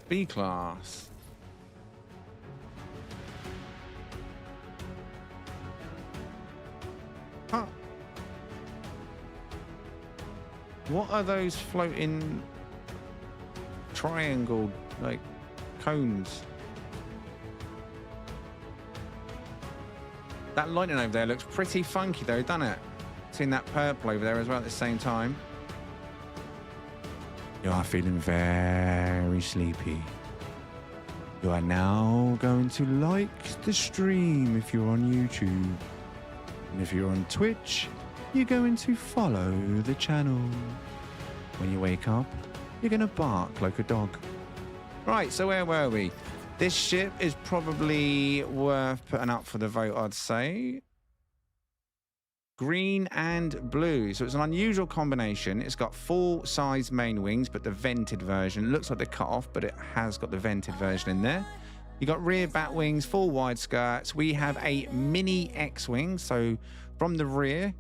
B class. Huh. What are those floating triangle like cones? That lightning over there looks pretty funky though, doesn't it? Seeing that purple over there as well at the same time. You are feeling very sleepy. You are now going to like the stream if you're on YouTube. And if you're on Twitch, you're going to follow the channel. When you wake up, you're going to bark like a dog. Right, so where were we? This ship is probably worth putting up for the vote, I'd say. Green and blue. So it's an unusual combination. It's got full-size main wings, but the vented version. It looks like they're cut off, but it has got the vented version in there. You got rear bat wings, full wide skirts. We have a mini X-wing. So from the rear,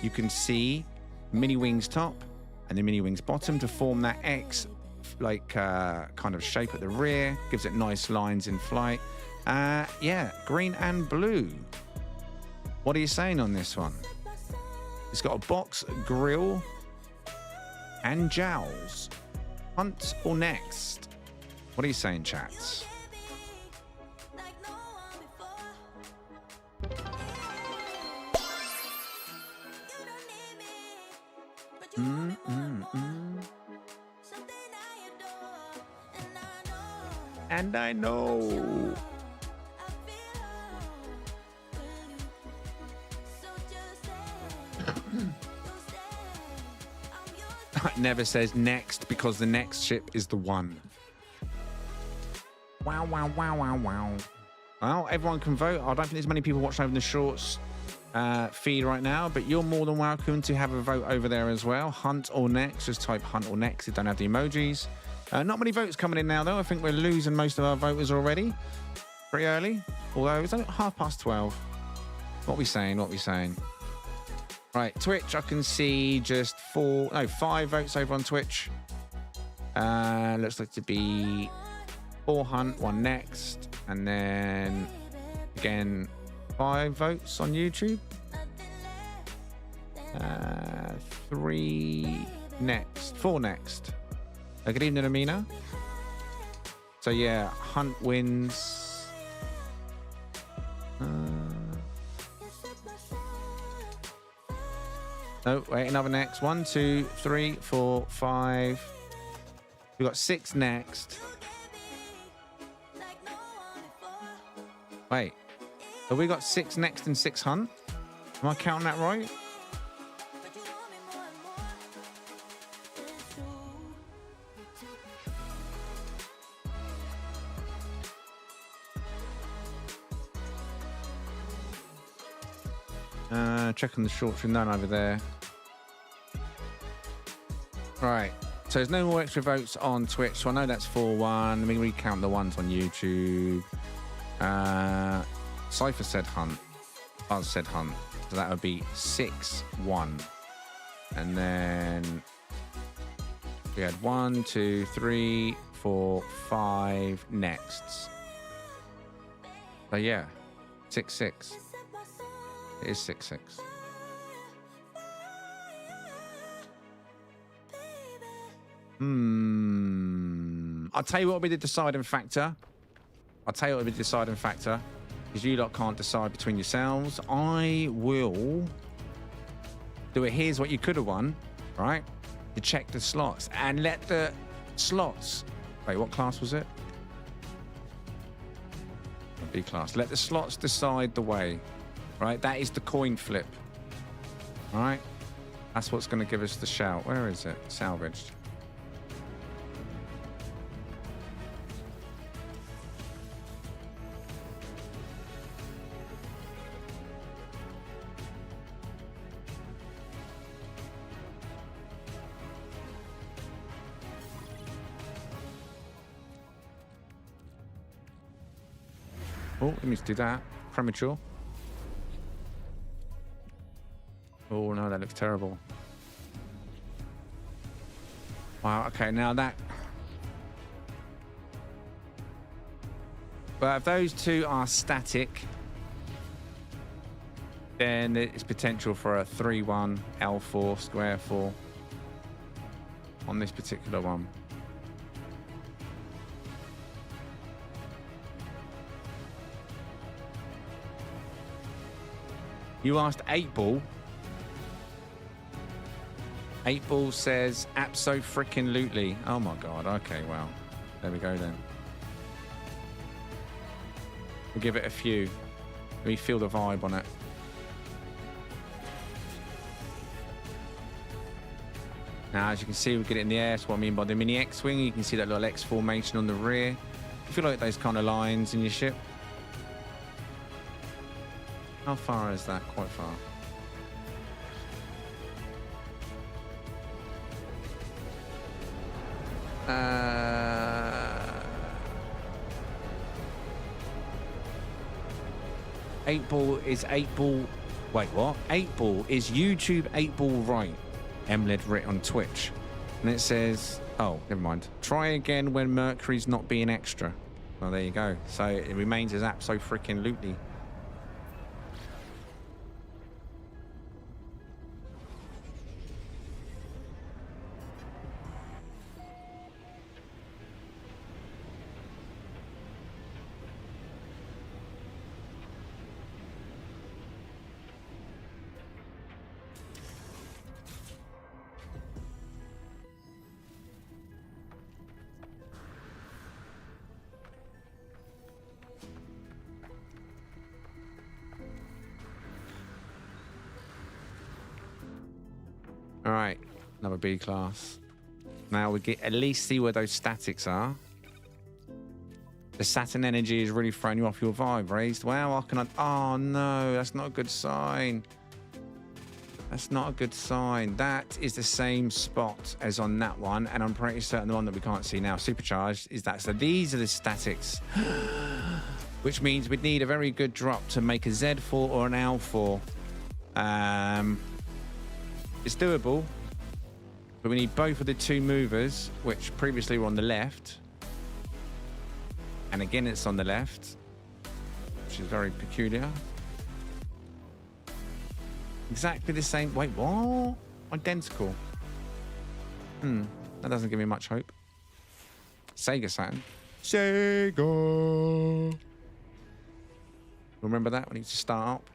you can see mini wings top and the mini wings bottom to form that X like kind of shape at the rear. Gives it nice lines in flight. Yeah, green and blue. What are you saying on this one? It's got a box, grill, and jowls. Hunt or next? What are you saying, chats? And I know. It never says next because the next ship is the one. Wow, wow, wow, wow, wow. Well, everyone can vote. I don't think there's many people watching over the shorts feed right now, but you're more than welcome to have a vote over there as well. Hunt or next. Just type hunt or next. It don't have the emojis. Not many votes coming in now, though. I think we're losing most of our voters already. Pretty early. Although it's only 12:30. What are we saying? What are we saying? Right, Twitch, I can see just 5 votes over on Twitch. Looks like to be 4 hunt, 1 next, and then again 5 votes on YouTube. 3 next, 4 next. Good evening, Amina. So yeah, hunt wins. No, wait, another next. 1, 2, 3, 4, 5. We've got 6 next. Wait, have we got 6 next and 6 hunt? Am I counting that right? Checking the short stream down over there. Right, so there's no more extra votes on Twitch, so I know that's 4-1. Let me recount the ones on YouTube. Cypher said hunt. Buzz said hunt. So that would be 6-1. And then we had 1, 2, 3, 4, 5 nexts. So yeah, 6-6. It is 6-6. I'll tell you what will be the deciding factor. Because you lot can't decide between yourselves. I will do it. Here's what you could have won, right? You check the slots and let the slots... Wait, what class was it? B class. Let the slots decide the way, right? That is the coin flip, all right? That's what's going to give us the shout. Where is it? Salvaged. Oh, let me do that. Premature. Oh, no, that looks terrible. Wow, okay, now that... But if those two are static, then it's potential for a 3-1 L4 square 4 on this particular one. You asked 8-Ball. 8-Ball says abso-frickin-lutely. Oh my God. Okay, well, there we go then. We'll give it a few. Let me feel the vibe on it. Now, as you can see, we get it in the air. That's what I mean by the mini X-Wing. You can see that little X formation on the rear. You feel like those kind of lines in your ship. How far is that? Quite far. Eight Ball is 8-Ball. Wait, what? 8-Ball is YouTube 8-Ball right. Emled writ on Twitch. And it says, oh, never mind. Try again when Mercury's not being extra. Well, there you go. So it remains as abso-frickin-lutely. All right, another B class. Now we get at least see where those statics are. The Saturn energy is really throwing you off your vibe, raised. Wow, I can. Oh no, that's not a good sign. That's not a good sign. That is the same spot as on that one, and I'm pretty certain the one that we can't see now, supercharged, is that. So these are the statics, which means we'd need a very good drop to make a Z4 or an L4. It's doable, but we need both of the two movers, which previously were on the left. And again, it's on the left, which is very peculiar. Exactly the same. Wait, what? Identical. That doesn't give me much hope. Sega Saturn. Sega. Remember that? We need to start up.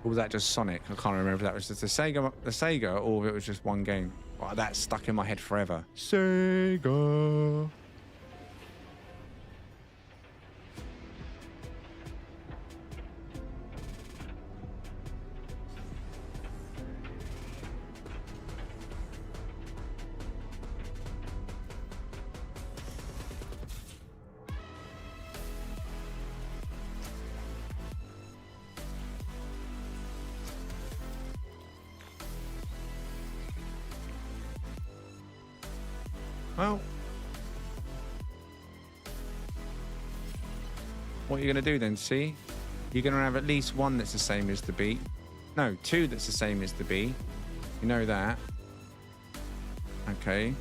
Or was that just Sonic? I can't remember if that was just the Sega, or if it was just one game. Oh, that's stuck in my head forever. Sega. Well, what are you going to do then? See? You're going to have at least one that's the same as the B. No, two that's the same as the B. You know that. Okay.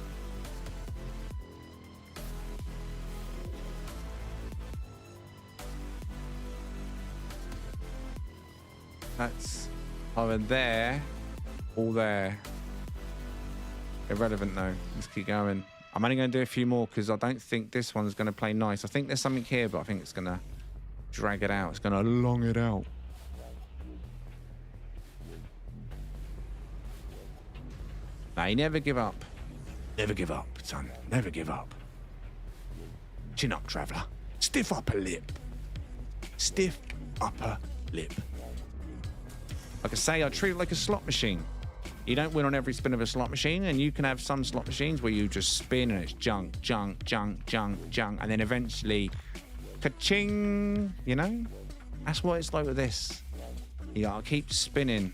That's either there or there. Irrelevant though. Let's keep going. I'm only going to do a few more because I don't think this one's going to play nice. I think there's something here, but I think it's going to drag it out. It's going to long it out. Now, you never give up. Never give up, son. Never give up. Chin up, traveller. Stiff upper lip. Stiff upper lip. Like I say, I treat it like a slot machine. You don't win on every spin of a slot machine, and you can have some slot machines where you just spin and it's junk, junk, junk, junk, junk, and then eventually, ka-ching, you know? That's what it's like with this. You gotta keep spinning.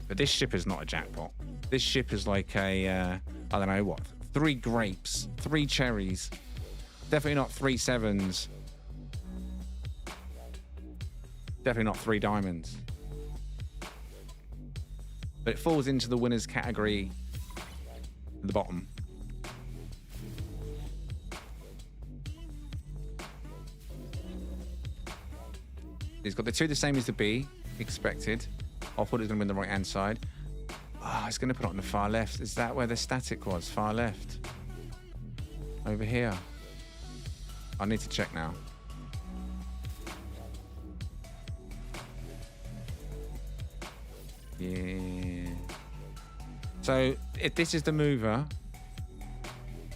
But this ship is not a jackpot. This ship is like a, I don't know what, 3 grapes, 3 cherries. Definitely not 3 sevens. Definitely not 3 diamonds. But it falls into the winners category at the bottom. He's got the 2 the same as the B, expected. I thought it was going to be on the right-hand side. Oh, it's going to put it on the far left. Is that where the static was? Far left. Over here. I need to check now. Yeah. So if this is the mover,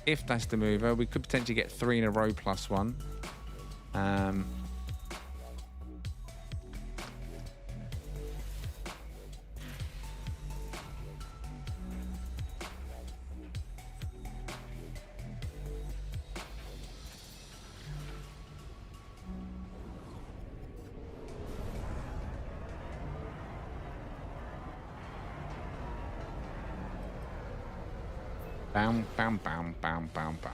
if that's the mover, we could potentially get 3 in a row plus 1. Bam, bam, bam, bam, bam, bam.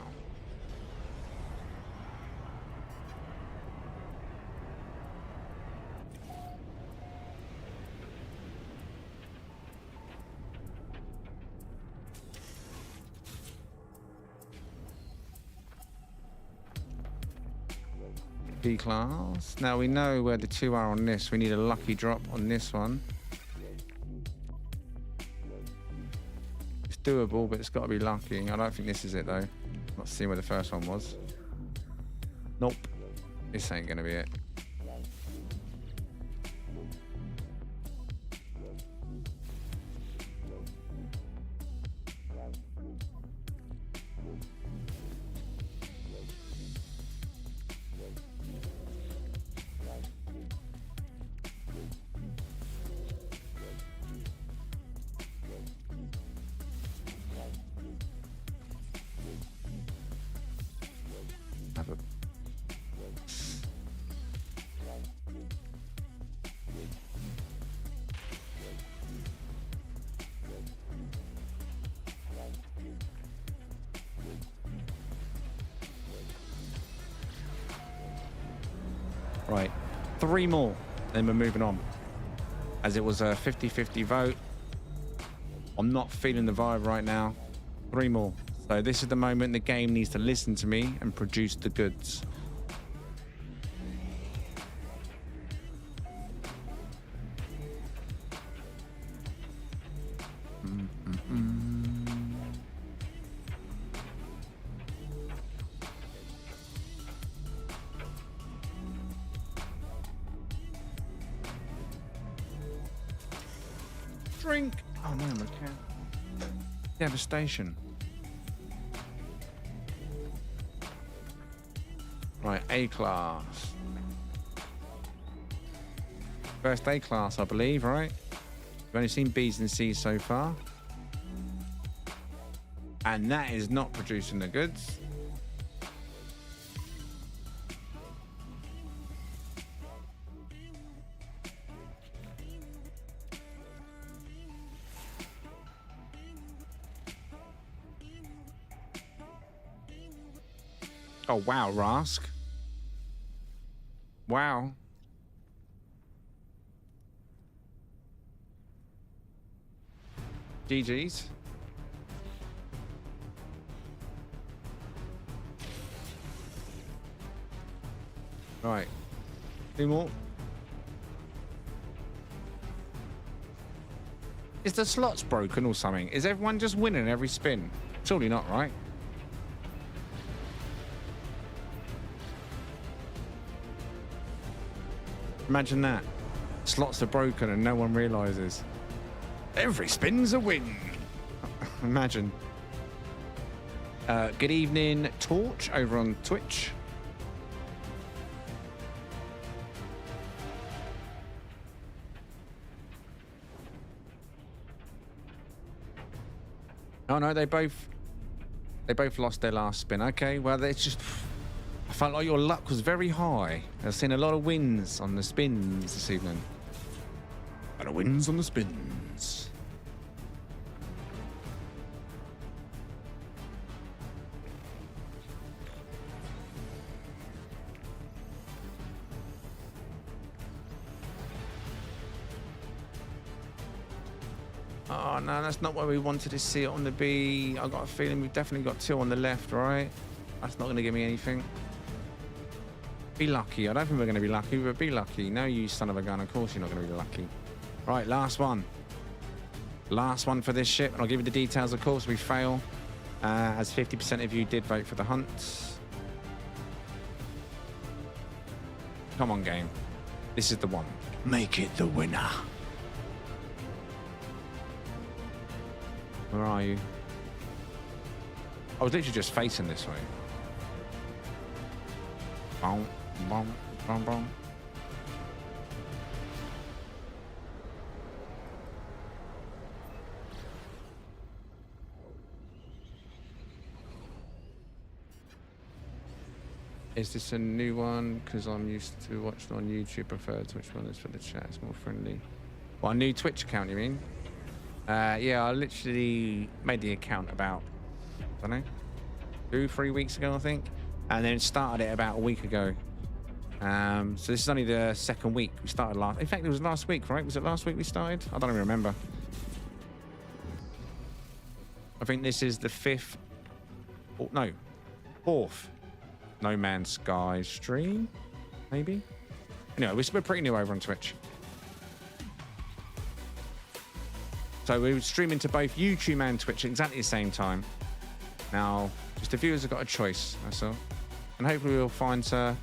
B class. Now we know where the 2 are on this. We need a lucky drop on this one. Doable, but it's got to be lucky. I don't think this is it though. Not seeing where the first one was. Nope. This ain't gonna be it. Right, 3 more, then we're moving on. As it was a 50-50 vote. I'm not feeling the vibe right now. 3 more. So this is the moment the game needs to listen to me and produce the goods. Drink. Oh no, my cat. Devastation. Right, A class. First A class, I believe, right? We've only seen B's and C's so far. And that is not producing the goods. Oh, wow, Rask. Wow. GG's. Right. 2 more. Is the slots broken or something? Is everyone just winning every spin? Surely not, right? Imagine that. Slots are broken and no one realizes. Every spin's a win. Imagine. Good evening, Torch, over on Twitch. Oh no, they both lost their last spin. Okay, well, it's just, I felt like your luck was very high. I've seen a lot of wins on the spins this evening. A lot of wins on the spins. Oh, no, that's not where we wanted to see it on the B. I got a feeling we've definitely got 2 on the left, right? That's not going to give me anything. Be lucky. I don't think we're going to be lucky, but be lucky. No, you son of a gun. Of course you're not going to be lucky. Right, last one. Last one for this ship. And I'll give you the details, of course. We fail, as 50% of you did vote for the hunt. Come on, game. This is the one. Make it the winner. Where are you? I was literally just facing this way. Boom, boom, boom, boom. Is this a new one? Because I'm used to watching on YouTube. Preferred which one is for the chat? It's more friendly. Well, a new Twitch account, you mean? Yeah, I literally made the account about, I don't know, 2-3 weeks ago, I think. And then started it about a week ago. So this is only the 2nd week. We started last, in fact, it was last week, right? Was it last week we started? I don't even remember. I think this is the 5th, oh, no, 4th No Man's Sky stream, maybe? Anyway, we're pretty new over on Twitch. So we were streaming to both YouTube and Twitch at exactly the same time. Now, just the viewers have got a choice, that's all. And hopefully we'll find some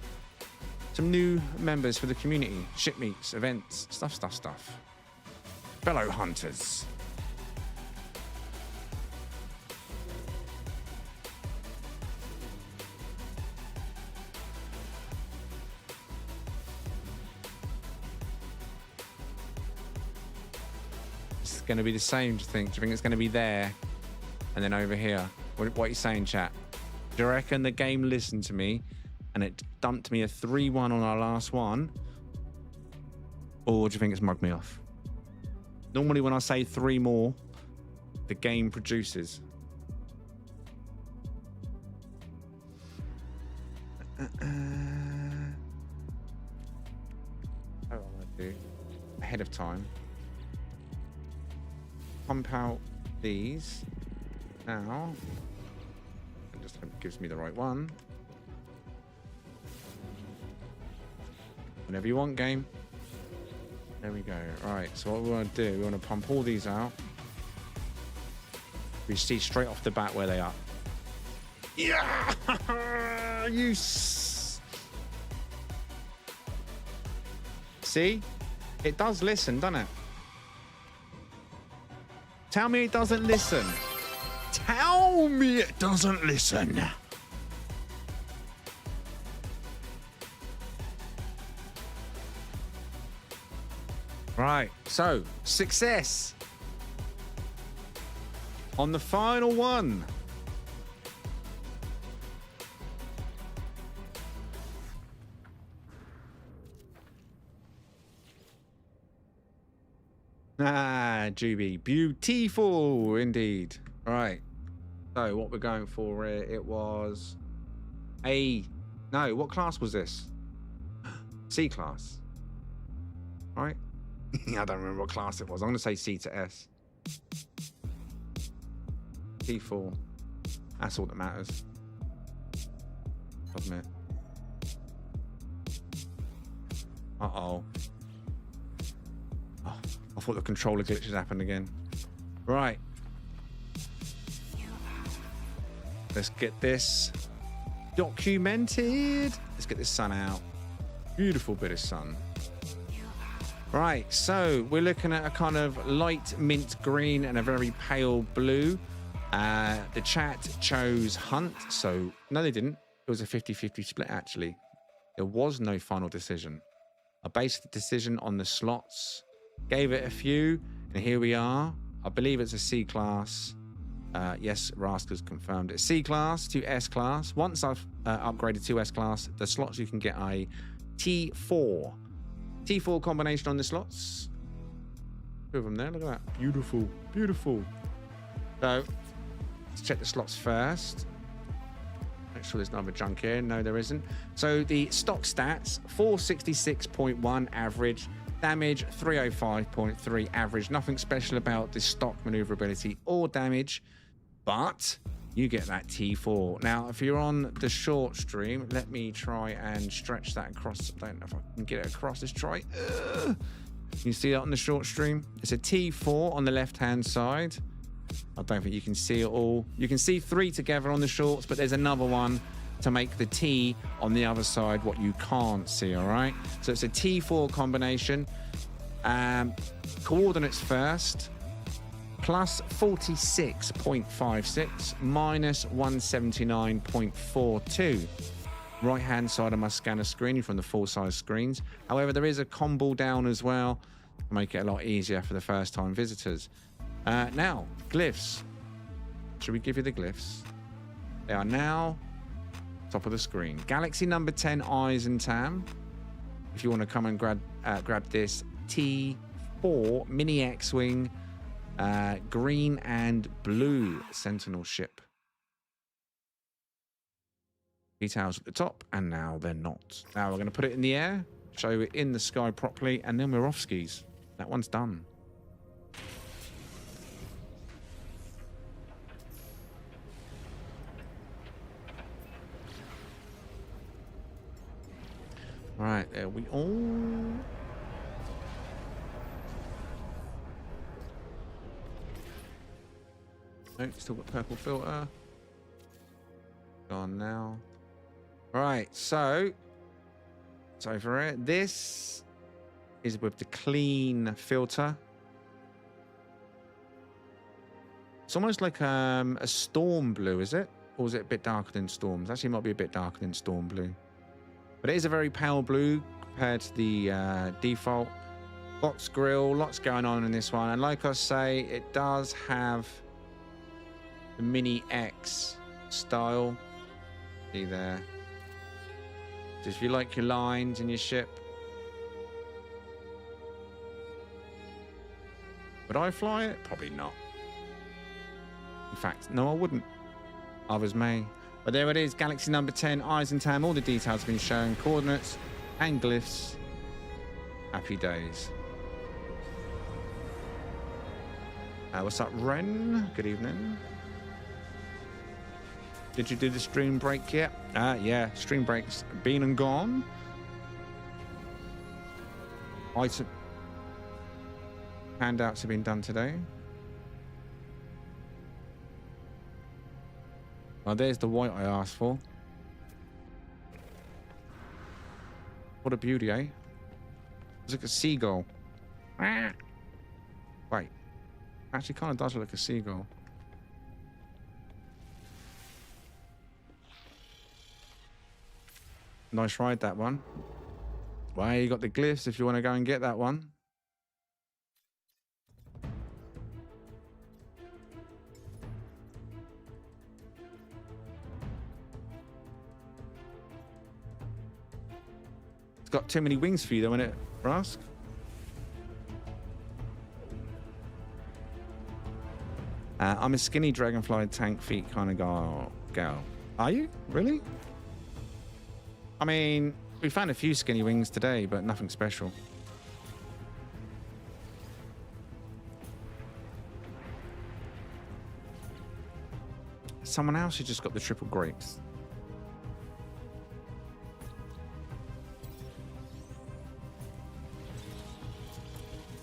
new members for the community. Ship meets, events, stuff. Fellow hunters. It's going to be the same, do you think? Do you think it's going to be there and then over here? What are you saying, chat? Do you reckon the game listened to me and it dumped me a 3-1 on our last one? Or do you think it's mugged me off? Normally when I say 3 more, the game produces. What I'm going to do ahead of time. Pump out these now. And just hope it gives me the right one. Whenever you want, game. There we go. Right, so what we want to do, we want to pump all these out. We see straight off the bat where they are. Yeah! See? It does listen, doesn't it? Tell me it doesn't listen. Tell me it doesn't listen. Right, so success on the final one. Ah, Juby, beautiful indeed. All right, so what we're going for here, it was no, what class was this? C class, right? I don't remember what class it was. I'm going to say C to S. T4. That's all that matters. Doesn't it? Uh-oh. Oh, I thought the controller glitch had happened again. Right. Let's get this documented. Let's get this sun out. Beautiful bit of sun. Right, so we're looking at a kind of light mint green and a very pale blue. The chat chose hunt, so no, they didn't. It was a 50-50 split, actually. There was no final decision. I based the decision on the slots, gave it a few, and here we are. I believe it's a C class. Yes, Rascal's confirmed it's C class to S class. Once I've upgraded to S class, the slots you can get a T4. T4 combination on the slots. 2 of them there, look at that. Beautiful, beautiful. So, let's check the slots first. Make sure there's no other junk here. No, there isn't. So, the stock stats, 466.1 average, Damage 305.3 average. Nothing special about the stock maneuverability or damage, but you get that T4. Now, if you're on the short stream, let me try and stretch that across. I don't know if I can get it across. Let's try. You see that on the short stream? It's a T4 on the left-hand side. I don't think you can see it all. You can see 3 together on the shorts, but there's another one to make the T on the other side what you can't see, all right? So it's a T4 combination. Coordinates first. Plus 46.56, minus 179.42. Right-hand side of my scanner screen from the full-size screens. However, there is a combo down as well to make it a lot easier for the first-time visitors. Now, glyphs. Should we give you the glyphs? They are now top of the screen. Galaxy number 10 eyes and tam. If you want to come and grab this T4 mini X-Wing green and blue Sentinel ship. Details at the top, and now they're not. Now we're going to put it in the air, show it in the sky properly, and then we're off skis. That one's done. All right, there we all. No, still got purple filter. Gone now. All right, so it's over here. This is with the clean filter. It's almost like a storm blue, is it? Or is it a bit darker than storms? Actually, it might be a bit darker than storm blue. But it is a very pale blue compared to the default. Box grill, lots going on in this one. And like I say, it does have the Mini X style. See there. So if you like your lines in your ship. Would I fly it? Probably not. In fact, no, I wouldn't. Others may. But there it is, Galaxy number 10, eyes and tam. All the details have been shown, coordinates and glyphs. Happy days. What's up, Ren? Good evening. Did you do the stream break yet? Yeah, stream breaks been and gone. Item handouts have been done today. Oh, there's the white I asked for. What a beauty, eh? It's like a seagull. Wait. Actually, kind of does look like a seagull. Nice ride, that one. Well, you got the glyphs if you want to go and get that one. It's got too many wings for you, though, innit, Rask? I'm a skinny dragonfly tank feet kind of gal. Are you? Really? I mean, we found a few skinny wings today, but nothing special. Someone else who just got the triple grapes.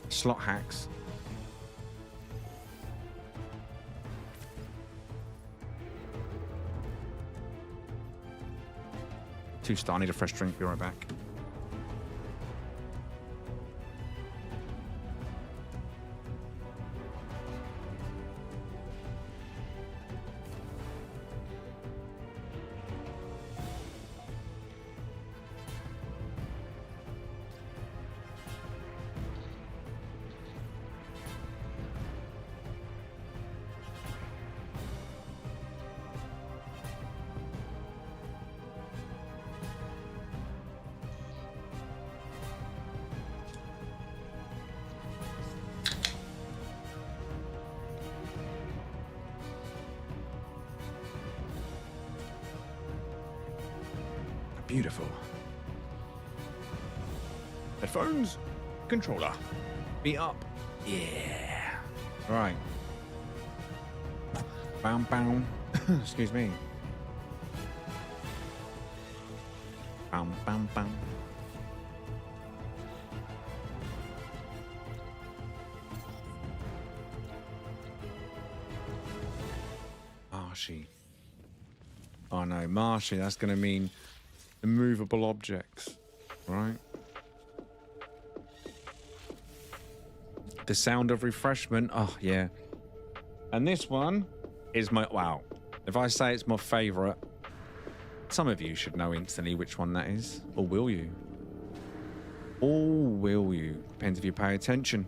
Slot hacks. Two-star, I need a fresh drink, be right back. Beautiful. Headphones. Controller. Beat up. Yeah. Right. Bam, bam. Excuse me. Bam, bam, bam. Marshy. Oh no, Marshy, that's going to mean immovable objects, right? The sound of refreshment. Oh, yeah. And this one is my... Wow. If I say it's my favourite, some of you should know instantly which one that is. Or will you? Or will you? Depends if you pay attention.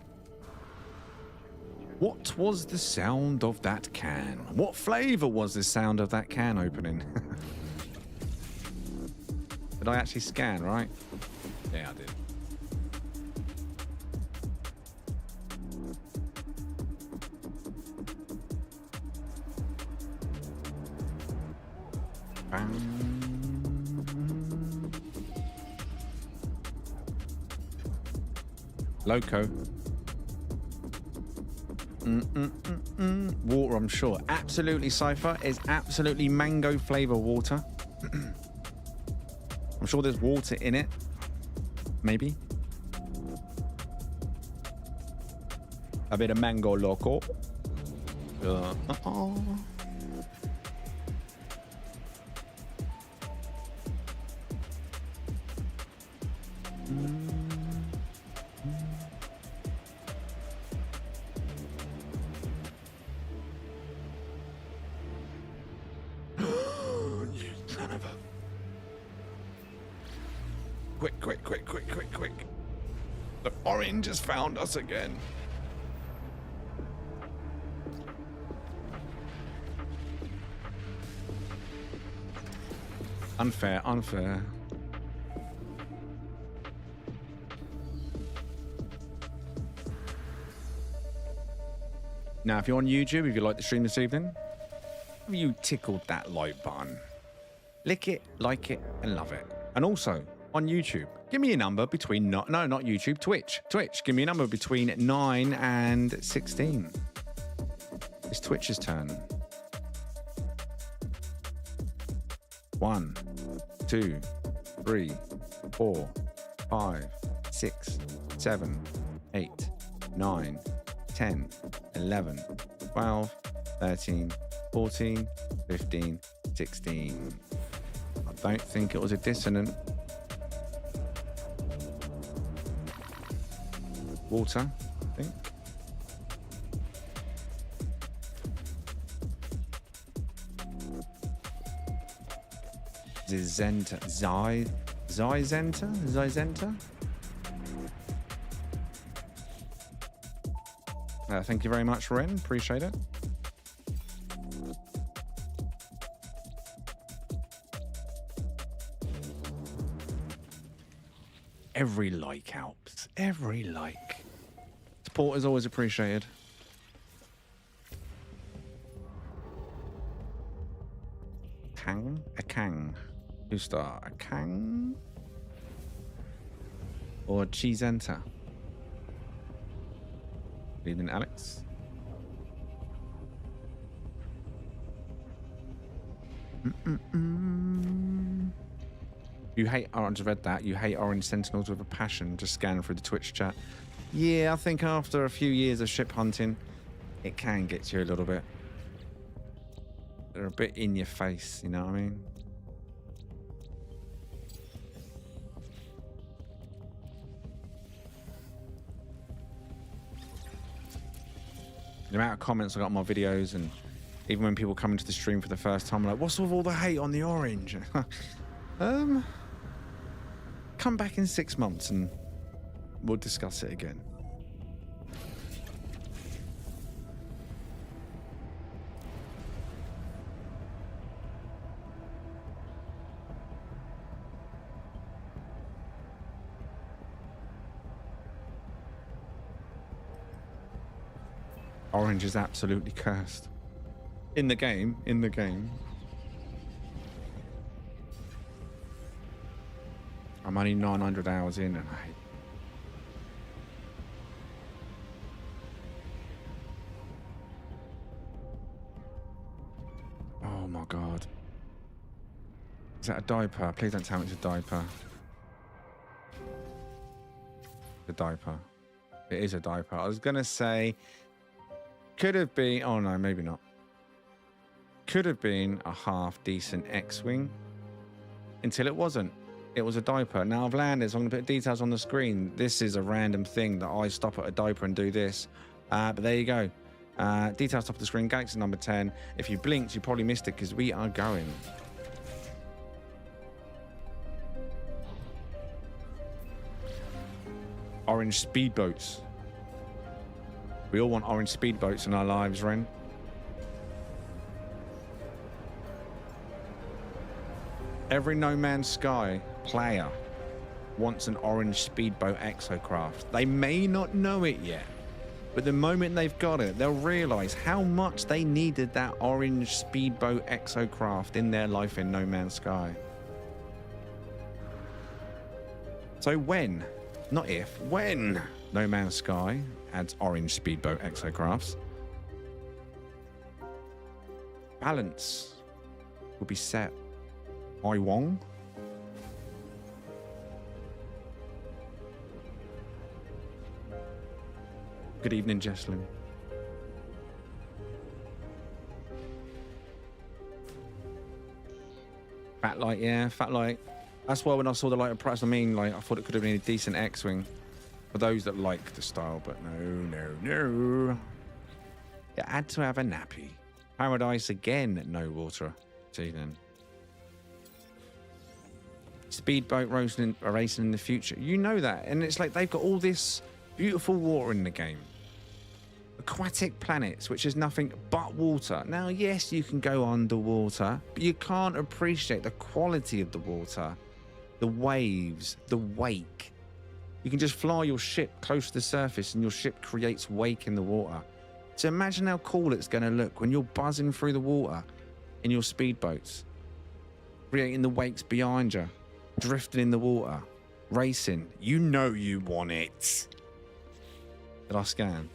What was the sound of that can? What flavour was the sound of that can opening? Did I actually scan, right? Yeah, I did. Loco. Water, I'm sure. Absolutely, Cypher is absolutely mango flavour water. I'm sure there's water in it. Maybe. A bit of mango loco. Quick. The orange has found us again. Unfair. Now, if you're on YouTube, if you like the stream this evening, have you tickled that like button? Lick it, like it, and love it. And also, on YouTube, give me a number between... not YouTube, Twitch. Give me a number between 9 and 16. It's Twitch's turn. 1, 2, 3, 4, 5, 6, 7, 8, 9, 10, 11, 12, 13, 14, 15, 16. I don't think it was a dissonant. Water, I think. Zizenta? Thank you very much, Ren. Appreciate it. Every like helps. Every like. Support is always appreciated. Kang? A Kang. 2-star. A Kang? Or Cheesenta? Good evening, Alex. You hate... Oh, I just read that. You hate orange sentinels with a passion. Just scanning through the Twitch chat. Yeah, I think after a few years of ship hunting, it can get to you a little bit. They're a bit in your face, you know what I mean? The amount of comments I got on my videos, and even when people come into the stream for the first time, I'm like, what's with all the hate on the orange? Come back in 6 months and we'll discuss it again. Orange is absolutely cursed. In the game. I'm only 900 hours in and my God. Is that a diaper? Please don't tell me it's a diaper. A diaper. It is a diaper. I was going to say, could have been, oh no, maybe not. Could have been a half decent X-Wing until it wasn't. It was a diaper. Now I've landed, so I'm going to put details on the screen. This is a random thing that I stop at a diaper and do this. But there you go. Details top of the screen, Galaxy number 10. If you blinked, you probably missed it because we are going. Orange speedboats. We all want orange speedboats in our lives, Ren. Every No Man's Sky player wants an orange speedboat exocraft. They may not know it yet, but the moment they've got it, they'll realize how much they needed that orange speedboat exocraft in their life in No Man's Sky. So when, not if, when No Man's Sky adds orange speedboat exocrafts, balance will be set. I Wong. Good evening, Jesslyn. Fat Light, yeah, Fat Light. That's why when I saw the lighter price, I mean, like, I thought it could have been a decent X-Wing for those that like the style, but no. You had to have a nappy. Paradise again, no water. See then. Speedboat racing in the future. You know that. And it's like they've got all this beautiful water in the game. Aquatic planets, which is nothing but water. Now, yes, you can go underwater, but you can't appreciate the quality of the water, the waves, the wake. You can just fly your ship close to the surface and your ship creates wake in the water. So imagine how cool it's going to look when you're buzzing through the water in your speedboats, creating the wakes behind you. Drifting in the water, racing. You know you want it. Did I scan?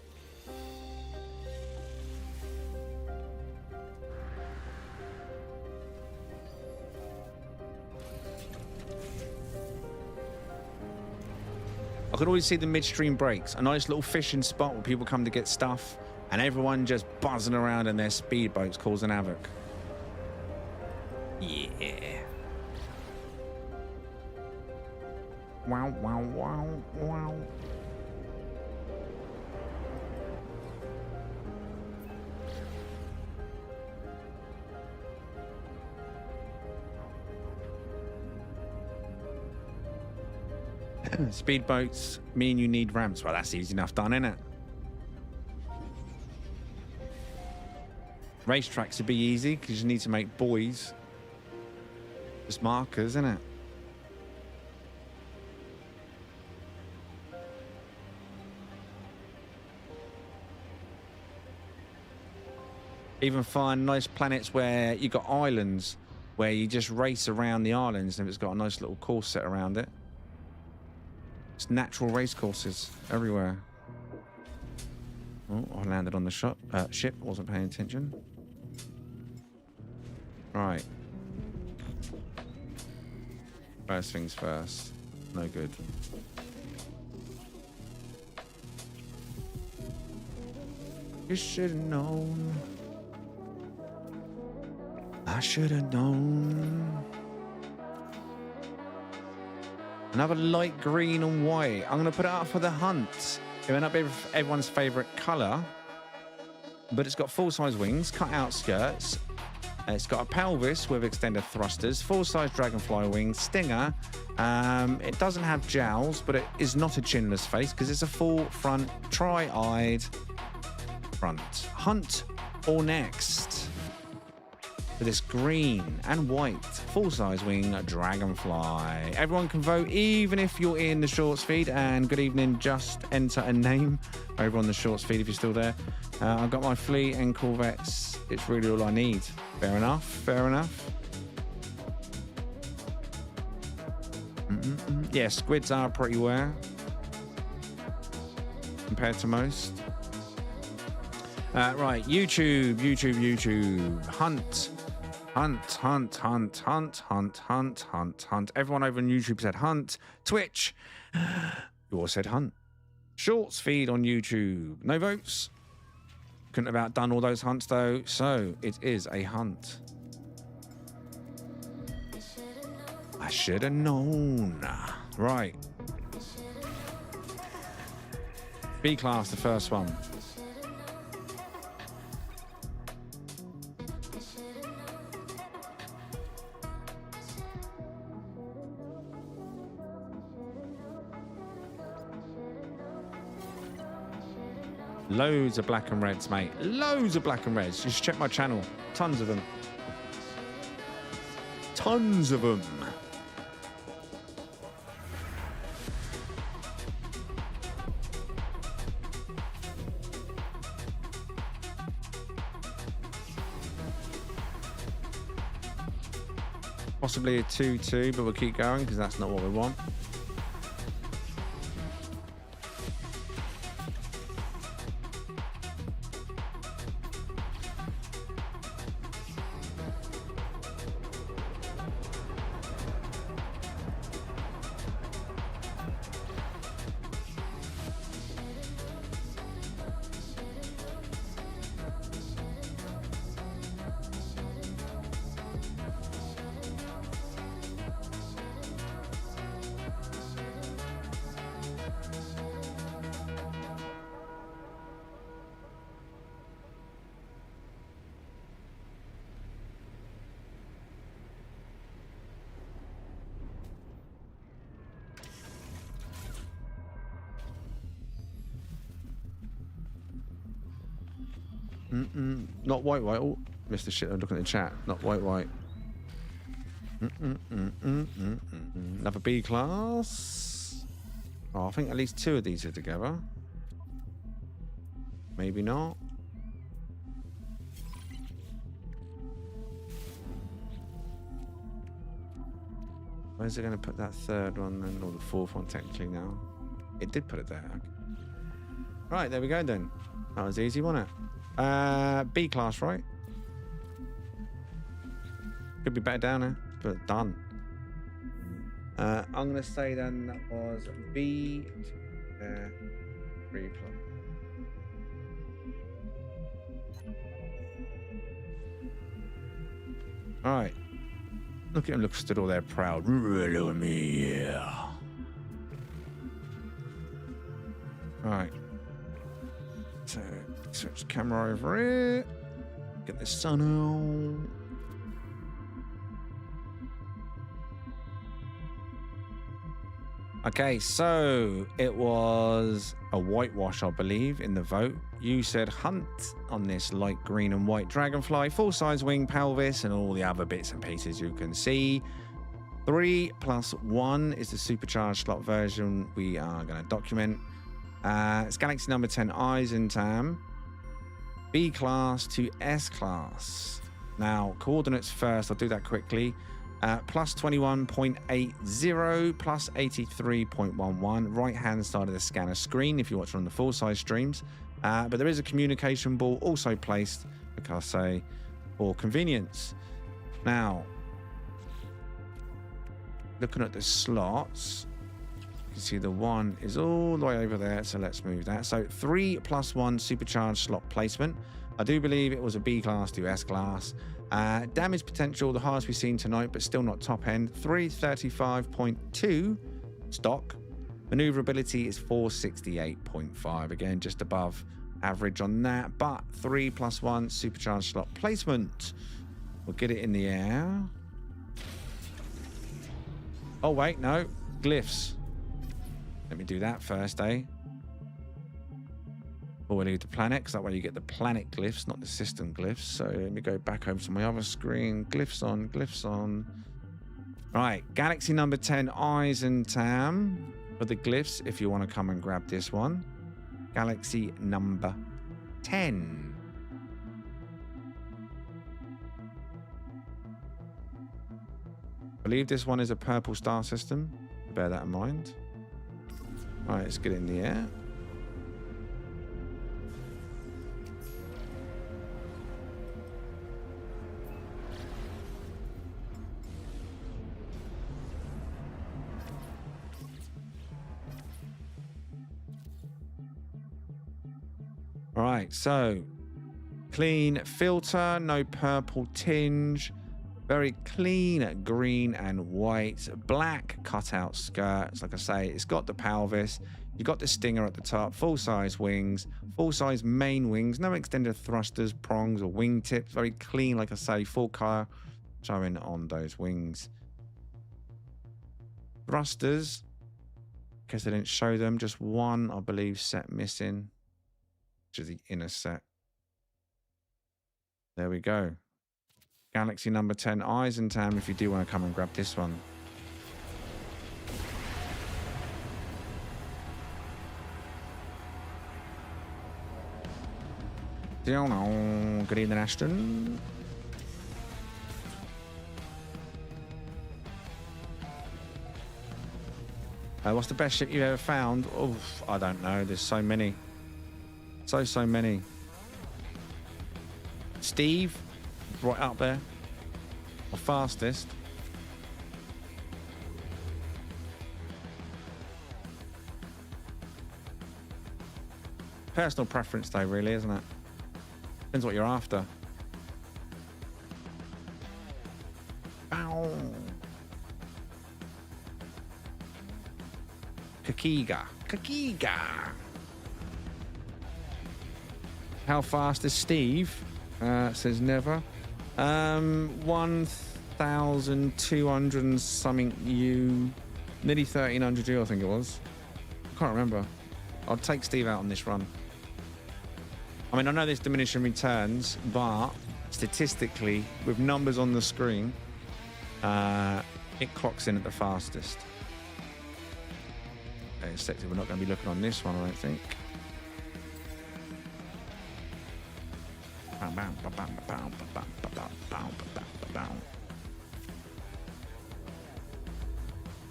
I could always see the midstream breaks, a nice little fishing spot where people come to get stuff, and everyone just buzzing around in their speedboats causing havoc. Yeah. Wow, wow, wow, wow. Speedboats mean you need ramps. Well, that's easy enough done, isn't it? Racetracks would be easy because you need to make buoys. Just markers, isn't it? Even find nice planets where you got islands where you just race around the islands and it's got a nice little course set around it. It's natural race courses everywhere. Oh, I landed on the ship. Wasn't paying attention. Right. First things first. No good. You should have known. I should have known. Another light green and white. I'm going to put it up for the hunt. It may not be everyone's favourite colour, but it's got full-size wings, cut-out skirts. It's got a pelvis with extended thrusters, full-size dragonfly wings, stinger. It doesn't have jowls, but it is not a chinless face because it's a full front, tri-eyed front. Hunt or next? For this green and white full-size wing dragonfly. Everyone can vote, even if you're in the shorts feed. And good evening, just enter a name over on the shorts feed if you're still there. I've got my fleet and corvettes. It's really all I need. Fair enough, fair enough. Yeah, squids are pretty rare compared to most. Right, YouTube. Hunt Hunt, hunt, hunt, hunt, hunt, hunt, hunt, hunt. Everyone over on YouTube said hunt. Twitch, you all said hunt. Shorts feed on YouTube. No votes. Couldn't have outdone all those hunts though, so it is a hunt. I should have known. Right. B class, the first one. Loads of black and reds, mate. Loads of black and reds. Just check my channel. Tons of them. Tons of them. Possibly a 2-2, but we'll keep going because that's not what we want. Not white. Oh, missed the shit. I'm looking at the chat. Not white. Another B class. Oh, I think at least 2 of these are together. Maybe not. Where's it going to put that third one then, or the fourth one technically now? It did put it there. Right, there we go then. That was easy, wasn't it? B class, right? Could be better down there, but done. I'm going to say then that was B 3 plus. All right. Look at him, stood all there proud. Look at me, yeah. All right. So, switch the camera over here. Get the sun out. Okay, so it was a whitewash, I believe, in the vote. You said hunt on this light green and white dragonfly, full-size wing pelvis, and all the other bits and pieces you can see. 3 plus 1 is the supercharged slot version we are going to document. It's Galaxy number 10 Eisentam. B class to S class. Now, coordinates first. I'll do that quickly. Plus 21.80, plus 83.11. Right-hand side of the scanner screen if you're watching on the full-size streams. But there is a communication ball also placed, like I say, for convenience. Now, looking at the slots, you can see the 1 is all the way over there, so let's move that. So 3 plus 1 supercharged slot placement. I do believe it was a B class to S class. Damage potential, the highest we've seen tonight, but still not top end. 335.2 stock. Maneuverability is 468.5. Again, just above average on that. But 3 plus 1 supercharged slot placement. We'll get it in the air. Oh, wait, no. Glyphs. Let me do that first, eh? Or we'll leave the planet, because that way you get the planet glyphs, not the system glyphs. So let me go back over to my other screen. Glyphs on, glyphs on. Right, Galaxy number 10 Eisentam for the glyphs, if you want to come and grab this one. Galaxy number 10. I believe this one is a purple star system. Bear that in mind. All right, let's get in the air. All right, so clean filter, no purple tinge, very clean green and white, black cutout skirts. Like I say, it's got the pelvis, you've got the stinger at the top, full-size wings, full-size main wings, no extended thrusters, prongs or wingtips. Very clean, like I say, full car showing on those wings. Thrusters, because they didn't show them, just one, I believe, set missing, which is the inner set. There we go. Galaxy number 10, Eisentam, if you do want to come and grab this one. Good evening, Ashton. What's the best ship you've ever found? Oh, I don't know. There's so many. So many. Steve, right up there. The fastest. Personal preference though, really, isn't it? Depends what you're after. Ow. Kakiga. How fast is Steve? Says never. 1,200 and something U. Nearly 1,300 U, I think it was. I can't remember. I'll take Steve out on this run. I mean, I know there's diminishing returns, but statistically, with numbers on the screen, it clocks in at the fastest. Okay, sector, we're not going to be looking on this one, I don't think.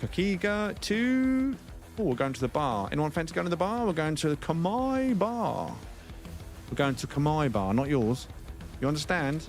Kakiga to... Oh, we're going to the bar. Anyone fancy going to the bar? We're going to the Kamai bar. We're going to Kamai bar, not yours. You understand?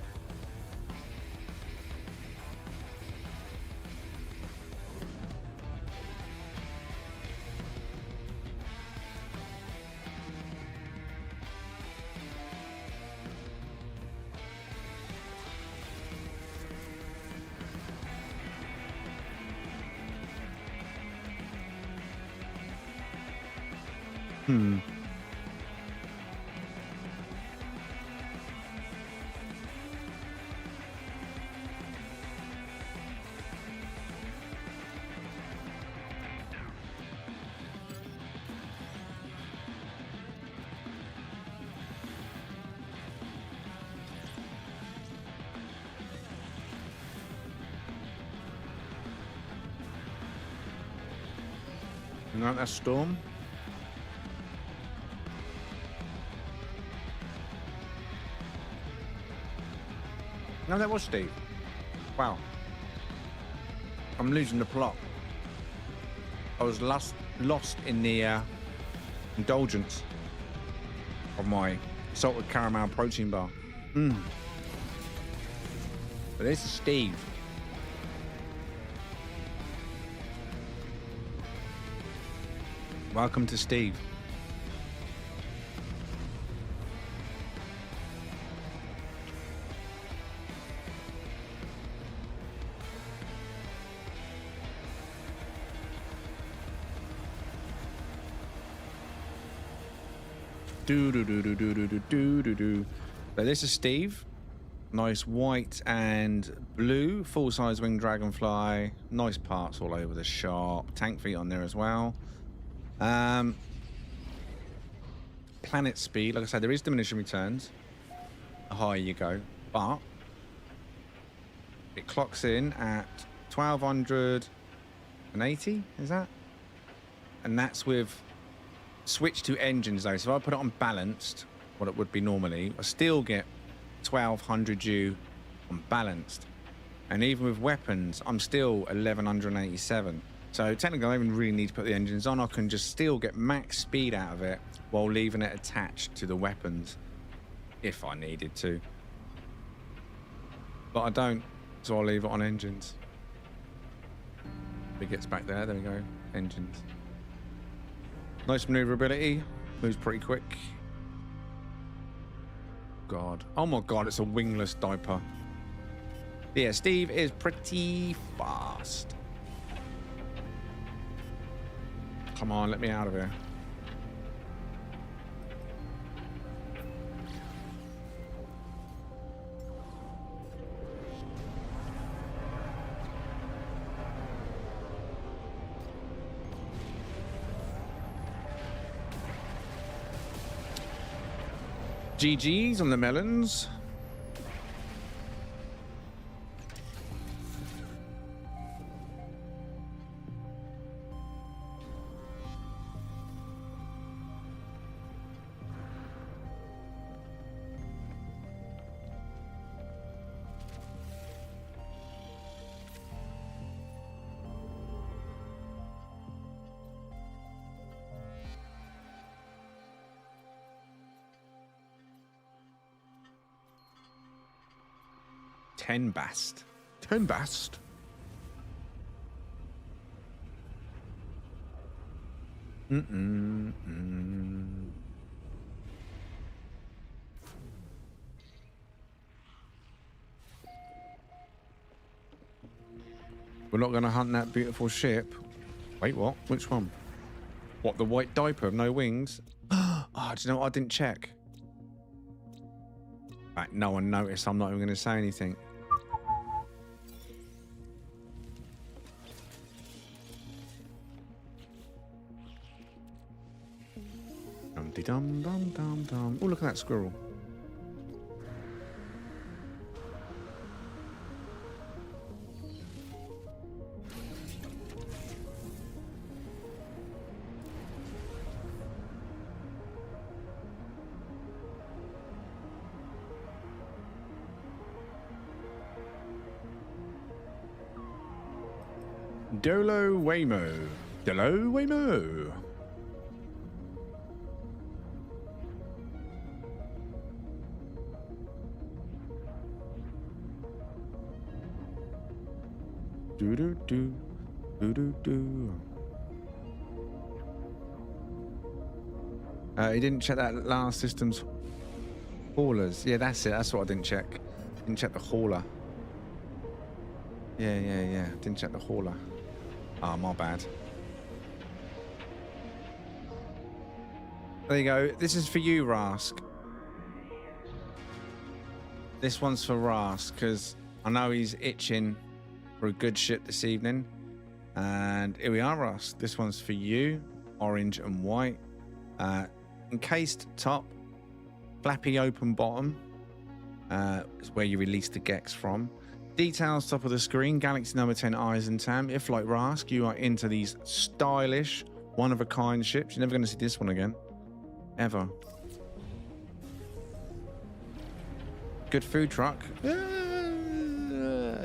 Not that storm. No, that was Steve. Wow. I'm losing the plot. I was lost in the indulgence of my salted caramel protein bar. But this is Steve. Welcome to Steve. So this is Steve. Nice white and blue, full-size winged dragonfly. Nice parts all over the shop. Tank feet on there as well. Planet speed, like I said, there is diminishing returns the higher you go, but it clocks in at 1,280, is that? And that's with switch to engines though. So if I put it on balanced, what it would be normally, I still get 1,200 U on balanced. And even with weapons, I'm still 1,187. So technically, I don't even really need to put the engines on. I can just still get max speed out of it while leaving it attached to the weapons if I needed to. But I don't, so I'll leave it on engines. If it gets back there we go, engines. Nice maneuverability, moves pretty quick. God. Oh my God, it's a wingless diaper. Yeah, Steve is pretty fast. Come on, let me out of here. GG's on the melons. Ten bast. We're not going to hunt that beautiful ship. Wait, what? Which one? What, the white diaper of no wings? Oh, do you know what? I didn't check. Right, no one noticed. I'm not even going to say anything. Dum-de-dum-dum-dum-dum. Oh, look at that squirrel. Dolo Waymo. Dolo Waymo. Do do do do do do. He didn't check that last system's haulers. Yeah, that's it. That's what I didn't check. Didn't check the hauler. Yeah. Didn't check the hauler. Ah, my bad. There you go. This is for you, Rask. This one's for Rask because I know he's itching for a good ship this evening. And here we are, Rask. This one's for you. Orange and white. Encased top. Flappy open bottom. Is where you release the Gex from. Details top of the screen. Galaxy number 10 Eisentam. If like Rask, you are into these stylish, one-of-a-kind ships. You're never going to see this one again. Ever. Good food truck.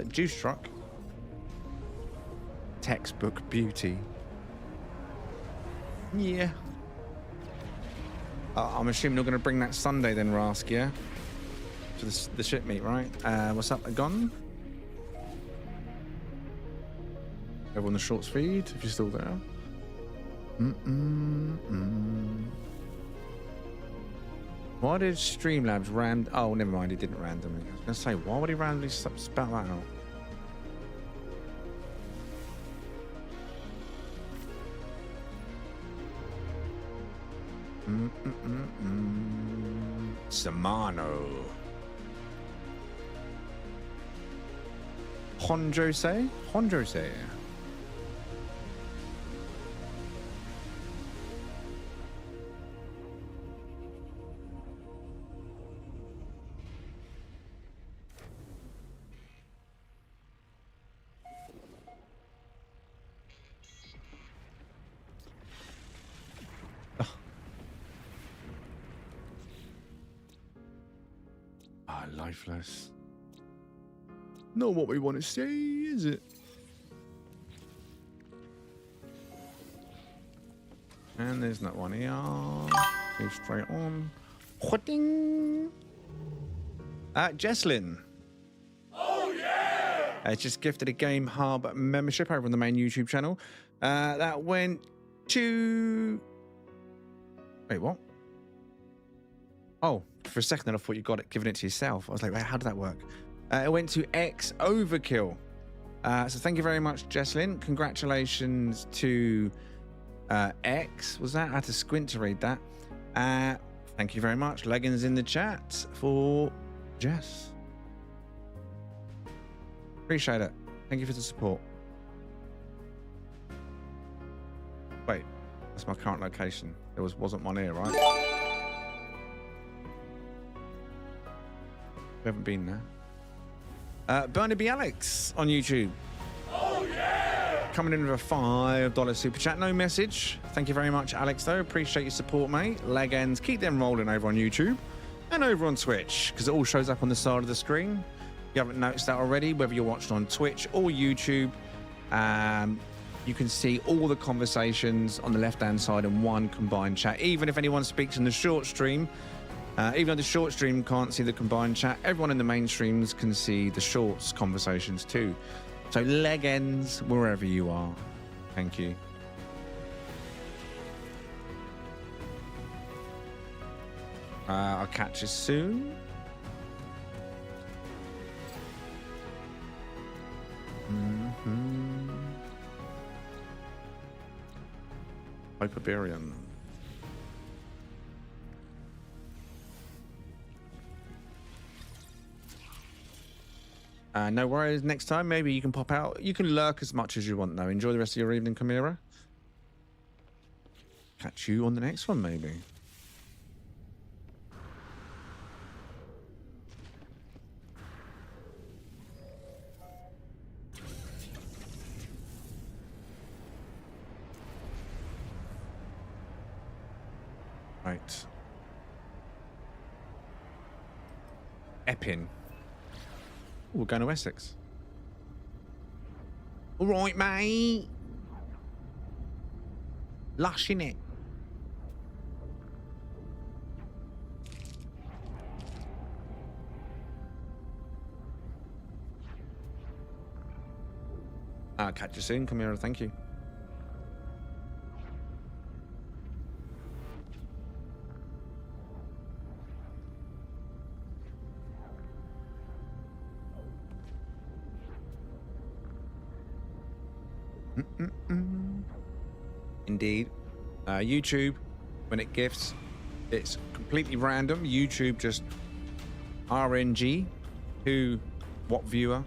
Juice truck. Textbook beauty. Yeah. I'm assuming you're going to bring that Sunday then, Rask, yeah? To the ship meet, right? What's up, Gon? Over on the short speed, if you're still there. Why did Streamlabs oh, never mind, he didn't randomly. I was going to say, why would he randomly spell that out? Samano. Hondrose? Hondrose. Lifeless. Not what we want to see, is it? And there's not one here. Move straight on. Whatting? Jesslyn. Oh yeah! Just gifted a Game Hub membership over on the main YouTube channel. That went to. Wait, what? Oh, For a second, I thought you got it, given it to yourself. I was like, wait, how did that work? It went to X Overkill. So thank you very much, Jesslyn. Congratulations to X. Was that? I had to squint to read that. Thank you very much. Leggings in the chat for Jess. Appreciate it. Thank you for the support. Wait, that's my current location. There wasn't one here, right? We haven't been there. Burnaby Alex on YouTube. Oh, yeah! Coming in with a $5 super chat. No message. Thank you very much, Alex, though. Appreciate your support, mate. Leg ends. Keep them rolling over on YouTube and over on Twitch, because it all shows up on the side of the screen. If you haven't noticed that already, whether you're watching on Twitch or YouTube, you can see all the conversations on the left-hand side in one combined chat. Even if anyone speaks in the short stream, even though the short stream can't see the combined chat, everyone in the main streams can see the shorts conversations too. So leg ends wherever you are. Thank you. I'll catch you soon. Hyperbarian. No worries. Next time, maybe you can pop out. You can lurk as much as you want, though. Enjoy the rest of your evening, Chimera. Catch you on the next one, maybe. Right. Epping. We're going to Essex. All right, mate. Lush, innit? I'll catch you soon, Chimera. Thank you. Indeed. YouTube, when it gifts, it's completely random. YouTube just RNG who, what viewer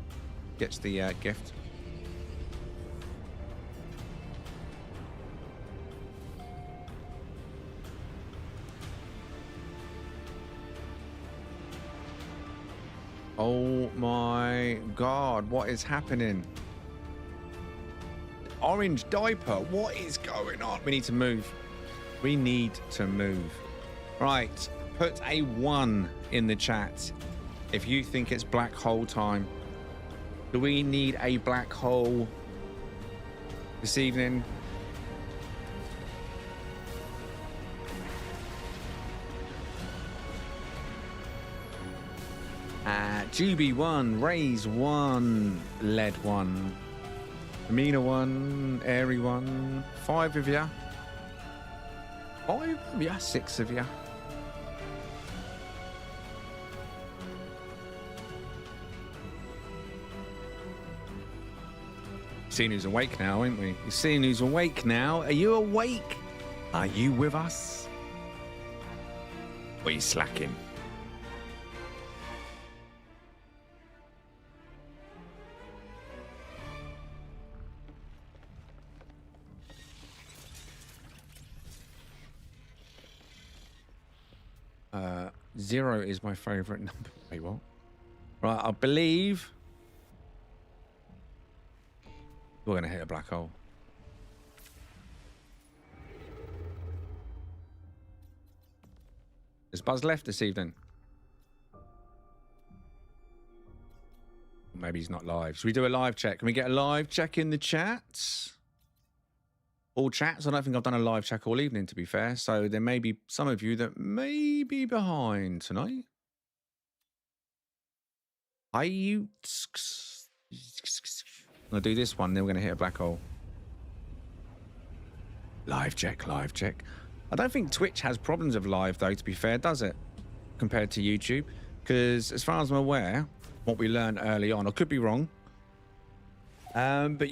gets the gift. Oh my God, what is happening? Orange diaper, what is going on? We need to move. We need to move. Right, put a 1 in the chat if you think it's black hole time. Do we need a black hole this evening? Juby 1, Raise 1, Lead 1. Amina 1, Airy 1, 5 of you. 5 of you, 6 of you. Seeing who's awake now, ain't we? You're seeing who's awake now. Are you awake? Are you with us? Or are you slacking? Zero is my favorite number. Wait, what? Right, I believe we're going to hit a black hole. Is Buzz left this evening? Maybe he's not live. Should we do a live check? Can we get a live check in the chats? All chats? I don't think I've done a live check all evening, to be fair. So there may be some of you that may be behind tonight. Hi, you. I'm going to do this one, then we're going to hit a black hole. Live check, live check. I don't think Twitch has problems of live, though, to be fair, does it? compared to YouTube, because as far as I'm aware, what we learned early on, I could be wrong, but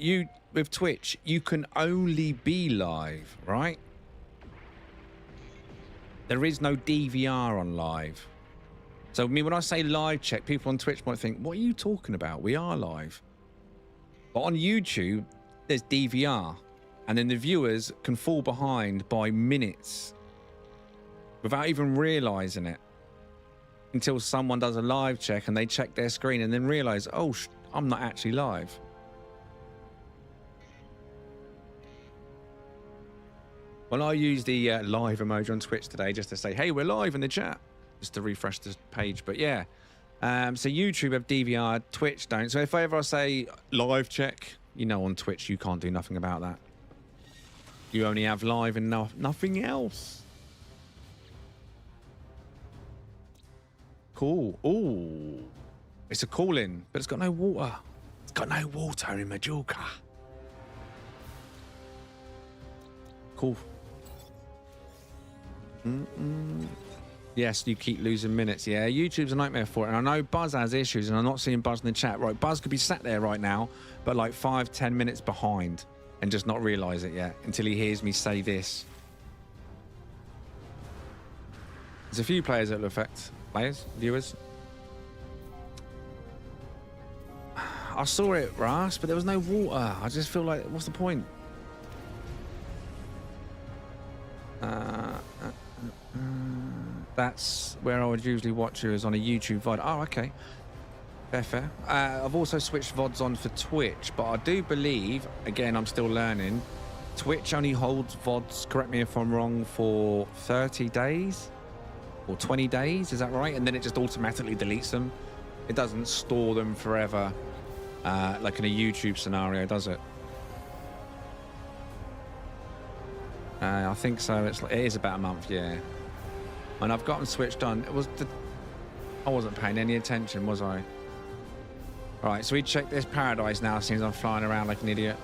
with Twitch, you can only be live, right? There is no DVR on live. So, I mean, when I say live check, people on Twitch might think, what are you talking about? We are live. But on YouTube, there's DVR. And then the viewers can fall behind by minutes without even realizing it, until someone does a live check and they check their screen and then realize, oh, I'm not actually live. Well, I used the live emoji on Twitch today just to say, hey, we're live in the chat, just to refresh the page. But yeah, so YouTube have DVR, Twitch don't. So if ever I say live check, you know, on Twitch, you can't do nothing about that. You only have live and nothing else. Cool. Ooh, it's a call-in, but it's got no water. It's got no water in Majorca. Cool. Yes, you keep losing minutes. Yeah, YouTube's a nightmare for it. And I know Buzz has issues, and I'm not seeing Buzz in the chat. Right, Buzz could be sat there right now, but like 5-10 minutes behind and just not realize it yet until he hears me say this. There's a few players that will affect. Players? Viewers? I saw it, Ras, but there was no water. I just feel like, what's the point? That's where I would usually watch you, is on a YouTube VOD. Oh, okay. Fair. I've also switched VODs on for Twitch, but I do believe, again, I'm still learning, Twitch only holds VODs, correct me if I'm wrong, for 30 days or 20 days. Is that right? And then it just automatically deletes them. It doesn't store them forever, like in a YouTube scenario, does it? I think so. It is about a month, yeah. And I've gotten switched on. I wasn't paying any attention, was I? Right, so we check this paradise now, since I'm flying around like an idiot.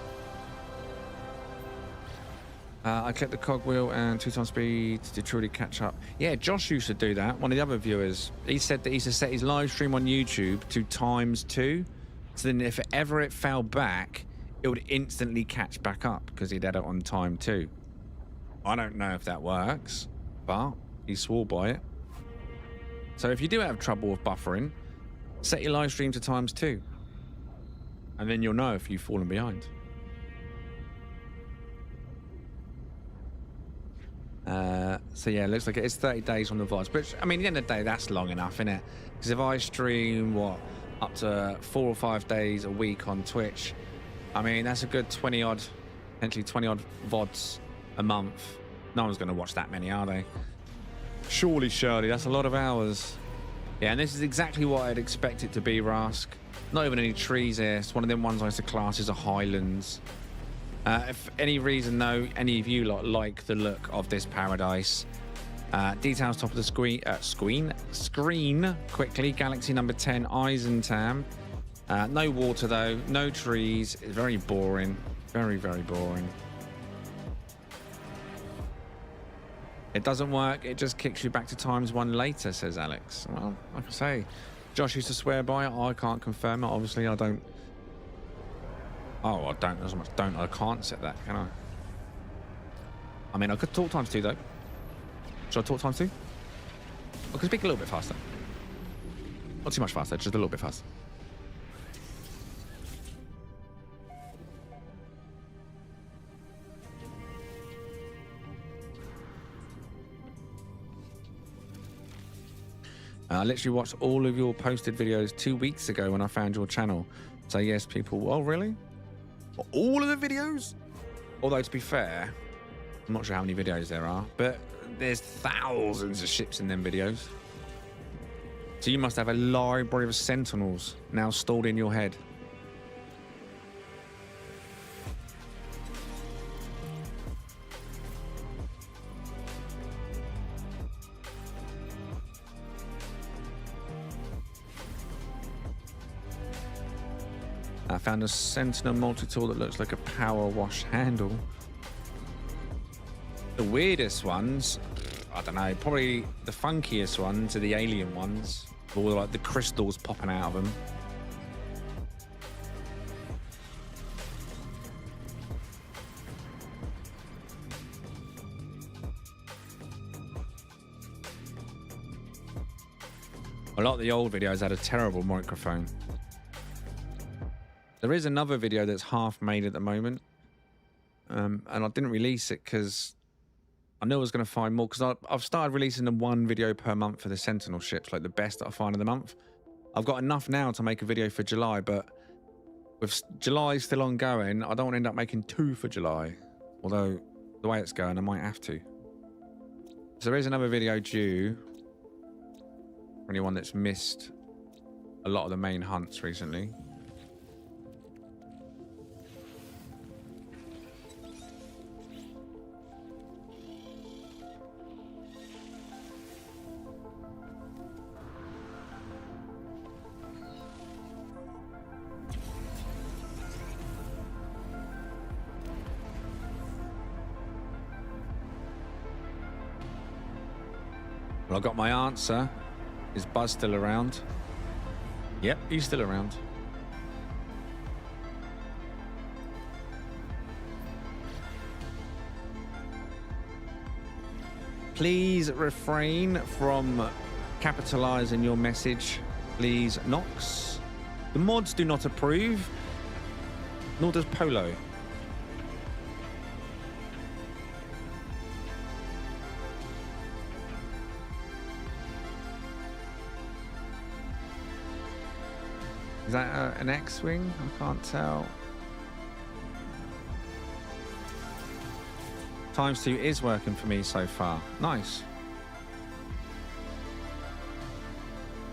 I clicked the cogwheel and 2x speed to truly catch up. Yeah, Josh used to do that. One of the other viewers, he said that he used to set his live stream on YouTube to ×2. So then if ever it fell back, it would instantly catch back up because he'd had it on ×2. I don't know if that works, but he swore by it. So if you do have trouble with buffering, set your live stream to ×2. And then you'll know if you've fallen behind. So yeah, it looks like it's 30 days on the VODs. But I mean, at the end of the day, that's long enough, isn't it? Because if I stream, what, up to 4 or 5 days a week on Twitch, I mean, that's a good 20-odd, potentially 20-odd VODs a month. No one's going to watch that many, are they? Surely, that's a lot of hours. Yeah, and this is exactly what I'd expect it to be, Rask. Not even any trees here. It's one of them ones I used to class as a highlands. If any reason, though, any of you like the look of this paradise, details top of the screen, quickly. Galaxy number 10, Eisentam. No water, though. No trees. It's very boring. Very, very boring. It doesn't work. It just kicks you back to ×1 later, says Alex. Well, like I say, Josh used to swear by it. I can't confirm it. Obviously, I don't. Oh, I don't as much. I can't set that, can I? I mean, I could talk ×2, though. Should I talk ×2? I could speak a little bit faster. Not too much faster, just a little bit faster. I literally watched all of your posted videos 2 weeks ago when I found your channel. So yes, people. Oh, really? All of the videos? Although, to be fair, I'm not sure how many videos there are, but there's thousands of ships in them videos. So you must have a library of sentinels now stored in your head. I found a sentinel multi-tool that looks like a power wash handle. The weirdest ones, I don't know, probably the funkiest ones are the alien ones, all like the crystals popping out of them. A lot of the old videos had a terrible microphone. There is another video that's half made at the moment, and I didn't release it because I knew I was going to find more, because I've started releasing the one video per month for the Sentinel ships, like the best that I find of the month. I've got enough now to make a video for July, but with July still ongoing, I don't want to end up making 2 for July. Although, the way it's going, I might have to. So there is another video due for anyone that's missed a lot of the main hunts recently. Well, I got my answer. Is Buzz still around? Yep, he's still around. Please refrain from capitalizing your message, please, Nox. The mods do not approve, nor does Polo. Is that an X-Wing? I can't tell. ×2 is working for me so far. Nice.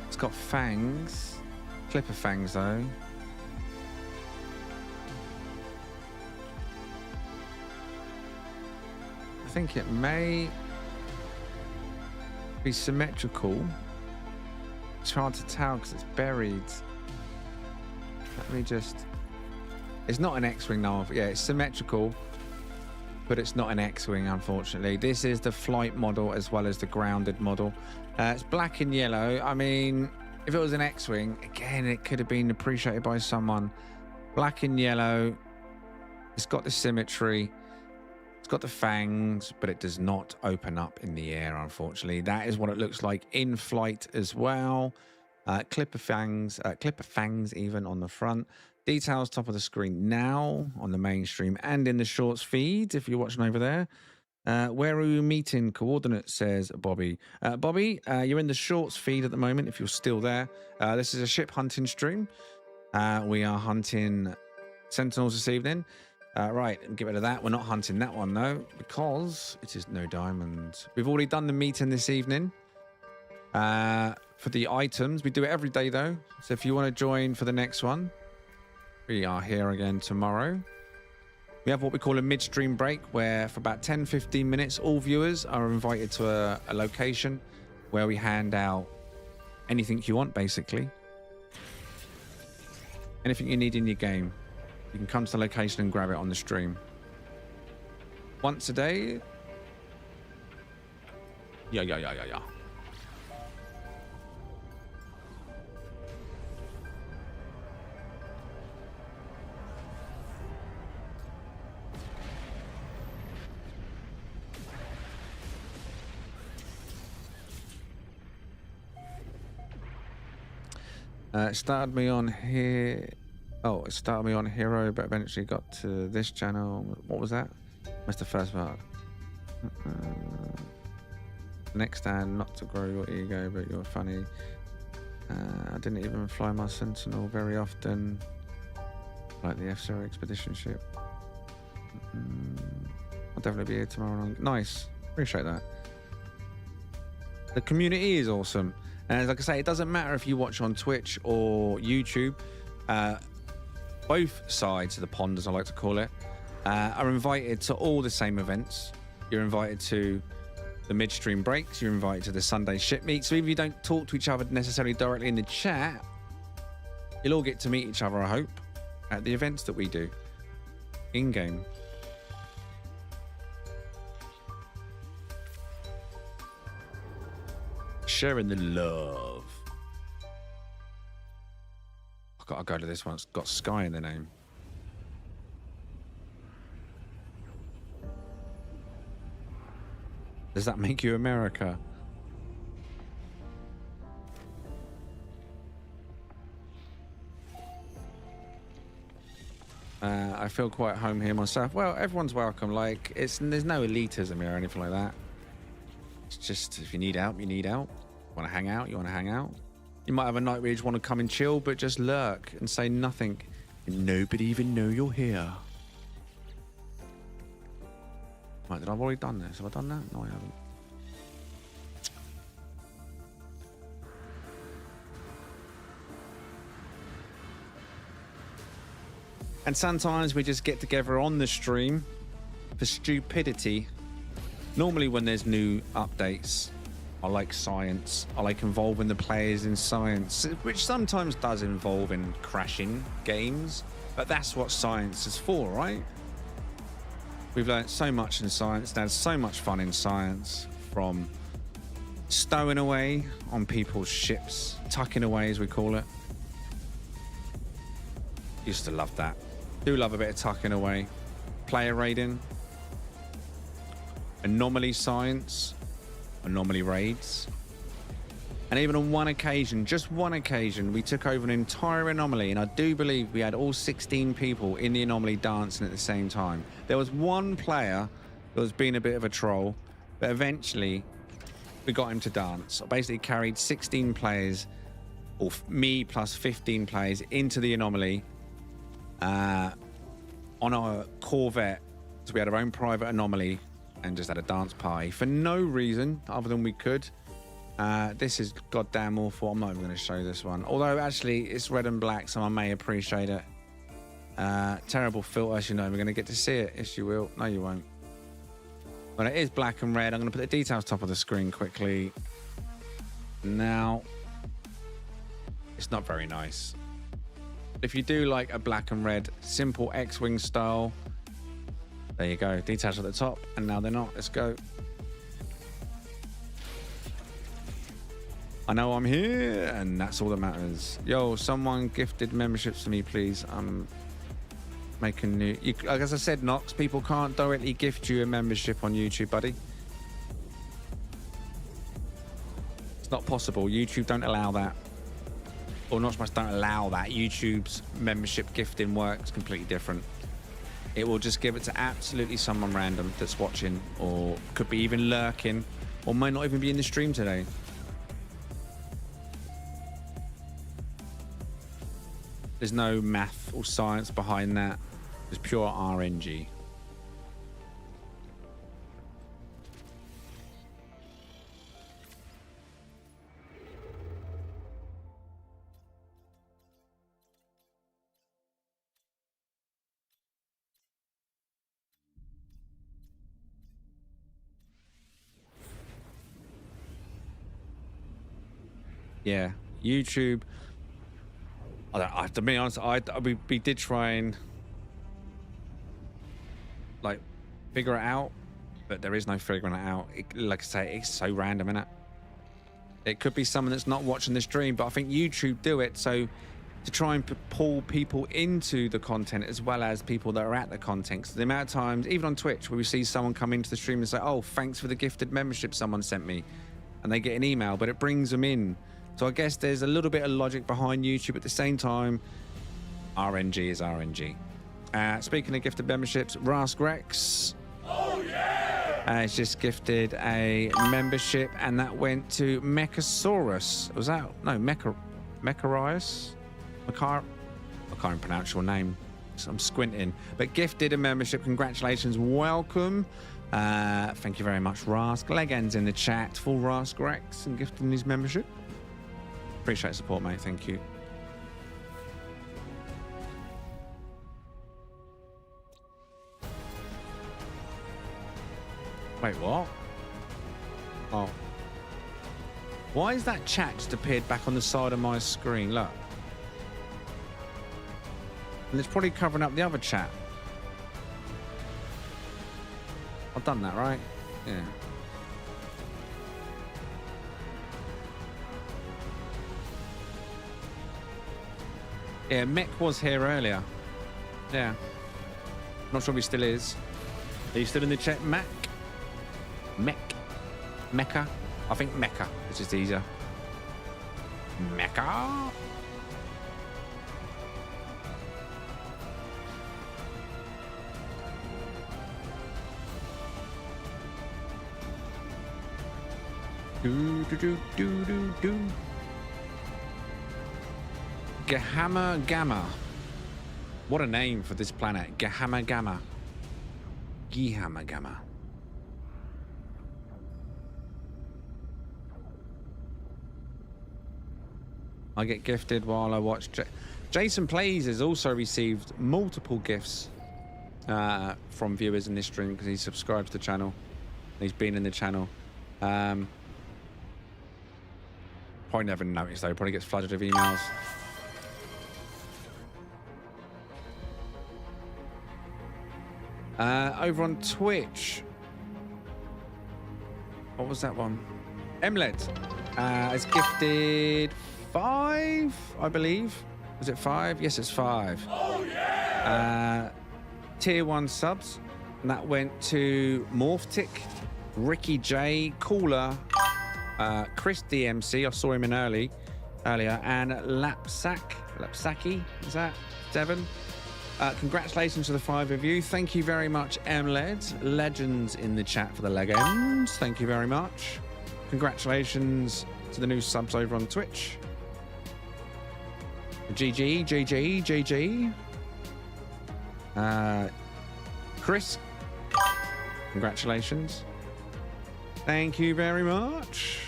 It's got fangs. Clipper fangs, though. I think it may be symmetrical. It's hard to tell because it's buried. Let me just... It's not an X-Wing now. Yeah, it's symmetrical, but it's not an X-Wing, unfortunately. This is the flight model as well as the grounded model. It's black and yellow. I mean, if it was an X-Wing, again, it could have been appreciated by someone. Black and yellow. It's got the symmetry. It's got the fangs, but it does not open up in the air, unfortunately. That is what it looks like in flight as well. Clipper fangs even on the front. Details top of the screen now on the mainstream and in the shorts feed if you're watching over there. Where are we meeting? Coordinates, says Bobby. Bobby, you're in the shorts feed at the moment if you're still there. This is a ship hunting stream. We are hunting Sentinels this evening. Right, get rid of that. We're not hunting that one though because it is no diamonds. We've already done the meeting this evening. For the items, we do it every day though, so if you want to join for the next one, we are here again tomorrow. We have what we call a midstream break, where for about 10-15 minutes all viewers are invited to a location where we hand out anything you want, basically anything you need in your game. You can come to the location and grab it on the stream once a day. Yeah. It started me on here. Oh, it started me on Hero, but eventually got to this channel. What was that? That's the first part. Next stand, not to grow your ego, but you're funny. I didn't even fly my Sentinel very often, like the F-Zero expedition ship. I'll definitely be here tomorrow. Nice, appreciate that. The community is awesome. And like I say, it doesn't matter if you watch on Twitch or YouTube. Both sides of the pond, as I like to call it, are invited to all the same events. You're invited to the midstream breaks. You're invited to the Sunday ship meet. So even if you don't talk to each other necessarily directly in the chat, you'll all get to meet each other, I hope, at the events that we do in-game. 。 . . . . . . . . . . . . . . . . . . . . . . . . . . . . . . . . . . . . . . . . . . . . . . . . . . . . . . . . Sharing the love. I've got to go to this one. It's got Sky in the name. Does that make you America? I feel quite at home here myself. Well, everyone's welcome. Like, there's no elitism here or anything like that. It's just, if you need help, you need help. Want to hang out, you want to hang out. You might have a night where you just want to come and chill, but just lurk and say nothing. And nobody even know you're here. Right, did I already done this? Have I done that? No, I haven't. And sometimes we just get together on the stream for stupidity. Normally when there's new updates, I like science. I like involving the players in science, which sometimes does involve in crashing games. But that's what science is for, right? We've learned so much in science. There's so much fun in science, from stowing away on people's ships, tucking away as we call it. Used to love that. Do love a bit of tucking away. Player raiding. Anomaly science. Anomaly raids. And even on one occasion, just one occasion, we took over an entire anomaly, and I do believe we had all 16 people in the anomaly dancing at the same time. There was one player that was being a bit of a troll, but eventually we got him to dance. I basically carried 16 players, or me plus 15 players, into the anomaly on our Corvette. So we had our own private anomaly and just had a dance party for no reason other than we could. This is goddamn awful. I'm not even going to show this one. Although, actually, it's red and black, so I may appreciate it. Terrible filter, as you know. We're going to get to see it. Yes, you will. No, you won't. But it is black and red. I'm going to put the details top of the screen quickly. Now, it's not very nice. If you do like a black and red, simple X-Wing style, there you go. Details at the top, and now they're not. Let's go. I know I'm here, and that's all that matters. Yo, someone gifted memberships to me, please. I'm making new... as I said, Nox, people can't directly gift you a membership on YouTube, buddy. It's not possible. YouTube don't allow that. Or not so much don't allow that. YouTube's membership gifting works completely different. It will just give it to absolutely someone random that's watching, or could be even lurking, or might not even be in the stream today. There's no math or science behind that. It's pure RNG. Yeah, YouTube. To be honest, we did try and like figure it out, but there is no figuring it out. Like I say, it's so random, innit? It could be someone that's not watching the stream, but I think YouTube do it so to try and pull people into the content as well as people that are at the content. So the amount of times, even on Twitch, where we see someone come into the stream and say, "Oh, thanks for the gifted membership someone sent me," and they get an email, but it brings them in. So I guess there's a little bit of logic behind YouTube. At the same time, RNG is RNG. Speaking of gifted memberships, Rask Rex. Oh, yeah! It's just gifted a membership, and that went to Mechasaurus. Was that? No, Mecharius? I can't even pronounce your name. So I'm squinting. But gifted a membership. Congratulations. Welcome. Thank you very much, Rask. Legends in the chat for Rask Rex and gifting his membership. Appreciate the support, mate. Thank you. Wait, what? Oh. Why is that chat just appeared back on the side of my screen? Look. And it's probably covering up the other chat. I've done that, right? Yeah. Yeah, Mech was here earlier. Yeah. Not sure if he still is. Are you still in the chat, Mac? Mech? Mecca? I think Mecca. It's just easier. Mecca? Do do do do do do. Gahama Gamma. What a name for this planet. Gahama Gamma. Gihama Gamma. I get gifted while I watch. Jason Plays has also received multiple gifts from viewers in this stream because he subscribes to the channel. He's been in the channel. Probably never noticed though. Probably gets flooded with emails. Over on Twitch. What was that one? Emled has gifted 5, I believe. Was it 5? Yes, it's 5. Oh yeah! Tier 1 subs. And that went to Morphtic, Ricky J, Cooler, Chris DMC, I saw him in earlier, and Lapsaki, is that Devon? Congratulations to the 5 of you. Thank you very much, MLEDs. Legends in the chat for the legends. Thank you very much. Congratulations to the new subs over on Twitch. GG. Chris, congratulations. Thank you very much.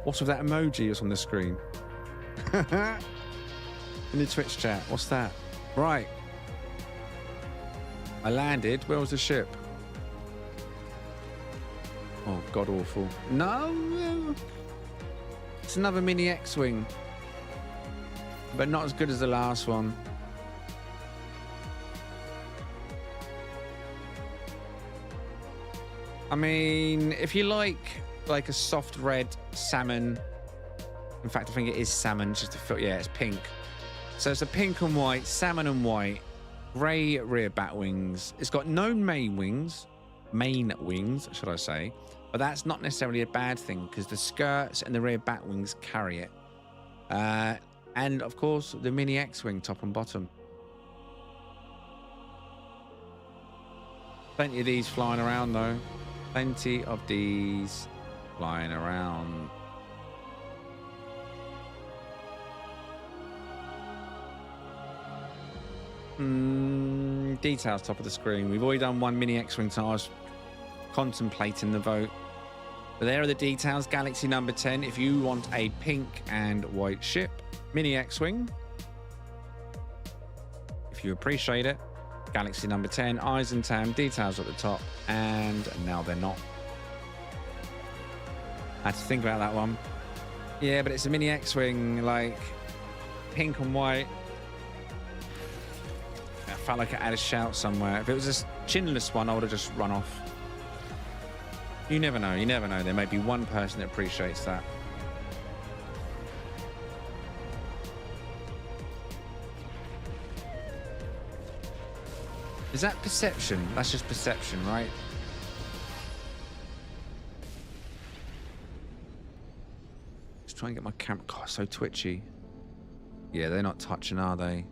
What's with that emoji that's on the screen? In the Twitch chat. What's that? Right. I landed. Where was the ship? Oh, god awful. No. It's another mini X-Wing. But not as good as the last one. I mean, if you like a soft red salmon. In fact, I think it is salmon. Just to feel, yeah, it's pink. So it's a pink and white, salmon and white, grey rear bat wings. It's got no main wings, should I say. But that's not necessarily a bad thing because the skirts and the rear bat wings carry it. And of course, the mini X-Wing top and bottom. Plenty of these flying around though. Plenty of these flying around. Details top of the screen. We've already done one mini X-Wing, so I was contemplating the vote. But there are the details. Galaxy number 10. If you want a pink and white ship, mini X-Wing. If you appreciate it, Galaxy number 10, eyes and tam, details at the top, and now they're not. I had to think about that one. Yeah, but it's a mini X-Wing, like pink and white. I felt like I had a shout somewhere. If it was a chinless one, I would have just run off. You never know. You never know. There may be one person that appreciates that. Is that perception? That's just perception, right? Just try and get my camera. God, so twitchy. Yeah, they're not touching, are they?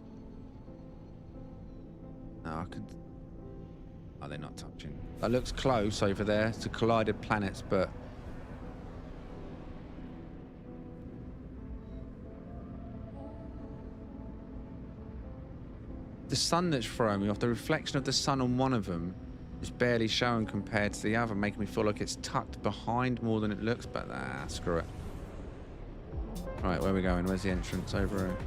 No, I could. Oh, they're not touching. That looks close over there to collided planets, but the sun that's throwing me off, the reflection of the sun on one of them is barely showing compared to the other, making me feel like it's tucked behind more than it looks, but screw it. Right, where are we going? Where's the entrance? Over here.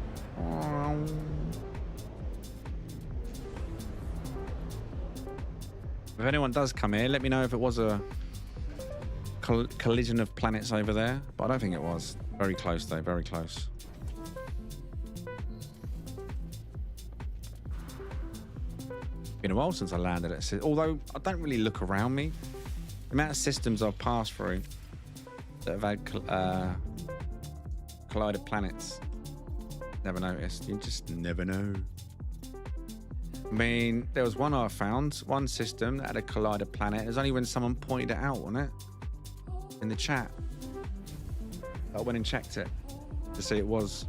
If anyone does come here, let me know if it was a collision of planets over there, but I don't think it was. Very close though, very close. Been a while since I landed at it, although I don't really look around me. The amount of systems I've passed through that have had collided planets. Never noticed. You just never know. I mean, there was one I found, one system that had a collider planet. It was only when someone pointed it out on it in the chat. I went and checked it to see it was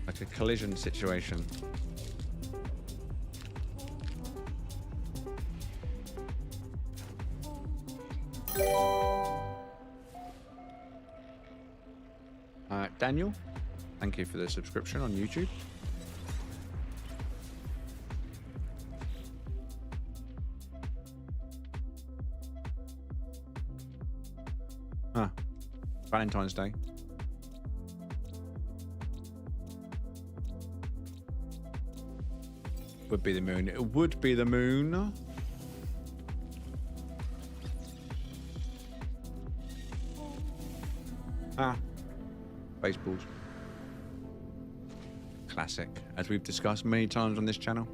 like a collision situation. Daniel, thank you for the subscription on YouTube. Huh. Valentine's Day. Would be the moon. It would be the moon. Ah. Baseballs. Classic, as we've discussed many times on this channel.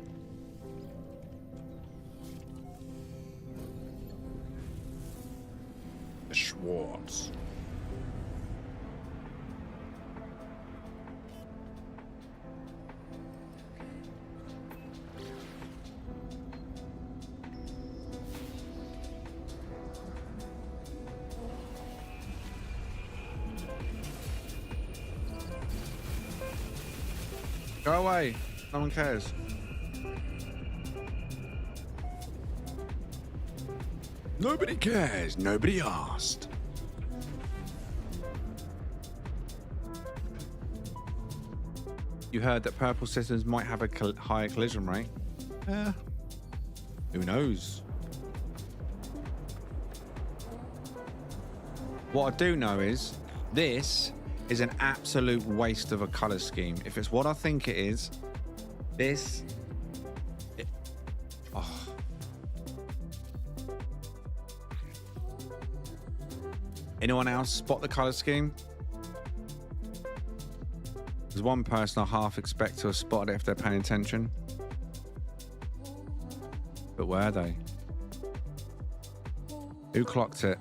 The Schwartz. Go away. No one cares. Nobody cares. Nobody asked. You heard that purple systems might have a higher collision rate. Who knows? What I do know is this is an absolute waste of a color scheme. If it's what I think it is, this... oh. Anyone else spot the color scheme? There's one person I half expect to have spotted it if they're paying attention. But were they? Who clocked it?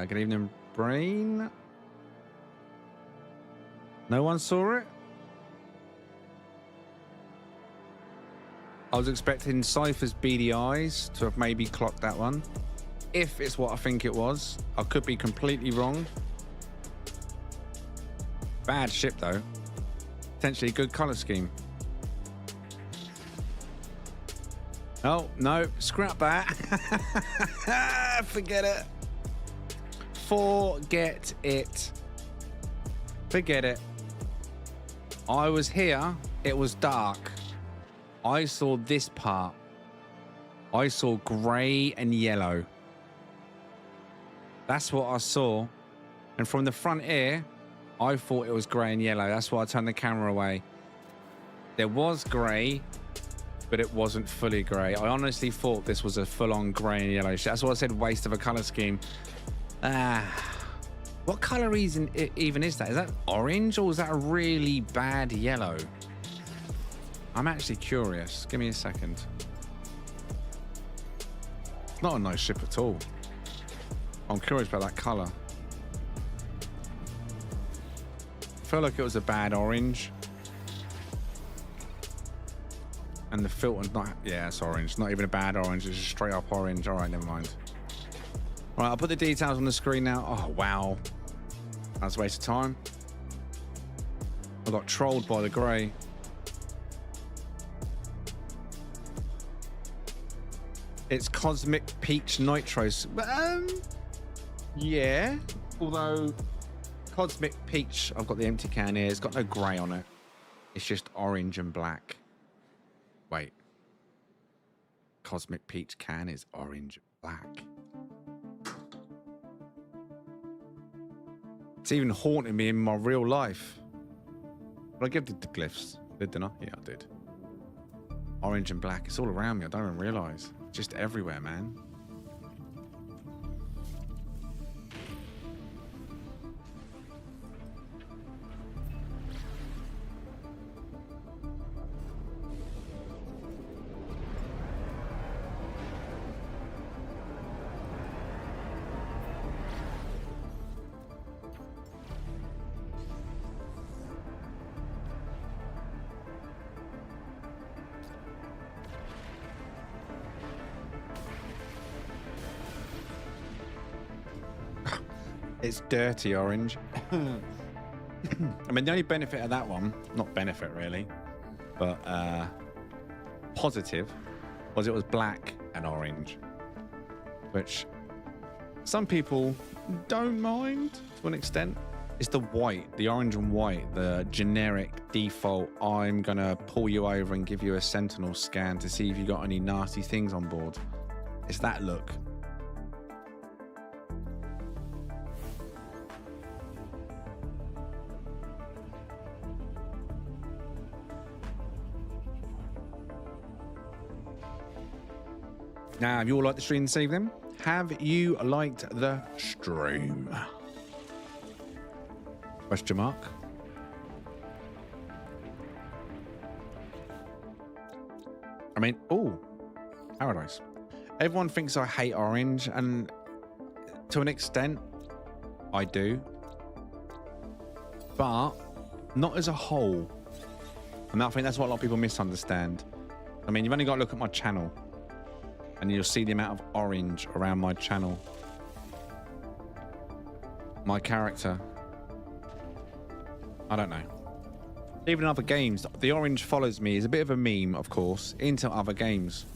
Good evening, Brain. No one saw it? I was expecting Cypher's beady eyes to have maybe clocked that one. If it's what I think it was. I could be completely wrong. Bad ship, though. Potentially good colour scheme. Oh, no. Scrap that. Forget it. Forget it. Forget it. I was here. It was dark. I saw this part. I saw grey and yellow. That's what I saw. And from the front ear, I thought it was grey and yellow. That's why I turned the camera away. There was grey, but it wasn't fully grey. I honestly thought this was a full-on grey and yellow shit. That's why I said waste of a colour scheme. What colour even is that? Is that orange or is that a really bad yellow? I'm actually curious. Give me a second. It's not a nice ship at all. I'm curious about that colour. I feel like it was a bad orange. And the filter's not... yeah, it's orange. Not even a bad orange. It's just straight up orange. All right, never mind. All right, I'll put the details on the screen now. Oh, wow. That's a waste of time. I got trolled by the grey. It's Cosmic Peach Nitros. Yeah. Although Cosmic Peach, I've got the empty can here. It's got no grey on it. It's just orange and black. Wait. Cosmic Peach can is orange and black. It's even haunting me in my real life. But I give the glyphs. Didn't I? Yeah, I did. Orange and black. It's all around me. I don't even realise. Just everywhere, man. It's dirty orange. I mean, the only benefit of that one, not benefit really, but positive, was it was black and orange, which some people don't mind to an extent. It's the white, the orange and white, the generic default. I'm gonna pull you over and give you a sentinel scan to see if you got any nasty things on board. It's that look. Now, have you all liked the stream this evening? Have you liked the stream? Question mark. I mean, oh, paradise. Everyone thinks I hate orange, and to an extent, I do. But not as a whole. And I think that's what a lot of people misunderstand. I mean, you've only got to look at my channel, and you'll see the amount of orange around my channel. My character. I don't know. Even in other games, the orange follows me is a bit of a meme, of course, into other games.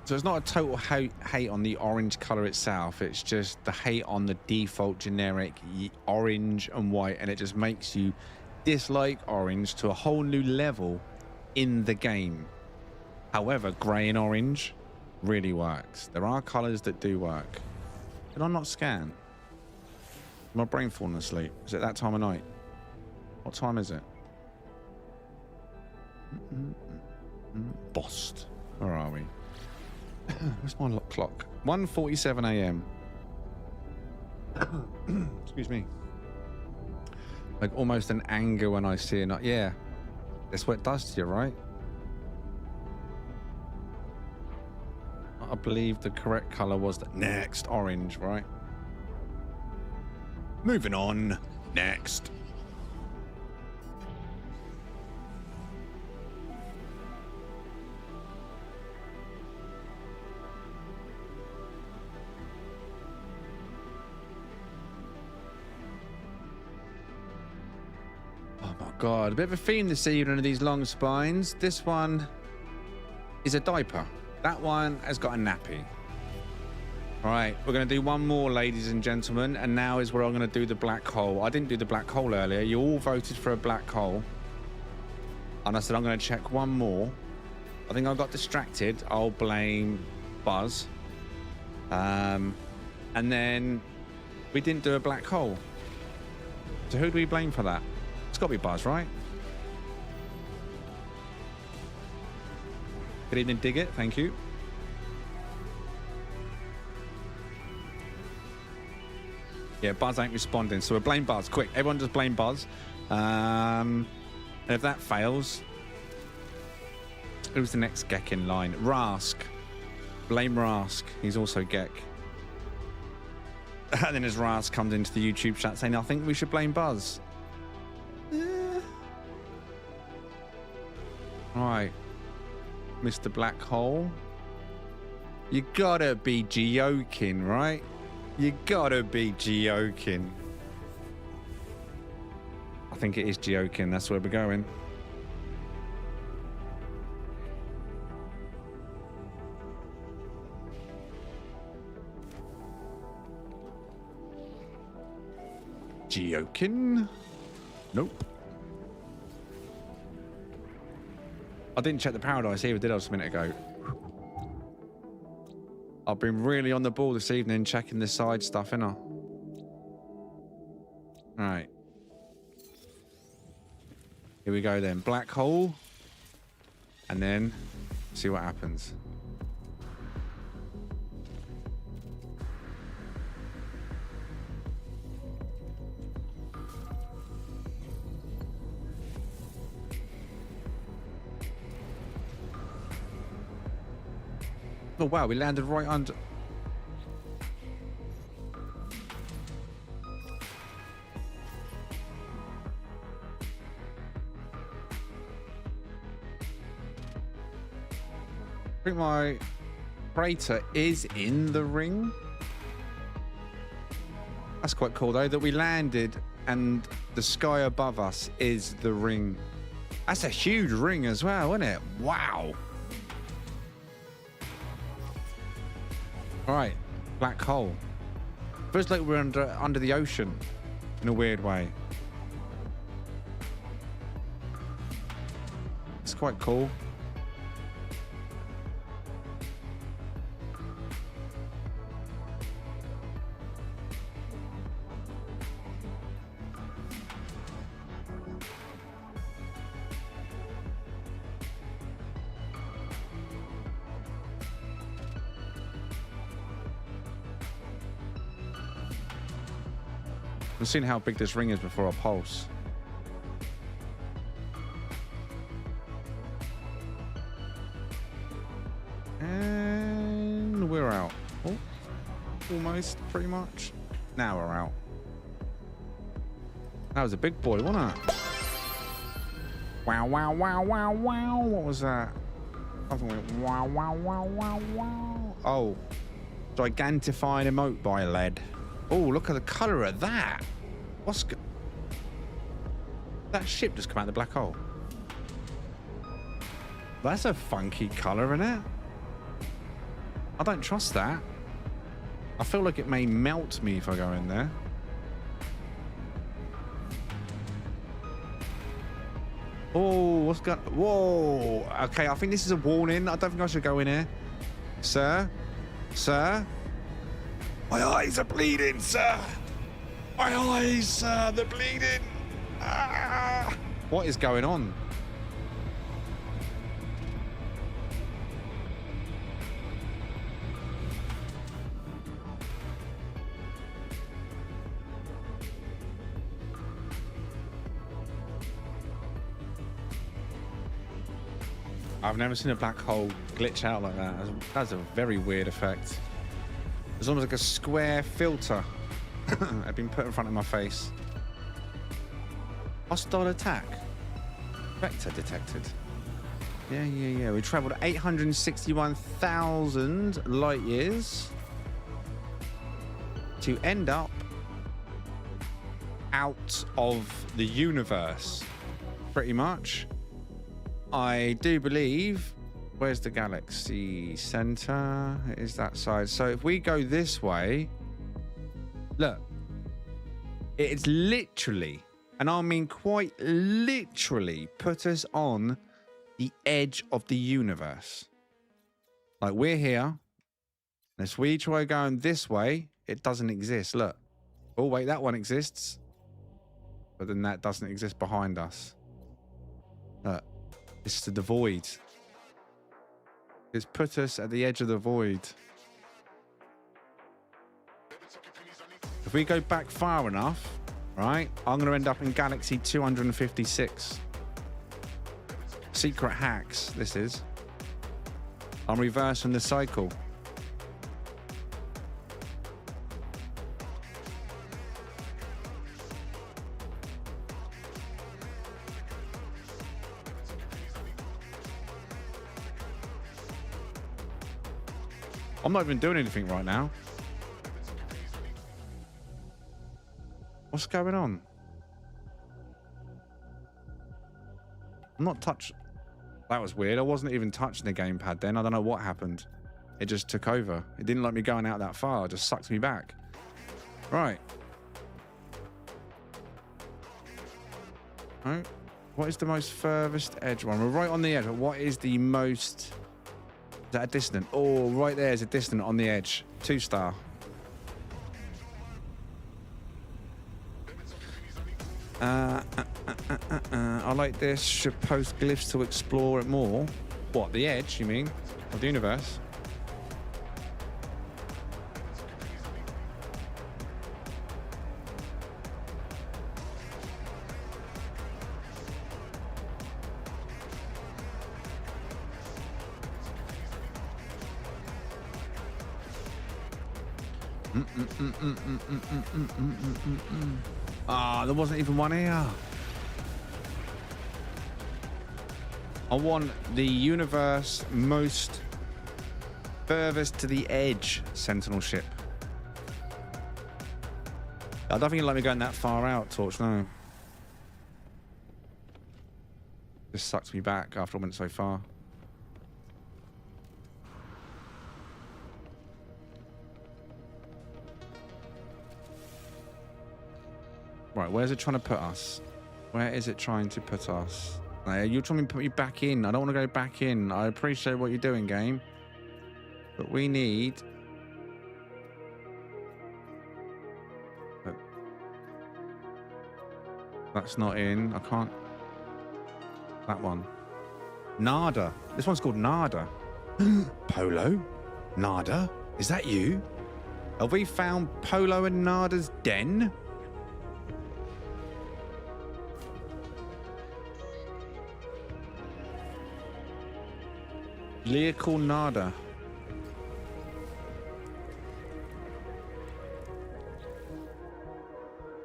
So it's not a total hate on the orange color itself. It's just the hate on the default generic orange and white, and it just makes you dislike orange to a whole new level in the game. However, grey and orange really works. There are colors that do work. Did I not scan? Is my brain falling asleep? Is it that time of night? What time is it? Bost. Where are we? Where's my clock? 1:47 a.m. Excuse me. Like almost an anger when I see it. Yeah, that's what it does to you, right? I believe the correct color was the next orange, right? Moving on. Next. Oh my God, a bit of a theme this evening of these long spines. This one is a diaper. That one has got a nappy. All right, we're going to do one more, ladies and gentlemen, and now is where I'm going to do the black hole. I didn't do the black hole earlier. You all voted for a black hole. And I said I'm going to check one more. I think I got distracted. I'll blame Buzz. And then we didn't do a black hole. So who do we blame for that? It's got to be Buzz, right? Good evening, dig it. Thank you. Yeah, Buzz ain't responding, so we'll blame Buzz. Quick, everyone just blame Buzz. And if that fails, who's the next Gek in line? Rask. Blame Rask. He's also Gek. And then as Rask comes into the YouTube chat saying, I think we should blame Buzz. All right. Mr. Black Hole. You gotta be joking, right? You gotta be joking. I think it is joking. That's where we're going. Joking? Nope. I didn't check the paradise either, did I, just a minute ago? I've been really on the ball this evening, checking the side stuff, innit? Alright. Here we go then. Black hole. And then see what happens. Oh wow, we landed right under. I think my crater is in the ring. That's quite cool, though, that we landed and the sky above us is the ring. That's a huge ring as well, isn't it? Wow. All right, black hole. Feels like we're under the ocean in a weird way. It's quite cool. We've seen how big this ring is before our pulse. And we're out. Oh, almost, pretty much. Now we're out. That was a big boy, wasn't it? Wow, wow, wow, wow, wow. What was that? Something went wow, wow, wow, wow, wow. Oh, gigantified emote by lead. Oh, look at the colour of that. What's that ship just come out of the black hole? That's a funky colour, isn't it? I don't trust that. I feel like it may melt me if I go in there. Oh, what's going on? Whoa. Okay, I think this is a warning. I don't think I should go in here. Sir? Sir? My eyes are bleeding, sir. My eyes, sir, they're bleeding. Ah. What is going on? I've never seen a black hole glitch out like that. That's a very weird effect. It's almost like a square filter had been put in front of my face. Hostile attack. Vector detected. Yeah. We traveled 861,000 light years to end up out of the universe, pretty much. I do believe. Where's the galaxy center? It is that side. So if we go this way, look, it's literally, and I mean quite literally, put us on the edge of the universe. Like, we're here. And if we try going this way, it doesn't exist. Look. Oh, wait, that one exists. But then that doesn't exist behind us. Look. It's the void. It's put us at the edge of the void. If we go back far enough, right, I'm going to end up in galaxy 256. Secret hacks, this is. I'm reversing the cycle. I'm not even doing anything right now. What's going on? I'm not touch. That was weird. I wasn't even touching the gamepad then. I don't know what happened. It just took over. It didn't let me going out that far. It just sucked me back. Right. Right. What is the most furthest edge one? We're right on the edge. What is the most... Is that a distant? Oh, right there is a distant on the edge. 2-star. I like this. Should post glyphs to explore it more. What, the edge, you mean? Of the universe? Ah, there wasn't even one here. I want the universe most Furthest to the edge, Sentinel ship. I don't think you'd like me going that far out, Torch, no. Just sucks me back after I went so far. Right, where's it trying to put us? Where is it trying to put us? You're trying to put me back in. I don't want to go back in. I appreciate what you're doing, game. But we need... That's not in. I can't... That one. Nada. This one's called Nada. Polo? Nada? Is that you? Have we found Polo and Nada's den? Vehicle Nada.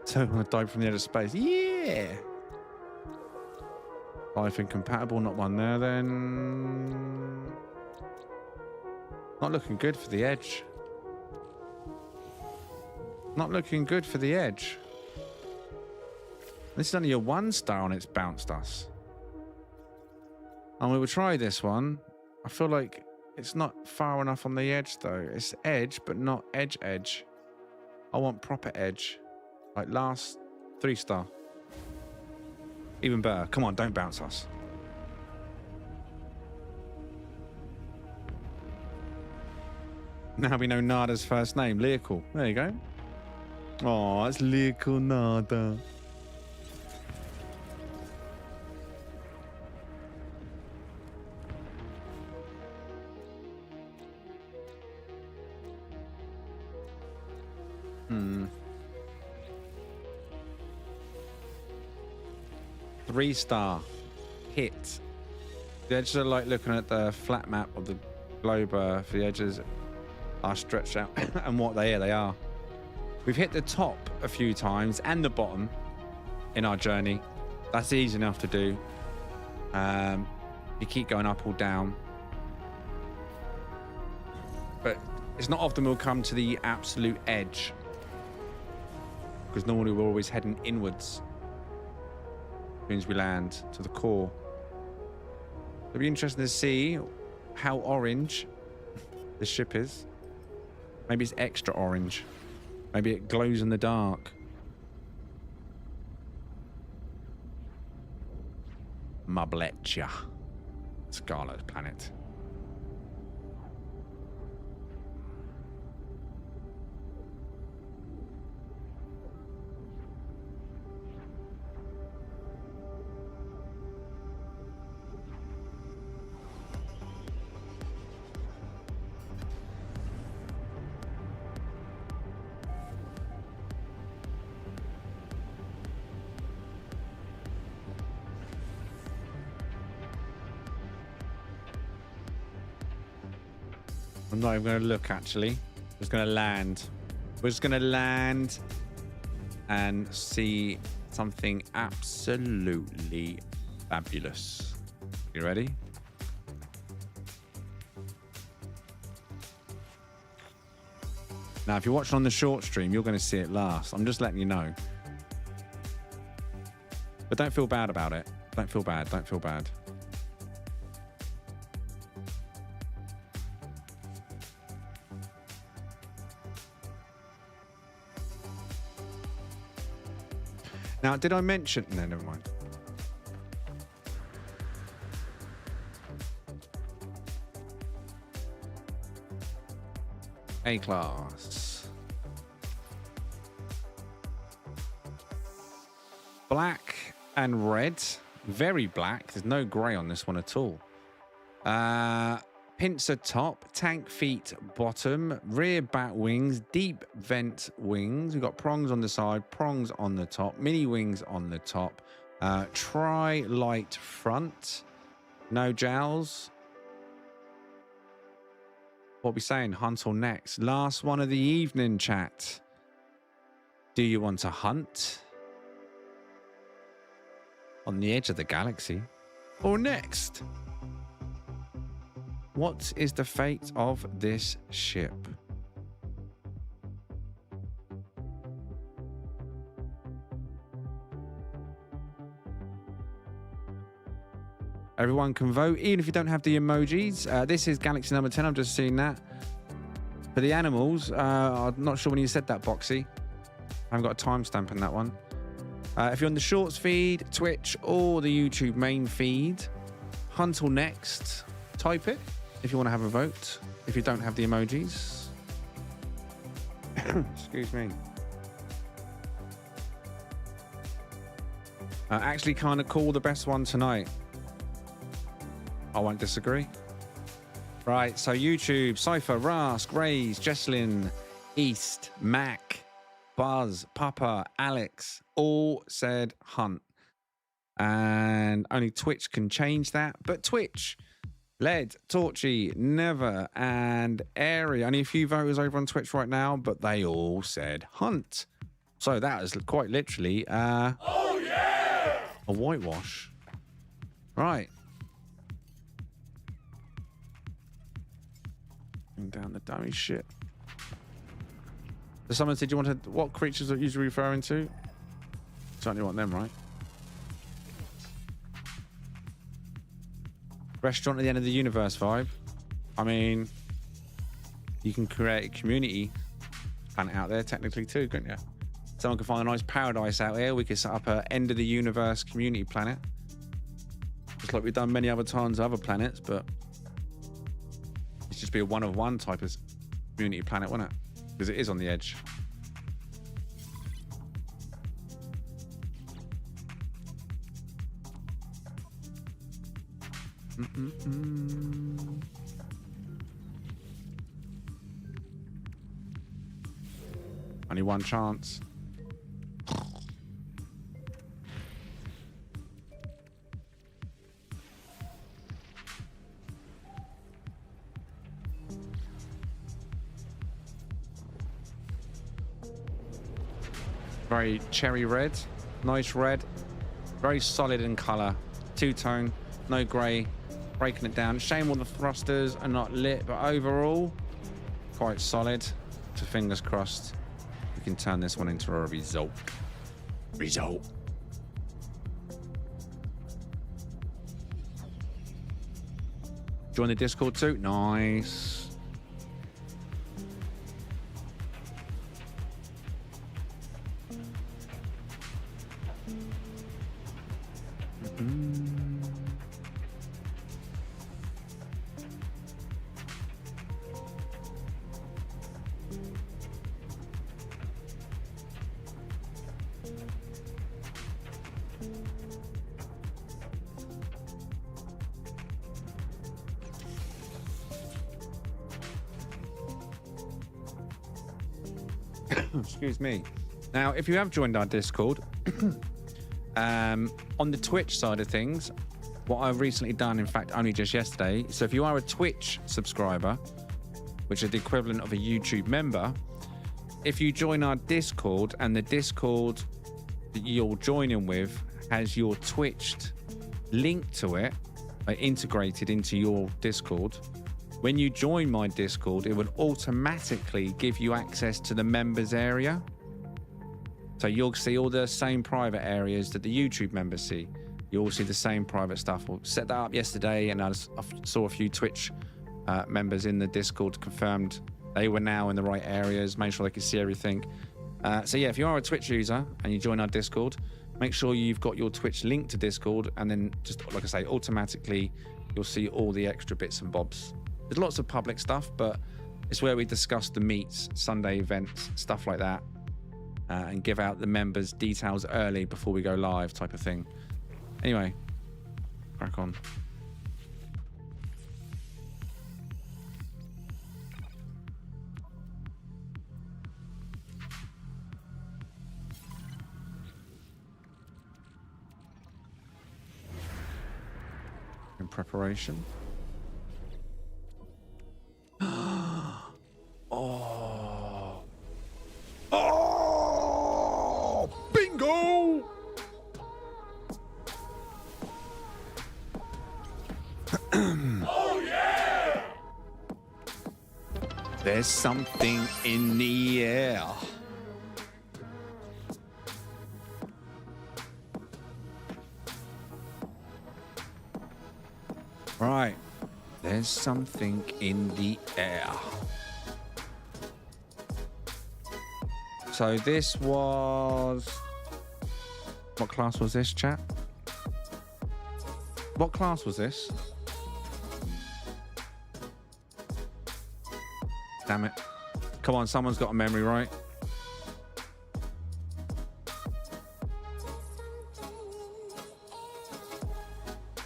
So I'm going to dive from the edge of space. Yeah! Life incompatible, not one there then. Not looking good for the edge. Not looking good for the edge. This is only a 1 star and it's bounced us. And we will try this one. I feel like it's not far enough on the edge though. It's edge, but not edge. I want proper edge. Like last 3 star. Even better. Come on, don't bounce us. Now we know Nada's first name, Lyrical. There you go. Oh, it's Lyrical Nada. Hmm. 3 star hit. The edges are like looking at the flat map of the globe. For the edges are stretched out, and what they are. We've hit the top a few times and the bottom in our journey. That's easy enough to do. You keep going up or down, but it's not often we'll come to the absolute edge, because normally we're always heading inwards. Means we land to the core. It'll be interesting to see how orange the ship is. Maybe it's extra orange. Maybe it glows in the dark. Mabletcha. Scarlet planet. I'm not even going to look, actually. I'm just going to land. We're just going to land and see something absolutely fabulous. You ready? Now, if you're watching on the short stream, you're going to see it last. I'm just letting you know. But don't feel bad about it. Don't feel bad. Don't feel bad. Now, did I mention... No, never mind. A-class. Black and red. Very black. There's no grey on this one at all. Pincer top, tank feet bottom, rear bat wings, deep vent wings. We've got prongs on the side, prongs on the top, mini wings on the top, tri-light front, no jowls. What are we saying? Hunt or next? Last one of the evening, chat. Do you want to hunt on the edge of the galaxy or next? What is the fate of this ship? Everyone can vote, even if you don't have the emojis. This is Galaxy number 10. I've just seen that. For the animals, I'm not sure when you said that, Boxy. I haven't got a timestamp on that one. If you're on the Shorts feed, Twitch, or the YouTube main feed, Hunt or Next, type it if you want to have a vote. If you don't have the emojis. Excuse me. Actually kind of cool, the best one tonight. I won't disagree. Right, so YouTube, Cypher, Rask, Raze, Jesslyn, East, Mac, Buzz, Papa, Alex, all said Hunt. And only Twitch can change that. But Twitch, Led, Torchy, Never, and Airy. Only a few voters over on Twitch right now, but they all said Hunt. So that is quite literally oh yeah! A whitewash. Right. Down the dummy shit. So someone said you wanted what creatures are usually referring to? Certainly want them, right? Restaurant at the end of the universe vibe. I mean, you can create a community planet out there technically too, couldn't you? Someone could find a nice paradise out here. We could set up a end of the universe community planet, just like we've done many other times, other planets, but. Just be a one-of-one type of community planet, wouldn't it? Because it is on the edge. Only one chance. Very cherry red, nice red, very solid in color, two-tone, no gray, breaking it down. Shame all the thrusters are not lit, but overall quite solid. So fingers crossed we can turn this one into a result. Join the Discord too. Nice. Excuse me. Now, if you have joined our Discord, on the Twitch side of things, what I've recently done, in fact, only just yesterday. So if you are a Twitch subscriber, which is the equivalent of a YouTube member, if you join our Discord and the Discord that you're joining with has your Twitch link to it, integrated into your Discord, when you join my Discord, it would automatically give you access to the members area. So you'll see all the same private areas that the YouTube members see. You'll see the same private stuff. We'll set that up yesterday, and I saw a few Twitch members in the Discord confirmed they were now in the right areas, made sure they could see everything. So yeah, if you are a Twitch user and you join our Discord, make sure you've got your Twitch link to Discord, and then just, like I say, automatically you'll see all the extra bits and bobs. There's lots of public stuff, but it's where we discuss the meets, Sunday events, stuff like that, and give out the members details early before we go live type of thing. Anyway, crack on. In preparation. Oh. Oh! Bingo! Oh yeah! There's something in the air. Right. There's something in the air. So this was... What class was this, chat? What class was this? Damn it. Come on, someone's got a memory, right?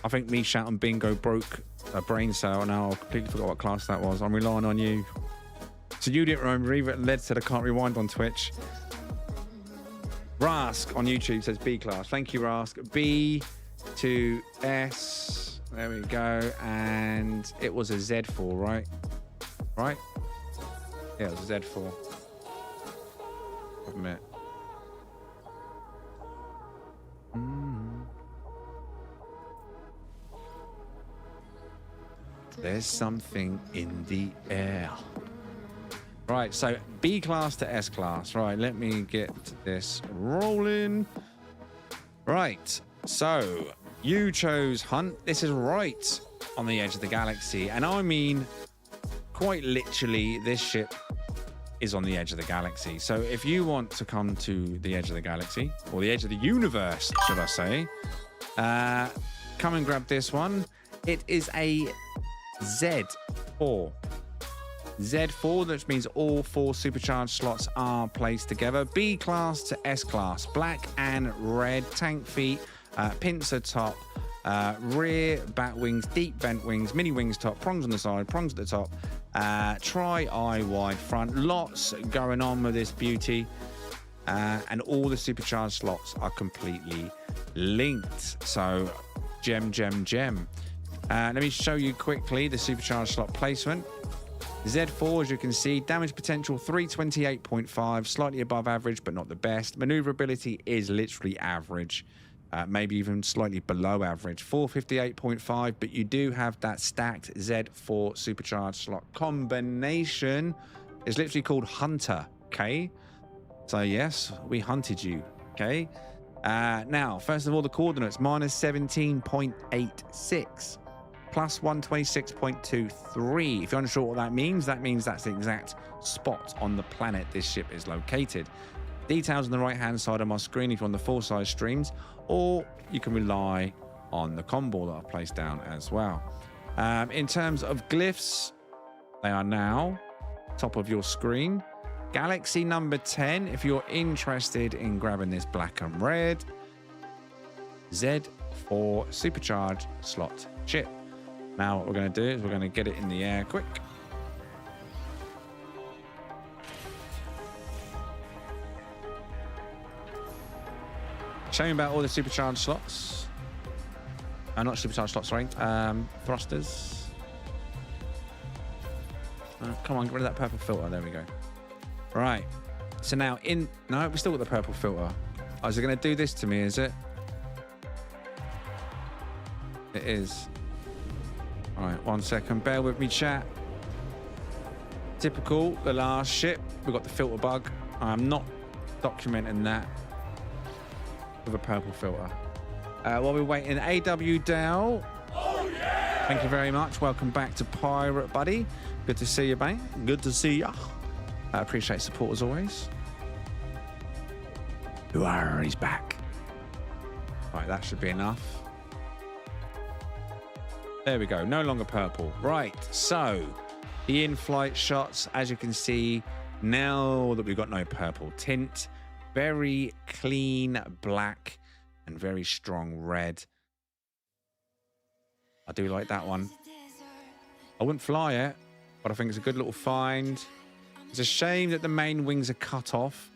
I think me shouting bingo broke a brain cell. Now I completely forgot what class that was. I'm relying on you. So you didn't remember either. Led said I can't rewind on Twitch. Rask on YouTube says B class. Thank you, Rask. B to S. There we go. And it was a Z4, right? Right? Yeah, it was a Z4. Admit. There's something in the air. Right, so B class to S class. Right, let me get this rolling. Right, so you chose Hunt. This is right on the edge of the galaxy. And I mean, quite literally, this ship is on the edge of the galaxy. So if you want to come to the edge of the galaxy, or the edge of the universe, should I say, come and grab this one. It is a Z4. Z4, which means all 4 supercharged slots are placed together. B class to S class, black and red, tank feet, pincer top, rear bat wings, deep vent wings, mini wings top, prongs on the side, prongs at the top, tri-eye wide front. Lots going on with this beauty, and all the supercharged slots are completely linked. So gem. Let me show you quickly the supercharged slot placement. Z4, as you can see, damage potential 328.5, slightly above average, but not the best. Maneuverability is literally average, maybe even slightly below average. 458.5, but you do have that stacked Z4 supercharged slot combination. It's literally called Hunter, okay? So yes, we hunted you, okay? Now, first of all, the coordinates, minus 17.86. Plus 126.23. If you're unsure what that means that's the exact spot on the planet this ship is located. Details on the right-hand side of my screen if you're on the full-size streams, or you can rely on the combo that I've placed down as well. In terms of glyphs, they are now top of your screen. Galaxy number 10, if you're interested in grabbing this black and red Z4 supercharged slot chip. Now what we're going to do is we're going to get it in the air quick. Show me about all the supercharged slots. Not supercharged slots, sorry. Thrusters. Come on, get rid of that purple filter. There we go. Right. So now No, we still got the purple filter. Oh, is it going to do this to me, is it? It is. All right, 1 second. Bear with me, chat. Typical, the last ship. We've got the filter bug. I'm not documenting that with a purple filter. While we're waiting, AW Dell. Oh, yeah! Thank you very much. Welcome back to Pirate Buddy. Good to see you, mate. Good to see ya. I appreciate support as always. He's back. All right, that should be enough. There we go. No longer purple. Right. So the in-flight shots, as you can see, now that we've got no purple tint, very clean black and very strong red. I do like that one. I wouldn't fly it, but I think it's a good little find. It's a shame that the main wings are cut off.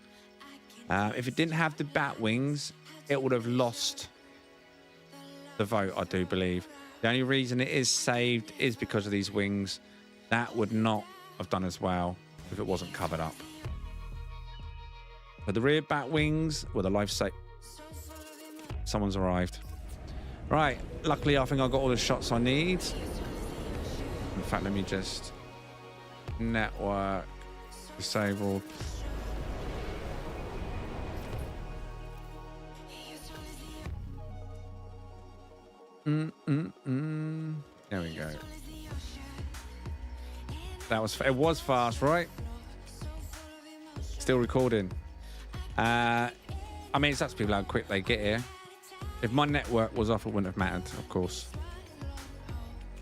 If it didn't have the bat wings, it would have lost the vote, I do believe. The only reason it is saved is because of these wings. That would not have done as well if it wasn't covered up. But the rear bat wings were the life-saver. Someone's arrived. Right, luckily I think I got all the shots I need. In fact, let me just network disabled. There we go. It was fast, right? Still recording. I mean, it's up to people how quick they get here. If my network was off, it wouldn't have mattered, of course.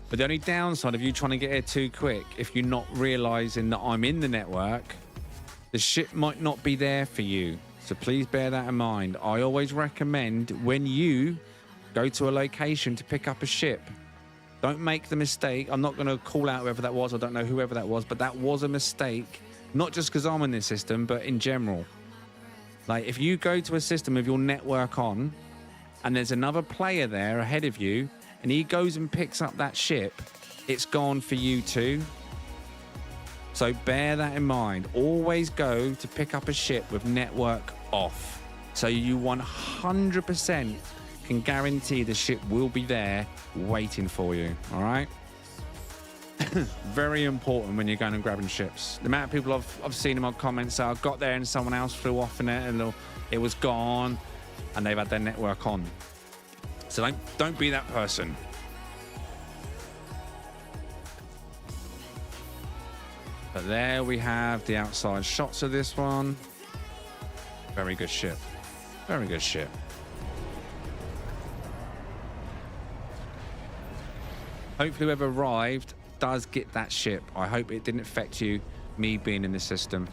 But the only downside of you trying to get here too quick, if you're not realizing that I'm in the network, the ship might not be there for you. So please bear that in mind. I always recommend when you go to a location to pick up a ship, don't make the mistake. I'm not going to call out whoever that was. I don't know whoever that was, but that was a mistake. Not just because I'm in this system, but in general. Like, if you go to a system with your network on and there's another player there ahead of you and he goes and picks up that ship, it's gone for you too. So bear that in mind. Always go to pick up a ship with network off. So you 100% can guarantee the ship will be there waiting for you. All right? Very important when you're going and grabbing ships. The amount of people I've seen in my comments say, I got there and someone else flew off in it and it was gone and they've had their network on. So don't be that person. But there we have the outside shots of this one. Very good ship. Very good ship. Hopefully whoever arrived does get that ship. I hope it didn't affect you, me being in the system.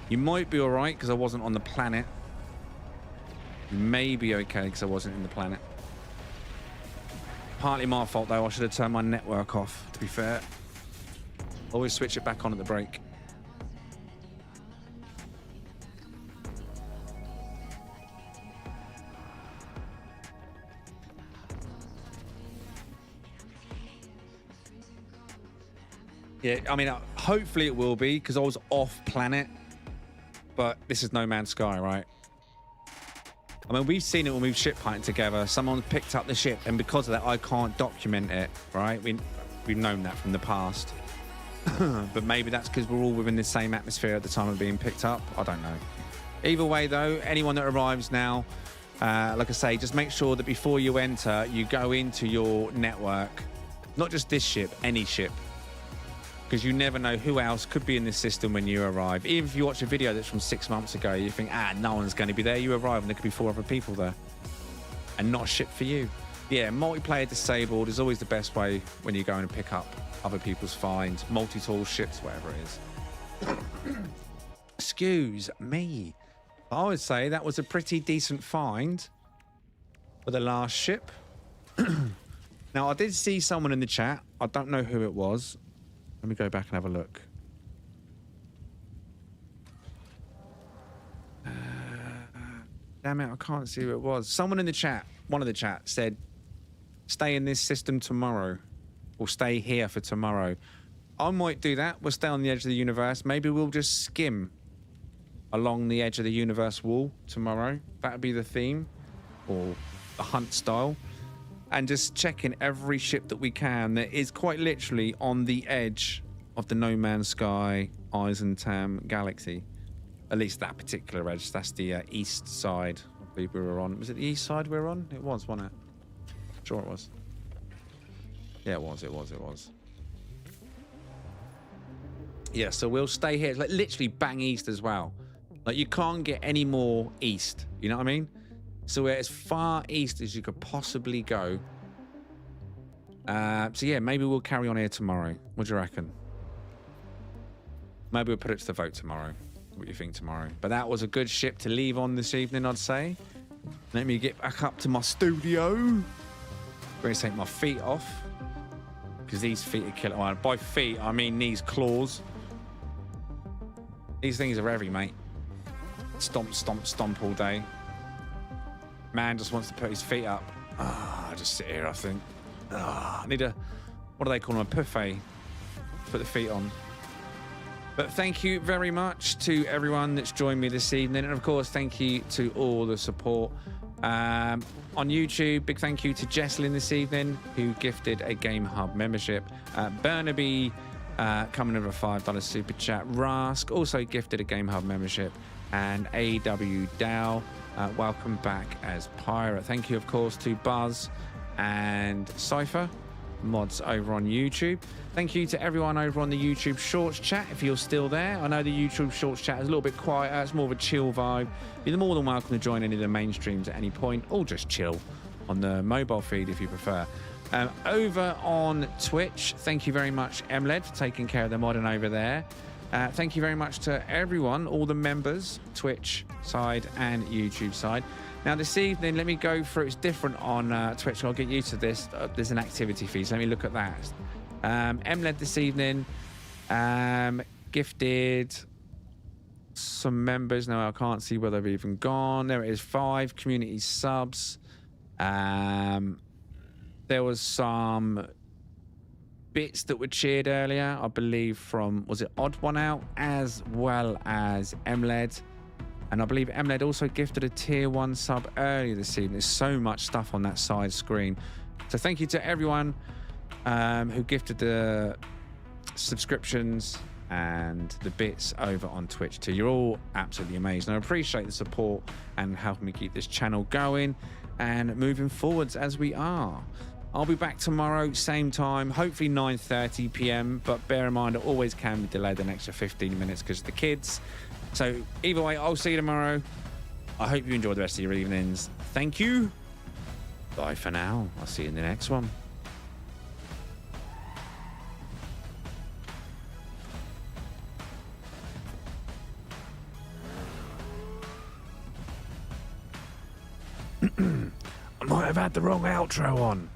You might be all right because I wasn't on the planet. You may be okay because I wasn't in the planet. Partly my fault though. I should have turned my network off, to be fair. Always switch it back on at the break. Yeah, I mean, hopefully it will be because I was off planet, but this is No Man's Sky, right? I mean, we've seen it when we've ship hunted together. Someone picked up the ship, and because of that, I can't document it, right? We've known that from the past. But maybe that's because we're all within the same atmosphere at the time of being picked up. I don't know. Either way, though, anyone that arrives now, like I say, just make sure that before you enter, you go into your network. Not just this ship, any ship. Because you never know who else could be in this system when you arrive. Even if you watch a video that's from 6 months ago, you think, no one's going to be there. You arrive and there could be 4 other people there. And not a ship for you. Yeah, multiplayer disabled is always the best way when you go and pick up other people's finds. Multi-tool ships, whatever it is. Excuse me. I would say that was a pretty decent find for the last ship. Now, I did see someone in the chat. I don't know who it was. Let me go back and have a look. Damn it, I can't see who it was. Someone in the chat, one of the chat, said, stay in this system tomorrow. Or stay here for tomorrow. I might do that. We'll stay on the edge of the universe. Maybe we'll just skim along the edge of the universe wall tomorrow. That would be the theme. Or the hunt style. And just checking every ship that we can that is quite literally on the edge of the No Man's Sky Eisentam galaxy. At least that particular edge. That's the east side I believe we were on. Was it the east side we were on? It was, wasn't it? Sure it was. Yeah, it was. Yeah, so we'll stay here. It's like literally bang east as well. Like you can't get any more east. You know what I mean? So we're as far east as you could possibly go. So yeah, maybe we'll carry on here tomorrow. What do you reckon? Maybe we'll put it to the vote tomorrow. What do you think tomorrow? But that was a good ship to leave on this evening, I'd say. Let me get back up to my studio. I'm going to take my feet off. Because these feet are killing. Well, by feet, I mean these claws. These things are heavy, mate. Stomp, stomp, stomp all day. Man just wants to put his feet up. I just sit here, I think. I need a, what do they call them? A buffet. Put the feet on. But thank you very much to everyone that's joined me this evening. And of course, thank you to all the support. On YouTube, big thank you to Jesslyn this evening, who gifted a Game Hub membership. Burnaby coming over a $5 super chat. Rask also gifted a Game Hub membership. And AW Dow, welcome back as Pirate. Thank you, of course, to Buzz and Cypher, mods over on YouTube. Thank you to everyone over on the YouTube Shorts chat, if you're still there. I know the YouTube Shorts chat is a little bit quieter. It's more of a chill vibe. You're more than welcome to join any of the main streams at any point, or just chill on the mobile feed if you prefer. Over on Twitch, thank you very much, MLED, for taking care of the modding over there. Thank you very much to everyone, all the members, Twitch side and YouTube side. Now, this evening, let me go through. It's different on Twitch. I'll get used to this. There's an activity feed, so let me look at that. MLED this evening gifted some members. Now, I can't see where they've even gone. There it is, 5 community subs. There was some bits that were cheered earlier, I believe, from, was it Odd One Out, as well as MLED. And I believe MLED also gifted a tier 1 sub earlier this evening. There's so much stuff on that side screen. So thank you to everyone who gifted the subscriptions and the bits over on Twitch too. You're all absolutely amazing. I appreciate the support and helping me keep this channel going and moving forwards as we are. I'll be back tomorrow, same time, hopefully 9:30 p.m. But bear in mind, it always can be delayed an extra 15 minutes because of the kids. So either way, I'll see you tomorrow. I hope you enjoy the rest of your evenings. Thank you. Bye for now. I'll see you in the next one. I might have had the wrong outro on.